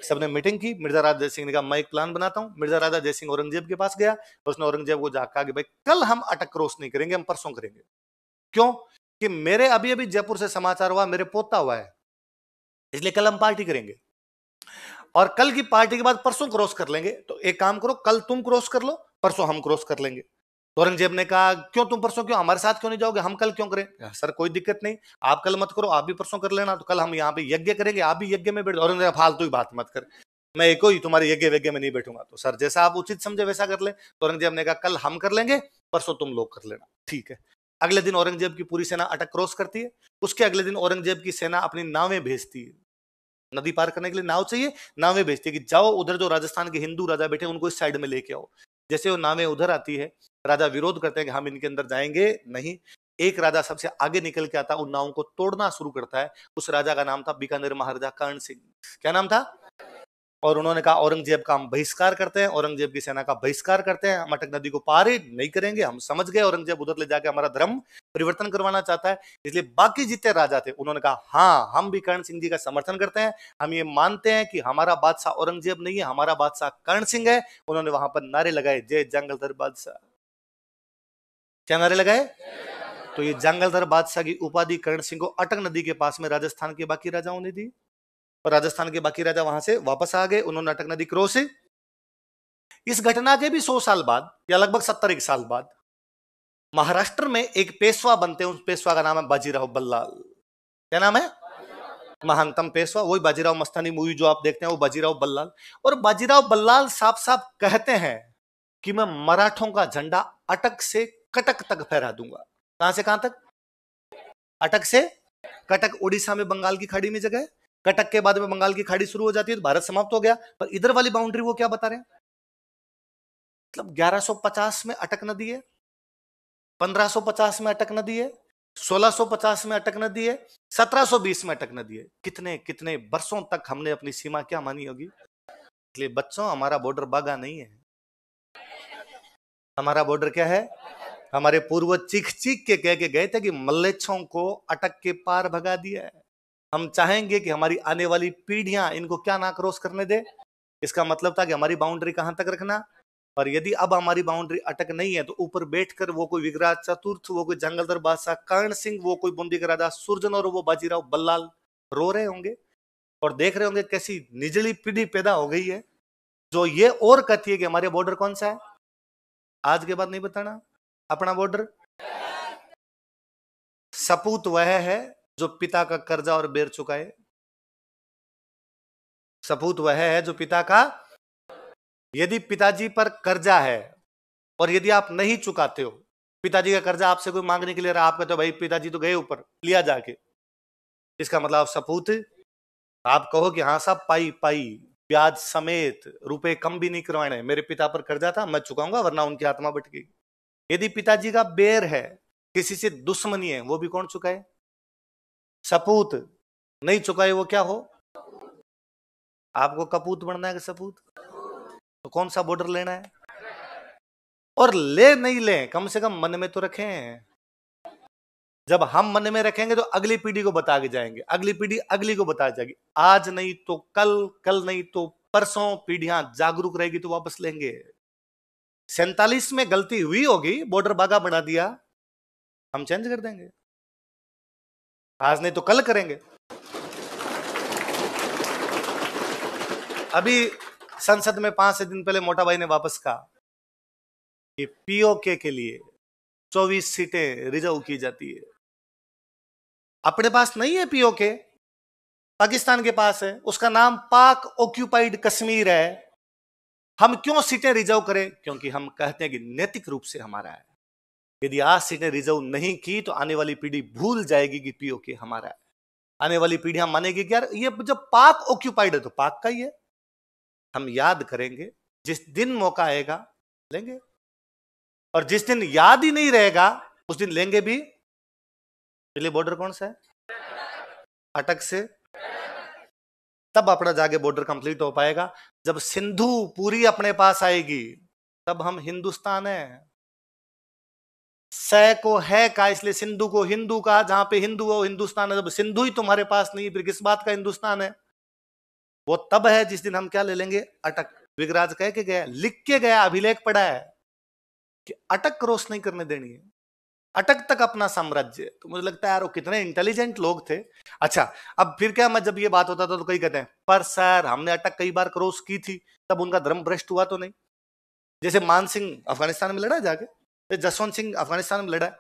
सबने मीटिंग की। मिर्जा राजा जयसिंह ने कहा मैं एक प्लान बनाता हूं। मिर्जा राजा जयसिंह औरंगजेब के पास गया, और उसने औरंगजेब को जाकर कहा कि भाई कल हम अटक क्रॉस नहीं करेंगे, हम परसों करेंगे। क्यों? कि मेरे अभी अभी जयपुर से समाचार हुआ, मेरे पोता हुआ है, इसलिए कल हम पार्टी करेंगे, और कल की पार्टी के बाद परसों क्रॉस कर लेंगे। तो एक काम करो, कल तुम क्रॉस कर लो, परसों हम क्रॉस कर लेंगे। तो औरंगजेब ने कहा क्यों तुम परसों, क्यों हमारे साथ क्यों नहीं जाओगे, हम कल क्यों करें। सर कोई दिक्कत नहीं, आप कल मत करो, आप भी परसों कर लेना, तो कल हम यहाँ पे यज्ञ करेंगे, आप भी यज्ञ में बैठ। औरंगजेब फालतू ही बात मत कर, मैं एक ही तुम्हारे यज्ञ वेज्ञ में नहीं बैठूंगा। तो सर जैसा आप उचित समझे वैसा कर ले। तो औरंगजेब ने कहा कल हम कर लेंगे, परसों तुम लोग कर लेना, ठीक है। अगले दिन औरंगजेब की पूरी सेना अटक क्रॉस करती है। उसके अगले दिन औरंगजेब की सेना अपनी नावें भेजती है, नदी पार करने के लिए नाव चाहिए, नावें भेजती है कि जाओ उधर जो राजस्थान के हिंदू राजा बैठे उनको इस साइड में लेके आओ। जैसे वो नावें उधर आती है, राजा विरोध करते हैं कि हम इनके अंदर जाएंगे नहीं। एक राजा सबसे आगे निकल के आता, उन नावों को तोड़ना शुरू करता है। उस राजा का नाम था बीकानेर महाराजा कर्ण सिंह। क्या नाम था? और उन्होंने कहा औरंगजेब का हम बहिष्कार करते हैं, औरंगजेब की सेना का बहिष्कार करते हैं, हम अटक नदी को पार ही नहीं करेंगे। हम समझ गए औरंगजेब उधर ले जाके हमारा धर्म परिवर्तन करवाना चाहता है। इसलिए बाकी जितने राजा थे उन्होंने कहा हाँ हम भी कर्ण सिंह जी का समर्थन करते हैं, हम ये मानते हैं कि हमारा बादशाह औरंगजेब नहीं है, हमारा बादशाह कर्ण सिंह है। उन्होंने वहां पर नारे लगाए, जय जंगलधर बादशाह। क्या नारे लगाए? तो ये जंगलधर बादशाह की उपाधि कर्ण सिंह को अटक नदी के पास में राजस्थान के बाकी राजाओं ने दी, और राजस्थान के बाकी राजा वहां से वापस आ गए, उन्होंने अटक नदी क्रॉस। इस घटना के भी 100 साल बाद या लगभग 70 साल बाद महाराष्ट्र में एक पेशवा बनते हैं, उस पेशवा का नाम है बाजीराव बल्लाल। क्या नाम है? महानतम पेशवा, वही बाजीराव मस्तानी मूवी जो आप देखते हैं वो बाजीराव बल्लाल। और बाजीराव बल्लाल साफ साफ कहते हैं कि मैं मराठों का झंडा अटक से कटक तक फहरा दूंगा। कहां से कहां तक? अटक से कटक, उड़ीसा में बंगाल की खाड़ी में जगह है। कटक के बाद में बंगाल की खाड़ी शुरू हो जाती है तो भारत समाप्त हो गया। पर इधर वाली बाउंड्री वो क्या बता रहे हैं, मतलब 1150 में अटक नदी है, 1550 में अटक नदी है, 1650 में अटक नदी है, 1720 में अटक नदी है। कितने कितने वर्षों तक हमने अपनी सीमा क्या मानी होगी। इसलिए बच्चों हमारा बॉर्डर बागा नहीं है, हमारा बॉर्डर क्या है? हमारे पूर्वज चीख चीख के कह के गए थे कि मल्लेच्छों को अटक के पार भगा दिया है। हम चाहेंगे कि हमारी आने वाली पीढ़ियां इनको क्या ना क्रॉस करने दे। इसका मतलब था कि हमारी बाउंड्री कहां तक रखना। और यदि अब हमारी बाउंड्री अटक नहीं है तो ऊपर बैठकर वो कोई विग्रह चतुर्थ, वो कोई जंगलधर बादशाह कर्ण सिंह, वो कोई बूंदी का राजा सुरजन और वो बाजीराव बल्लाल रो रहे होंगे और देख रहे होंगे कैसी निजली पीढ़ी पैदा हो गई है जो ये और कहती है कि हमारे बॉर्डर कौन सा है। आज के बाद नहीं बताना अपना बॉर्डर। सपूत वह है जो पिता का कर्जा और बेर चुकाए। सपूत वह है जो पिता का, यदि पिताजी पर कर्जा है और यदि आप नहीं चुकाते हो पिताजी का कर्जा आपसे कोई मांगने के लिए रहा, आप कहते हो भाई पिताजी तो गए ऊपर, लिया जाके, इसका मतलब आप सपूत, आप कहो कि हाँ साहब पाई पाई ब्याज समेत, रुपए कम भी नहीं करवाने, मेरे पिता पर कर्जा था मैं चुकाऊंगा वरना उनकी आत्मा भटकेगी। यदि पिताजी का बैर है, किसी से दुश्मनी है, वो भी कौन चुकाए? सपूत। नहीं चुकाए वो क्या हो? आपको कपूत बनना है कि सपूत? तो कौन सा बॉर्डर लेना है? और ले नहीं ले, कम से कम मन में तो रखें। जब हम मन में रखेंगे तो अगली पीढ़ी को बता के जाएंगे, अगली पीढ़ी अगली को बता जाएगी, आज नहीं तो कल, कल नहीं तो परसों पीढ़ियां जागरूक रहेगी तो वापस लेंगे। 47 में गलती हुई होगी, बॉर्डर बागा बना दिया, हम चेंज कर देंगे, आज नहीं तो कल करेंगे। अभी संसद में 5 दिन पहले मोटा भाई ने वापस कहा कि पीओके के लिए 24 सीटें रिजर्व की जाती है। अपने पास नहीं है पीओके, पाकिस्तान के पास है, उसका नाम पाक ऑक्यूपाइड कश्मीर है। हम क्यों सीटें रिजर्व करें? क्योंकि हम कहते हैं कि नैतिक रूप से हमारा है। यदि आज सीटें रिजर्व नहीं की तो आने वाली पीढ़ी भूल जाएगी कि पीओके हमारा है। आने वाली पीढ़ियां मानेगी कि यार ये जब पाक ऑक्यूपाइड है तो पाक का ही है। हम याद करेंगे, जिस दिन मौका आएगा लेंगे, और जिस दिन याद ही नहीं रहेगा उस दिन लेंगे भी। चलिए बॉर्डर कौन सा है? अटक से। तब अपना जाके बॉर्डर कंप्लीट हो पाएगा। जब सिंधु पूरी अपने पास आएगी तब हम हिंदुस्तान है। सै को है का, इसलिए सिंधु को हिंदू का, जहां पे हिंदू हो हिंदुस्तान है। जब सिंधु ही तुम्हारे पास नहीं फिर किस बात का हिंदुस्तान है? वो तब है जिस दिन हम क्या ले लेंगे? अटक। विगराज कह के गया, लिख के गया, अभिलेख पड़ा है कि अटक क्रॉस नहीं करने देनी है, अटक तक अपना साम्राज्य। तो मुझे लगता है यार वो कितने इंटेलिजेंट लोग थे। अच्छा, अब फिर क्या, मैं जब ये बात होता था तो कई कहते हैं पर सर हमने अटक कई बार क्रॉस की थी, तब उनका धर्म भ्रष्ट हुआ तो नहीं? जैसे मान सिंह अफगानिस्तान में लड़ा जाके, जसवंत सिंह अफगानिस्तान में लड़ा,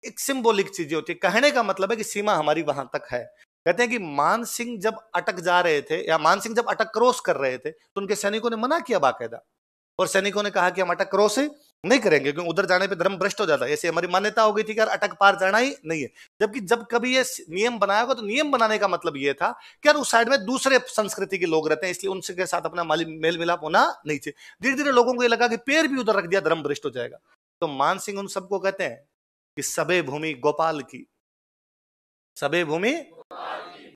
एक सिंबॉलिक चीजें होती है। कहने का मतलब है कि सीमा हमारी वहां तक है। कहते हैं कि मान सिंह जब अटक जा रहे थे, या मान सिंह जब अटक क्रॉस कर रहे थे, तो उनके सैनिकों ने मना किया बाकायदा, और सैनिकों ने कहा कि हम अटक क्रॉस नहीं करेंगे क्योंकि उधर जाने पे धर्म भ्रष्ट हो जाता है। ऐसे हमारी मान्यता हो गई थी कि यार अटक पार जाना ही नहीं है। जबकि जब कभी ये नियम बनाया होगा तो नियम बनाने का मतलब ये था कि यार उस साइड में दूसरे संस्कृति के लोग रहते हैं, इसलिए उनके साथ अपना मेल मिलाप होना नहीं चाहिए। धीरे धीरे लोगों को ये लगा कि पैर भी उधर रख दिया धर्म भ्रष्ट हो जाएगा। तो मान सिंह उन सबको कहते हैं कि सबे भूमि गोपाल की, सबे भूमि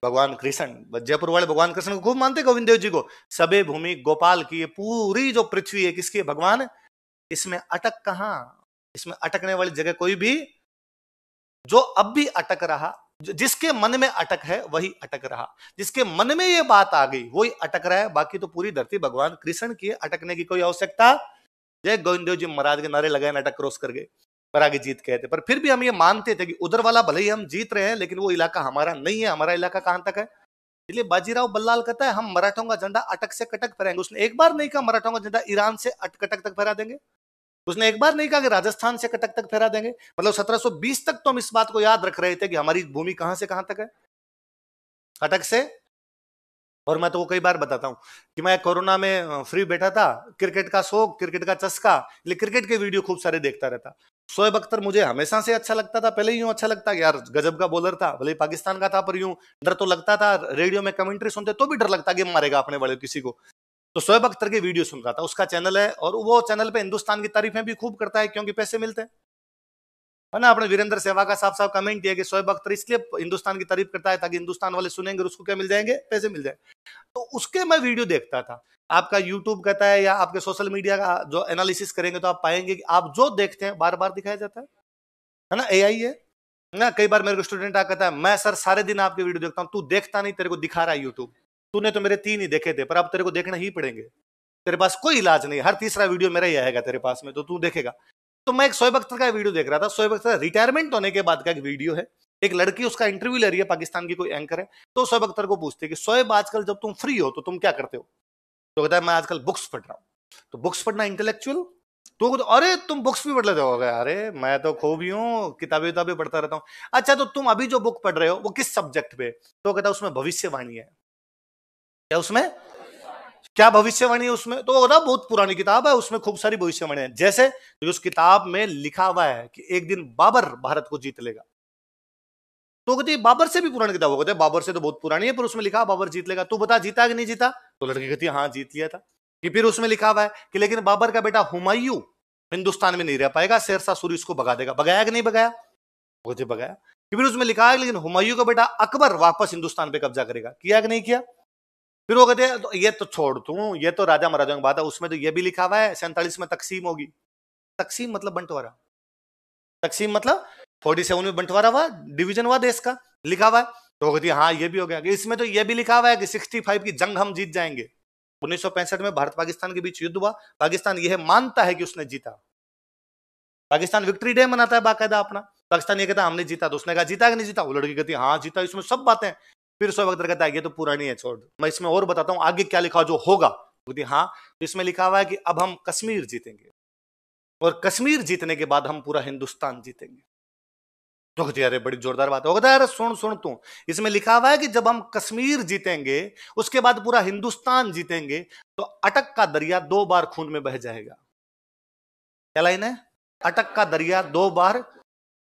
भगवान कृष्ण, जयपुर वाले भगवान कृष्ण को खूब मानते, गोविंद देव जी को। सबे भूमि गोपाल की, ये पूरी जो पृथ्वी है किसकी है? भगवान। इसमें अटक कहां? इसमें अटकने वाली जगह कोई भी, जो अब भी अटक रहा, जिसके मन में अटक है वही अटक रहा, जिसके मन में ये बात आ गई वही अटक रहा है। बाकी तो पूरी धरती भगवान कृष्ण की है, अटकने की कोई आवश्यकता। जय गोविंद देव जी महाराज के नारे लगाए, अटक क्रॉस कर गए, पर आगे जीत गए थे। पर फिर भी हम ये मानते थे कि उधर वाला भले ही हम जीत रहे हैं लेकिन वो इलाका हमारा नहीं है, हमारा इलाका कहां तक है। इसलिए बाजीराव बल्लाल कहता है हम मराठों का झंडा अटक से कटक फहराएंगे। उसने एक बार नहीं कहा मराठों का झंडा ईरान से कटक तक फहरा देंगे, उसने एक बार नहीं कहा कि राजस्थान से कटक तक फहरा देंगे। मतलब 1720 तक तो हम इस बात को याद रख रहे थे कि हमारी भूमि कहां से कहां तक है, कटक से। और मैं तो वो कई बार बताता हूं कि मैं कोरोना में फ्री बैठा था, क्रिकेट का शौक, क्रिकेट का चस्का, इसलिए क्रिकेट के वीडियो खूब सारे देखता रहता। शोएब अख्तर मुझे हमेशा से अच्छा लगता था, पहले यूं अच्छा लगता कि यार गजब का बॉलर था, भले पाकिस्तान का था, पर यूं डर तो लगता था। रेडियो में कमेंट्री सुनते तो भी डर लगता कि मारेगा अपने वाले किसी को। तो शोएब अख्तर के वीडियो सुन रहा था, उसका चैनल है और वो चैनल पे हिंदुस्तान की तारीफें भी खूब करता है क्योंकि पैसे मिलते हैं, है ना। अपने वीरेंद्र सहवाग का साफ साफ कमेंट दिया कि शोएब अख्तर इसलिए हिंदुस्तान की तारीफ करता है ताकि हिंदुस्तान वाले सुनेंगे और उसको क्या मिल जाएंगे? पैसे मिल जाए। तो उसके मैं वीडियो देखता था। आपका यूट्यूब कहता है या आपके सोशल मीडिया का जो एनालिसिस करेंगे तो आप पाएंगे कि आप जो देखते हैं बार बार दिखाया जाता है ना, एआई है ना। कई बार मेरे को स्टूडेंट आ कहता है मैं सर सारे दिन आपके वीडियो देखता हूं, तू देखता नहीं, तेरे को दिखा रहा है यूट्यूब, तूने तो मेरे 3 ही देखे थे पर अब तेरे को देखना ही पड़ेंगे, तेरे पास कोई इलाज नहीं, हर तीसरा वीडियो मेरा ही आएगा तेरे पास में, तो तू देखेगा। तो मैं एक शोएब अख्तर का वीडियो देख रहा था, शोएब अख्तर रिटायरमेंट होने के बाद का एक वीडियो है। एक लड़की उसका इंटरव्यू ले रही है, पाकिस्तान की कोई एंकर है, तो शोएब अख्तर को पूछते कि शोएब आजकल जब तुम फ्री हो तो तुम क्या करते हो? तो कहता है मैं आजकल बुक्स पढ़ रहा हूँ। तो बुक्स पढ़ना इंटेलेक्चुअल? तो अरे तुम बुक्स भी पढ़ लेते हो? अरे मैं तो खूब ही हूँ, किताबें पढ़ता रहता हूँ। अच्छा तो तुम अभी जो बुक पढ़ रहे हो वो किस सब्जेक्ट पे? तो कहता है उसमें भविष्यवाणी है। क्या उसमें? क्या भविष्यवाणी है उसमें? तो ना बहुत पुरानी किताब है, उसमें खूब सारी भविष्यवाणी है। जैसे उस किताब में लिखा हुआ है कि एक दिन बाबर भारत को जीत लेगा। तो कहती बाबर से भी पुरानी किताब, कहते बाबर से तो बहुत पुरानी है, पर उसमें लिखा बाबर जीत लेगा। तू बता जीता कि नहीं जीता? तो लड़की कहती है हाँ जीत लिया था। कि फिर उसमें लिखा हुआ है कि लेकिन बाबर का बेटा हुमायूं हिंदुस्तान में नहीं रह पाएगा, शेरशाह सूरी इसको भगा देगा। भगाया कि नहीं भगाया? कहते भगाया। फिर उसमें लिखा है लेकिन हुमायूं का बेटा अकबर वापस हिंदुस्तान पे कब्जा करेगा। किया कि नहीं किया? फिर वो कहते हैं तो ये तो छोड़ तू, ये तो राजा महाराजाओं की बात है, उसमें तो ये भी लिखा हुआ है 47 में तकसीम होगी। तकसीम मतलब बंटवारा। तकसीम मतलब 47 में बंटवारा हुआ, डिवीजन हुआ देश का, लिखा हुआ है। तो कहती है हाँ ये भी हो गया। इसमें तो ये भी लिखा हुआ है कि 65 की जंग हम जीत जाएंगे। 1965 में भारत पाकिस्तान के बीच युद्ध हुआ, पाकिस्तान यह मानता है कि उसने जीता। पाकिस्तान विक्ट्री डे मनाता है बाकायदा अपना। पाकिस्तान ये कहता है हमने जीता, तो उसने कहा जीता कि नहीं जीता? वो लड़की कहती है हाँ जीता, इसमें सब बातें। फिर सोएब अख्तर कहता है ये तो पुरानी है, छोड़, मैं इसमें और बताता हूं आगे क्या लिखा जो होगा। कहती हाँ, तो इसमें लिखा हुआ है कि अब हम कश्मीर जीतेंगे और कश्मीर जीतने के बाद हम पूरा हिंदुस्तान जीतेंगे। तो कहती है अरे बड़ी जोरदार बात है। अरे सुन सुन तू, इसमें लिखा हुआ है कि जब हम कश्मीर जीतेंगे उसके बाद पूरा हिंदुस्तान जीतेंगे, तो अटक का दरिया 2 बार खून में बह जाएगा। क्या लाइन है? अटक का दरिया 2 बार।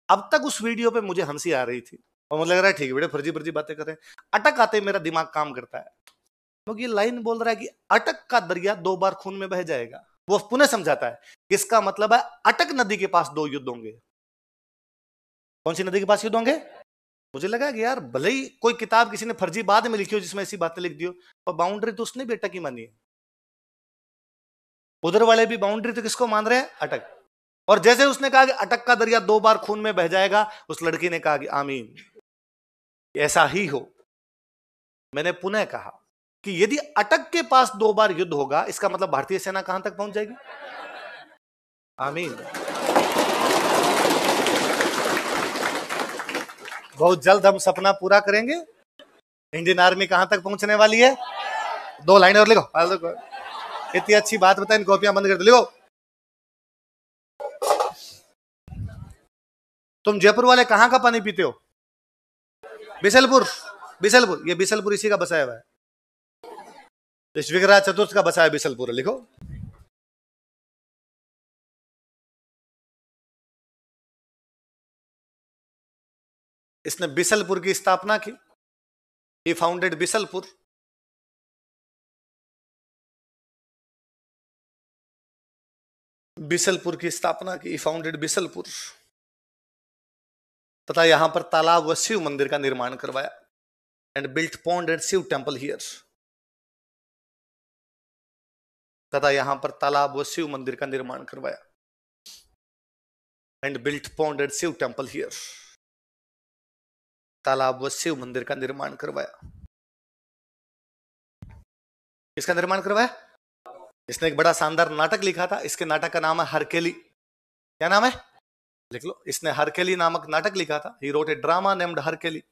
अब तक उस वीडियो पे मुझे हंसी आ रही थी और मुझे लग रहा है ठीक है बेटे फर्जी फर्जी बातें कर रहे हैं। अटक आते मेरा दिमाग काम करता है, क्योंकि ये लाइन बोल रहा है कि अटक का दरिया 2 बार खून में बह जाएगा। वो पुनः समझाता है, इसका मतलब है अटक नदी के पास 2 युद्ध होंगे। कौन सी नदी के पास युद्ध होंगे? मुझे लगा कि यार भले ही कोई किताब किसी ने फर्जी बाद में लिखी हो जिसमें ऐसी बातें लिख दी हो, पर बाउंड्री तो उसने भी अटक ही मानी है। उधर वाले भी बाउंड्री तो किसको मान रहे हैं? अटक। और जैसे उसने कहा कि अटक का दरिया 2 बार खून में बह जाएगा, उस लड़की ने कहा कि आमीन, ऐसा ही हो। मैंने पुनः कहा कि यदि अटक के पास 2 बार युद्ध होगा, इसका मतलब भारतीय सेना कहां तक पहुंच जाएगी? आमीन। बहुत जल्द हम सपना पूरा करेंगे। इंडियन आर्मी कहां तक पहुंचने वाली है? 2 लाइन और लिखो। इतनी अच्छी बात बताए, इन कॉपियां बंद कर दो, लिखो। तुम जयपुर वाले कहां का पानी पीते हो? बिसलपुर। बिसलपुर, ये बिसलपुर इसी का बसाया हुआ है, विग्रह चतुर्थ का बसाया बिसलपुर, लिखो। इसने बिसलपुर की स्थापना की। He founded Bisalpur. बिसलपुर की स्थापना की, फाउंडेड बिसलपुर, तथा यहां पर तालाब व शिव मंदिर का निर्माण करवाया। And built pond and Shiva temple here, तथा यहां पर तालाब व शिव मंदिर का निर्माण करवाया। And built pond and Shiva temple here, तालाब व शिव मंदिर का निर्माण करवाया। इसका निर्माण करवाया। इसने एक बड़ा शानदार नाटक लिखा था, इसके नाटक का नाम है हरकेली। क्या नाम है? लिख लो। इसने हरकेली नामक नाटक लिखा था। He wrote a drama named Harkeli.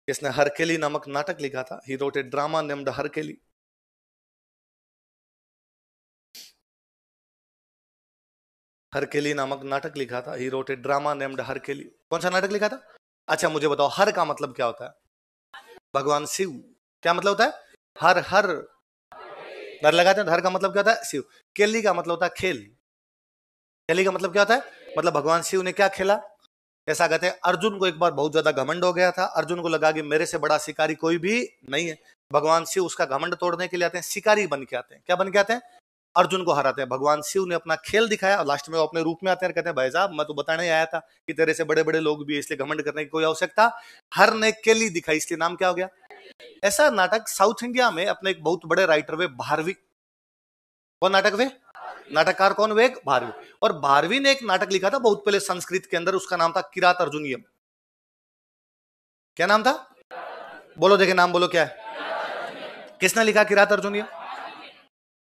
इसने हरकेली नामक नाटक लिखा था। He wrote a drama named Harkeli. Harkeli नामक नाटक लिखा था। He wrote a drama named Harkeli. कौन सा नाटक लिखा था? अच्छा मुझे बताओ, हर का मतलब क्या होता है? भगवान शिव। क्या मतलब होता है? हर हर नर लगाते हैं, हर का मतलब क्या होता है? शिव। केली का मतलब होता है खेल। केली का मतलब क्या होता है? मतलब भगवान शिव ने क्या खेला? ऐसा कहते हैं अर्जुन को एक बार बहुत ज्यादा घमंड हो गया था। अर्जुन को लगा कि मेरे से बड़ा शिकारी कोई भी नहीं है। भगवान शिव उसका घमंड तोड़ने के लिए आते हैं, शिकारी बन के आते हैं। क्या बन के आते हैं? अर्जुन को हराते हैं। भगवान शिव ने अपना खेल दिखाया और लास्ट में वो अपने रूप में आते हैं, कहते हैं भाई साहब मैं तो बताने आया था कि तेरे से बड़े बड़े लोग भी है, इसलिए घमंड करने की कोई आवश्यकता। हर ने केली दिखाई, इसलिए नाम क्या हो गया? ऐसा नाटक साउथ इंडिया में अपने एक बहुत बड़े राइटर वे भारवी। कौन नाटक वे? नाटककार कौन वे? भारवी। और भारवी ने एक नाटक लिखा था बहुत पहले संस्कृत के अंदर, उसका नाम था किरात अर्जुनियम। क्या नाम था? बोलो देखे, नाम बोलो क्या है? किसने लिखा किरात अर्जुनियम?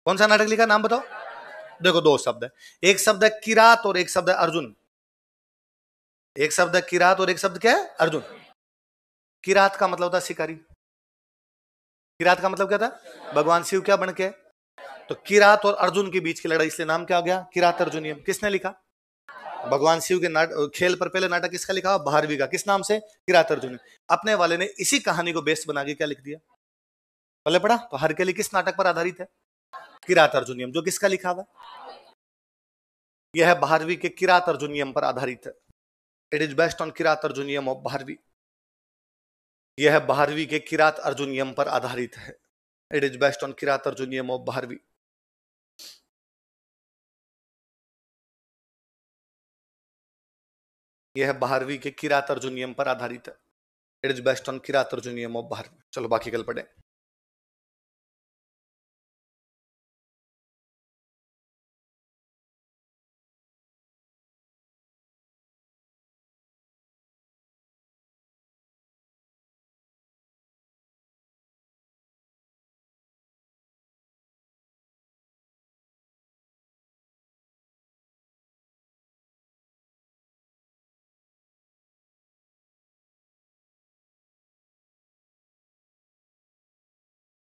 कौन सा नाटक लिखा, नाम बताओ। देखो 2 शब्द है, एक शब्द है किरात और एक शब्द है अर्जुन। एक शब्द है किरात और एक शब्द क्या है? अर्जुन। किरात का मतलब होता है शिकारी। किरात का मतलब क्या था? भगवान शिव क्या बन के? तो किरात और अर्जुन के बीच की लड़ाई, इसलिए नाम क्या हो गया? किरात अर्जुनियम। किसने लिखा? भगवान शिव के खेल पर पहले नाटक किसका लिखा? भारवी का। किस नाम से? किरात अर्जुनियम। अपने वाले ने इसी कहानी को बेस बना के क्या लिख दिया? पहले पढ़ा तो हरकेली किस नाटक पर आधारित है? किरात अर्जुनियम। जो किसका लिखा हुआ? यह है भारवी के किरात अर्जुनियम पर आधारित है। It is based on Kirat अर्जुनियम of Bharvi. यह है भारवी के किरात अर्जुनियम पर आधारित है। It is based on Kirat अर्जुनियम of Bharvi. यह है भारवी के किरात अर्जुनियम पर आधारित है। It is based on Kirat अर्जुनियम of Bharvi. चलो बाकी कल पढ़े।